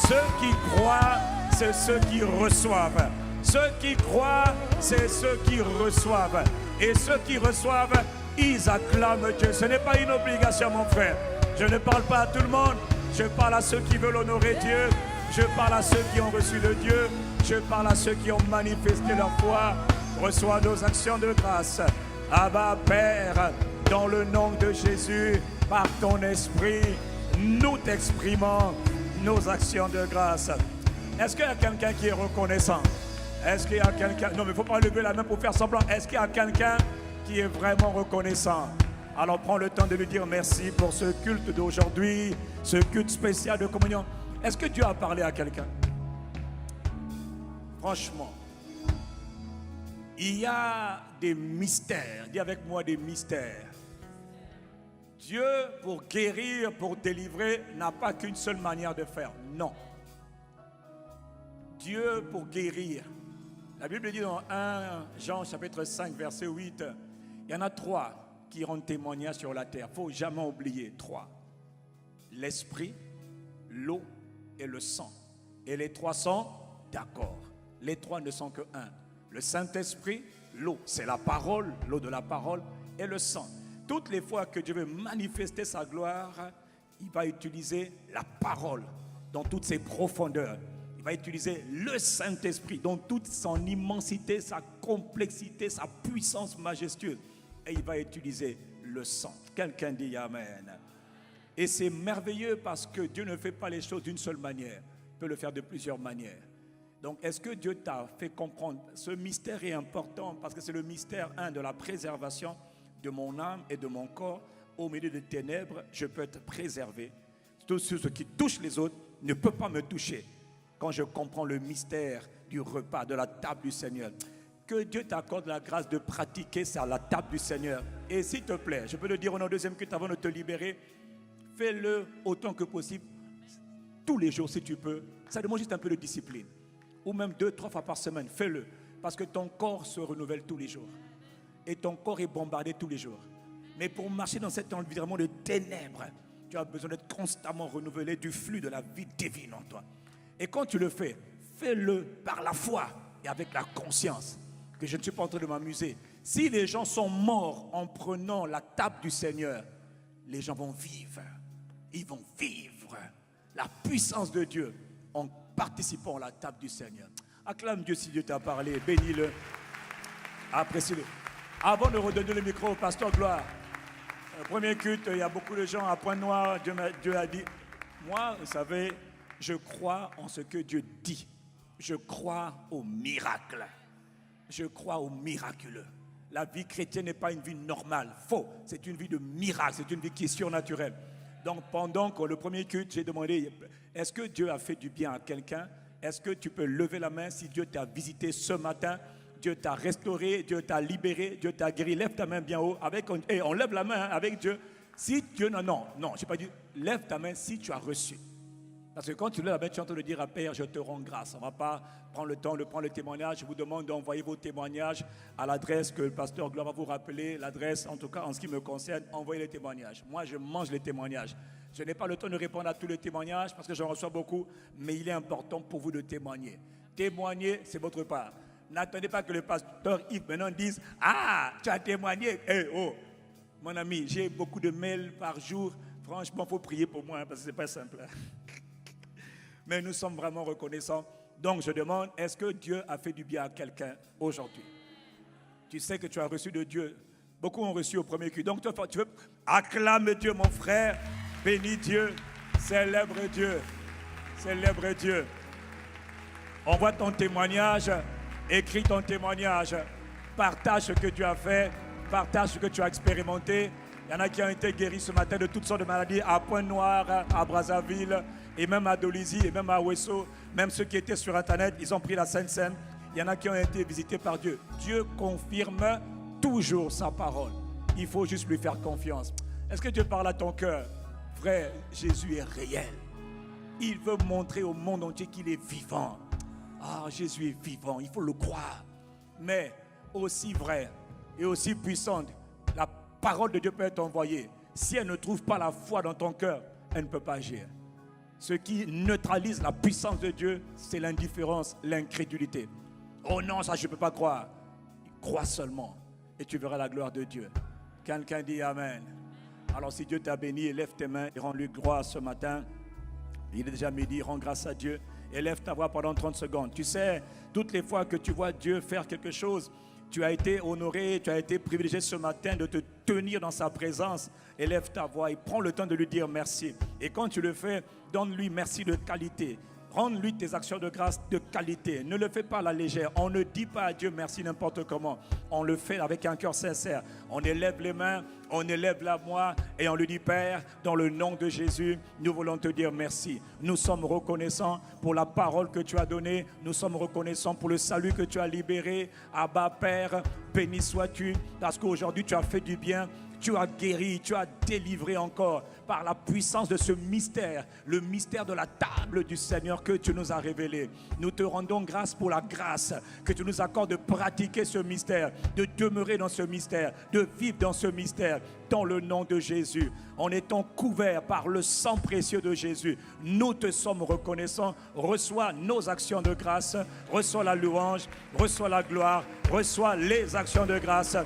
Ceux qui croient, c'est ceux qui reçoivent. Ceux qui croient, c'est ceux qui reçoivent. Et ceux qui reçoivent, ils acclament Dieu. Ce n'est pas une obligation, mon frère. Je ne parle pas à tout le monde. Je parle à ceux qui veulent honorer Dieu. Je parle à ceux qui ont reçu de Dieu. Je parle à ceux qui ont manifesté leur foi. Reçois nos actions de grâce. Abba, Père, dans le nom de Jésus, par ton esprit, nous t'exprimons nos actions de grâce. Est-ce qu'il y a quelqu'un qui est reconnaissant? Est-ce qu'il y a quelqu'un... Non, mais il ne faut pas lever la main pour faire semblant. Est-ce qu'il y a quelqu'un qui est vraiment reconnaissant? Alors prends le temps de lui dire merci pour ce culte d'aujourd'hui, ce culte spécial de communion. Est-ce que Dieu a parlé à quelqu'un? Franchement, il y a des mystères. Dis avec moi des mystères. Dieu, pour guérir, pour délivrer, n'a pas qu'une seule manière de faire. Non. Dieu, pour guérir. La Bible dit dans 1 Jean chapitre 5, verset 8, il y en a 3 qui rendent témoignage sur la terre. Il ne faut jamais oublier 3. L'esprit, l'eau et le sang. Et les 3 sont d'accord. Les 3 ne sont que 1. Le Saint-Esprit, l'eau, c'est la parole, l'eau de la parole, et le sang. Toutes les fois que Dieu veut manifester sa gloire, il va utiliser la parole dans toutes ses profondeurs. Il va utiliser le Saint-Esprit dans toute son immensité, sa complexité, sa puissance majestueuse. Et il va utiliser le sang. Quelqu'un dit Amen. Et c'est merveilleux parce que Dieu ne fait pas les choses d'une seule manière. Il peut le faire de plusieurs manières. Donc, est-ce que Dieu t'a fait comprendre? Ce mystère est important parce que c'est le mystère, de la préservation de mon âme et de mon corps. Au milieu des ténèbres, je peux être préservé. Tout ce qui touche les autres ne peut pas me toucher. Quand je comprends le mystère du repas, de la table du Seigneur, que Dieu t'accorde la grâce de pratiquer ça à la table du Seigneur. Et s'il te plaît, je peux le dire au deuxième culte avant de te libérer, fais-le autant que possible, tous les jours si tu peux. Ça demande juste un peu de discipline. Ou même 2-3 fois par semaine, fais-le. Parce que ton corps se renouvelle tous les jours. Et ton corps est bombardé tous les jours. Mais pour marcher dans cet environnement de ténèbres, tu as besoin d'être constamment renouvelé du flux de la vie divine en toi. Et quand tu le fais, fais-le par la foi et avec la conscience que je ne suis pas en train de m'amuser. Si les gens sont morts en prenant la table du Seigneur, les gens vont vivre. Ils vont vivre la puissance de Dieu en participant à la table du Seigneur. Acclame Dieu si Dieu t'a parlé, bénis-le, apprécie-le. Avant de redonner le micro au pasteur Gloire, premier culte, il y a beaucoup de gens à Pointe-Noire. Dieu a dit, moi, vous savez, je crois en ce que Dieu dit. Je crois au miracle. Je crois au miraculeux. La vie chrétienne n'est pas une vie normale. Faux. C'est une vie de miracle. C'est une vie qui est surnaturelle. Donc, pendant que le premier culte, j'ai demandé, est-ce que Dieu a fait du bien à quelqu'un? Est-ce que tu peux lever la main si Dieu t'a visité ce matin? Dieu t'a restauré, Dieu t'a libéré, Dieu t'a guéri. Lève ta main bien haut. On lève la main avec Dieu. Si Dieu, non, je n'ai pas dit, lève ta main si tu as reçu. Parce que quand tu lèves la main, tu es en train de dire à Père, je te rends grâce. On ne va pas prendre le temps de prendre le témoignage. Je vous demande d'envoyer vos témoignages à l'adresse que le pasteur Gloire va vous rappeler. L'adresse, en tout cas, en ce qui me concerne, envoyez les témoignages. Moi, je mange les témoignages. Je n'ai pas le temps de répondre à tous les témoignages parce que j'en reçois beaucoup. Mais il est important pour vous de témoigner. Témoigner, c'est votre part. N'attendez pas que le pasteur Yves maintenant dise « Ah, tu as témoigné !» Mon ami, j'ai beaucoup de mails par jour. Franchement, il faut prier pour moi parce que ce n'est pas simple. Mais nous sommes vraiment reconnaissants. Donc je demande, est-ce que Dieu a fait du bien à quelqu'un aujourd'hui? Tu sais que tu as reçu de Dieu. Beaucoup ont reçu au premier culte. Donc tu veux acclamer Dieu, mon frère. Bénis Dieu. Célèbre Dieu. Célèbre Dieu. Envoie ton témoignage. Écris ton témoignage. Partage ce que tu as fait. Partage ce que tu as expérimenté. Il y en a qui ont été guéris ce matin de toutes sortes de maladies à Pointe-Noire, à Brazzaville, et même à Dolisie, et même à Ouesso. Même ceux qui étaient sur Internet, ils ont pris la Sainte Seine. Il y en a qui ont été visités par Dieu. Dieu confirme toujours sa parole. Il faut juste lui faire confiance. Est-ce que Dieu parle à ton cœur? Frère, Jésus est réel. Il veut montrer au monde entier qu'il est vivant. Ah, Jésus est vivant, il faut le croire. Mais aussi vrai et aussi puissante, la parole de Dieu peut être envoyée. Si elle ne trouve pas la foi dans ton cœur, elle ne peut pas agir. Ce qui neutralise la puissance de Dieu, c'est l'indifférence, l'incrédulité. Oh non, ça je ne peux pas croire. Crois seulement et tu verras la gloire de Dieu. Quelqu'un dit Amen. Alors si Dieu t'a béni, élève tes mains et rends-lui gloire ce matin. Il est déjà midi, rends grâce à Dieu. Élève ta voix pendant 30 secondes. Tu sais, toutes les fois que tu vois Dieu faire quelque chose, tu as été honoré, tu as été privilégié ce matin de te tenir dans sa présence. Élève ta voix et prends le temps de lui dire merci. Et quand tu le fais, donne-lui merci de qualité. Rends-lui tes actions de grâce de qualité. Ne le fais pas à la légère. On ne dit pas à Dieu merci n'importe comment. On le fait avec un cœur sincère. On élève les mains, on élève la voix et on lui dit Père, dans le nom de Jésus, nous voulons te dire merci. Nous sommes reconnaissants pour la parole que tu as donnée. Nous sommes reconnaissants pour le salut que tu as libéré. Abba Père, béni sois-tu parce qu'aujourd'hui tu as fait du bien. Tu as guéri, tu as délivré encore par la puissance de ce mystère, le mystère de la table du Seigneur que tu nous as révélé. Nous te rendons grâce pour la grâce que tu nous accordes de pratiquer ce mystère, de demeurer dans ce mystère, de vivre dans ce mystère, dans le nom de Jésus. En étant couverts par le sang précieux de Jésus, nous te sommes reconnaissants. Reçois nos actions de grâce, reçois la louange, reçois la gloire, reçois les actions de grâce.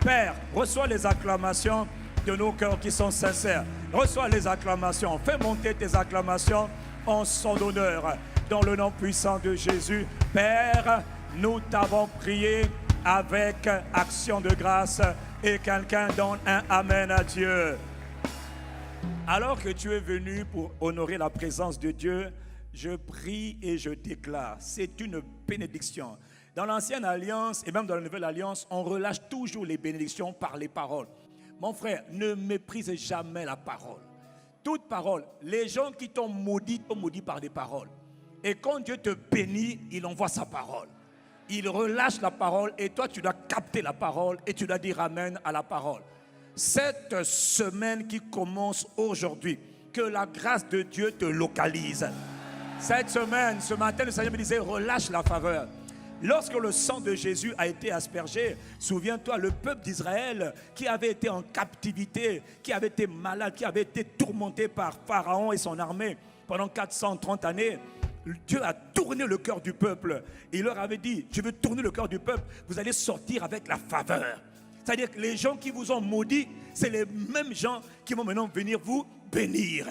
Père, reçois les acclamations de nos cœurs qui sont sincères. Reçois les acclamations. Fais monter tes acclamations en son honneur. Dans le nom puissant de Jésus. Père, nous t'avons prié avec action de grâce. Et quelqu'un donne un Amen à Dieu. Alors que tu es venu pour honorer la présence de Dieu, je prie et je déclare. C'est une bénédiction. Dans l'ancienne alliance et même dans la nouvelle alliance, on relâche toujours les bénédictions par les paroles. Mon frère, ne méprise jamais la parole. Toute parole, les gens qui t'ont maudit par des paroles. Et quand Dieu te bénit, il envoie sa parole. Il relâche la parole et toi tu dois capter la parole et tu dois dire Amen à la parole. Cette semaine qui commence aujourd'hui, que la grâce de Dieu te localise. Cette semaine, ce matin, le Seigneur me disait relâche la faveur. Lorsque le sang de Jésus a été aspergé, souviens-toi, le peuple d'Israël qui avait été en captivité, qui avait été malade, qui avait été tourmenté par Pharaon et son armée pendant 430 années, Dieu a tourné le cœur du peuple. Il leur avait dit, je veux tourner le cœur du peuple, vous allez sortir avec la faveur. C'est-à-dire que les gens qui vous ont maudit, c'est les mêmes gens qui vont maintenant venir vous bénir.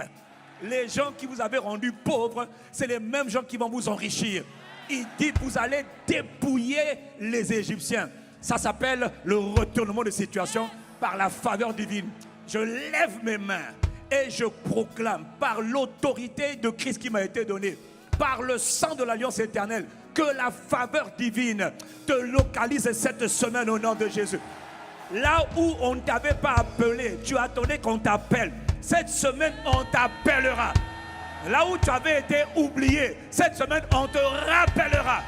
Les gens qui vous avaient rendu pauvres, c'est les mêmes gens qui vont vous enrichir. Il dit, vous allez dépouiller les Égyptiens. Ça s'appelle le retournement de situation par la faveur divine. Je lève mes mains et je proclame par l'autorité de Christ qui m'a été donnée, par le sang de l'alliance éternelle, que la faveur divine te localise cette semaine au nom de Jésus. Là où on ne t'avait pas appelé, tu attendais qu'on t'appelle. Cette semaine, on t'appellera. Là où tu avais été oublié, cette semaine, on te rappellera.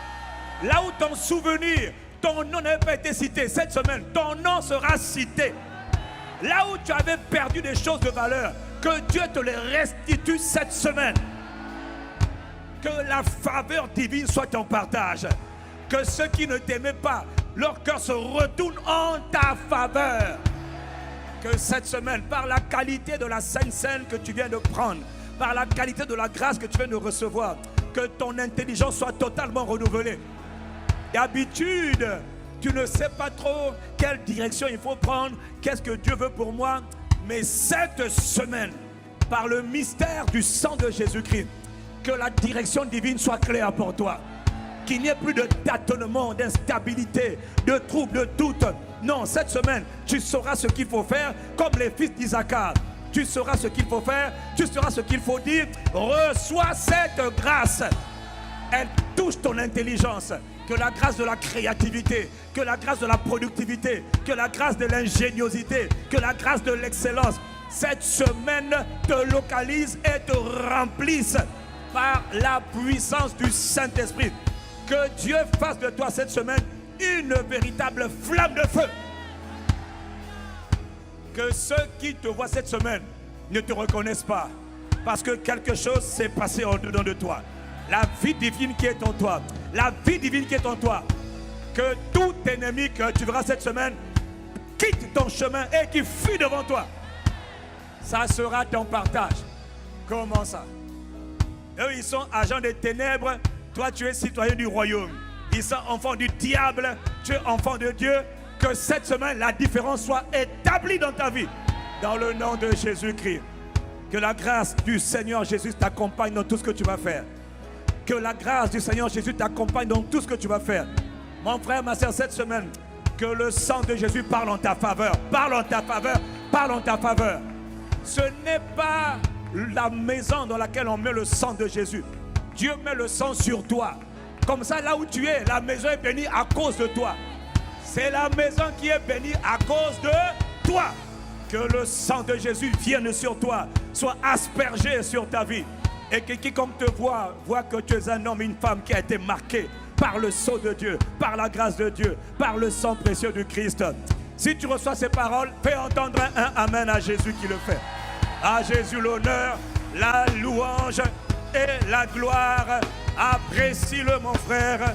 Là où ton souvenir, ton nom n'avait pas été cité, cette semaine, ton nom sera cité. Là où tu avais perdu des choses de valeur, que Dieu te les restitue cette semaine. Que la faveur divine soit ton partage. Que ceux qui ne t'aimaient pas, leur cœur se retourne en ta faveur. Que cette semaine, par la qualité de la Sainte Seine que tu viens de prendre, par la qualité de la grâce que tu viens de recevoir, que ton intelligence soit totalement renouvelée. D'habitude, tu ne sais pas trop quelle direction il faut prendre, qu'est-ce que Dieu veut pour moi. Mais cette semaine, par le mystère du sang de Jésus-Christ, que la direction divine soit claire pour toi. Qu'il n'y ait plus de tâtonnement, d'instabilité, de troubles, de doute. Non, cette semaine, tu sauras ce qu'il faut faire, comme les fils d'Isaacar. Tu sauras ce qu'il faut faire, tu sauras ce qu'il faut dire. Reçois cette grâce. Elle touche ton intelligence. Que la grâce de la créativité, que la grâce de la productivité, que la grâce de l'ingéniosité, que la grâce de l'excellence, cette semaine te localise et te remplisse par la puissance du Saint-Esprit. Que Dieu fasse de toi cette semaine une véritable flamme de feu. Que ceux qui te voient cette semaine ne te reconnaissent pas. Parce que quelque chose s'est passé en dedans de toi. La vie divine qui est en toi. La vie divine qui est en toi. Que tout ennemi que tu verras cette semaine quitte ton chemin et qui fuit devant toi. Ça sera ton partage. Comment ça? Eux, ils sont agents des ténèbres. Toi, tu es citoyen du royaume. Ils sont enfants du diable. Tu es enfant de Dieu. Que cette semaine, la différence soit établie dans ta vie. Dans le nom de Jésus-Christ. Que la grâce du Seigneur Jésus t'accompagne dans tout ce que tu vas faire. Que la grâce du Seigneur Jésus t'accompagne dans tout ce que tu vas faire. Mon frère, ma soeur, cette semaine, que le sang de Jésus parle en ta faveur. Parle en ta faveur. Parle en ta faveur. Ce n'est pas la maison dans laquelle on met le sang de Jésus. Dieu met le sang sur toi. Comme ça, là où tu es, la maison est bénie à cause de toi. C'est la maison qui est bénie à cause de toi. Que le sang de Jésus vienne sur toi, soit aspergé sur ta vie. Et que quiconque te voit que tu es un homme, une femme qui a été marqué par le sceau de Dieu, par la grâce de Dieu, par le sang précieux du Christ. Si tu reçois ces paroles, fais entendre un amen à Jésus qui le fait. À Jésus l'honneur, la louange et la gloire. Apprécie-le, mon frère.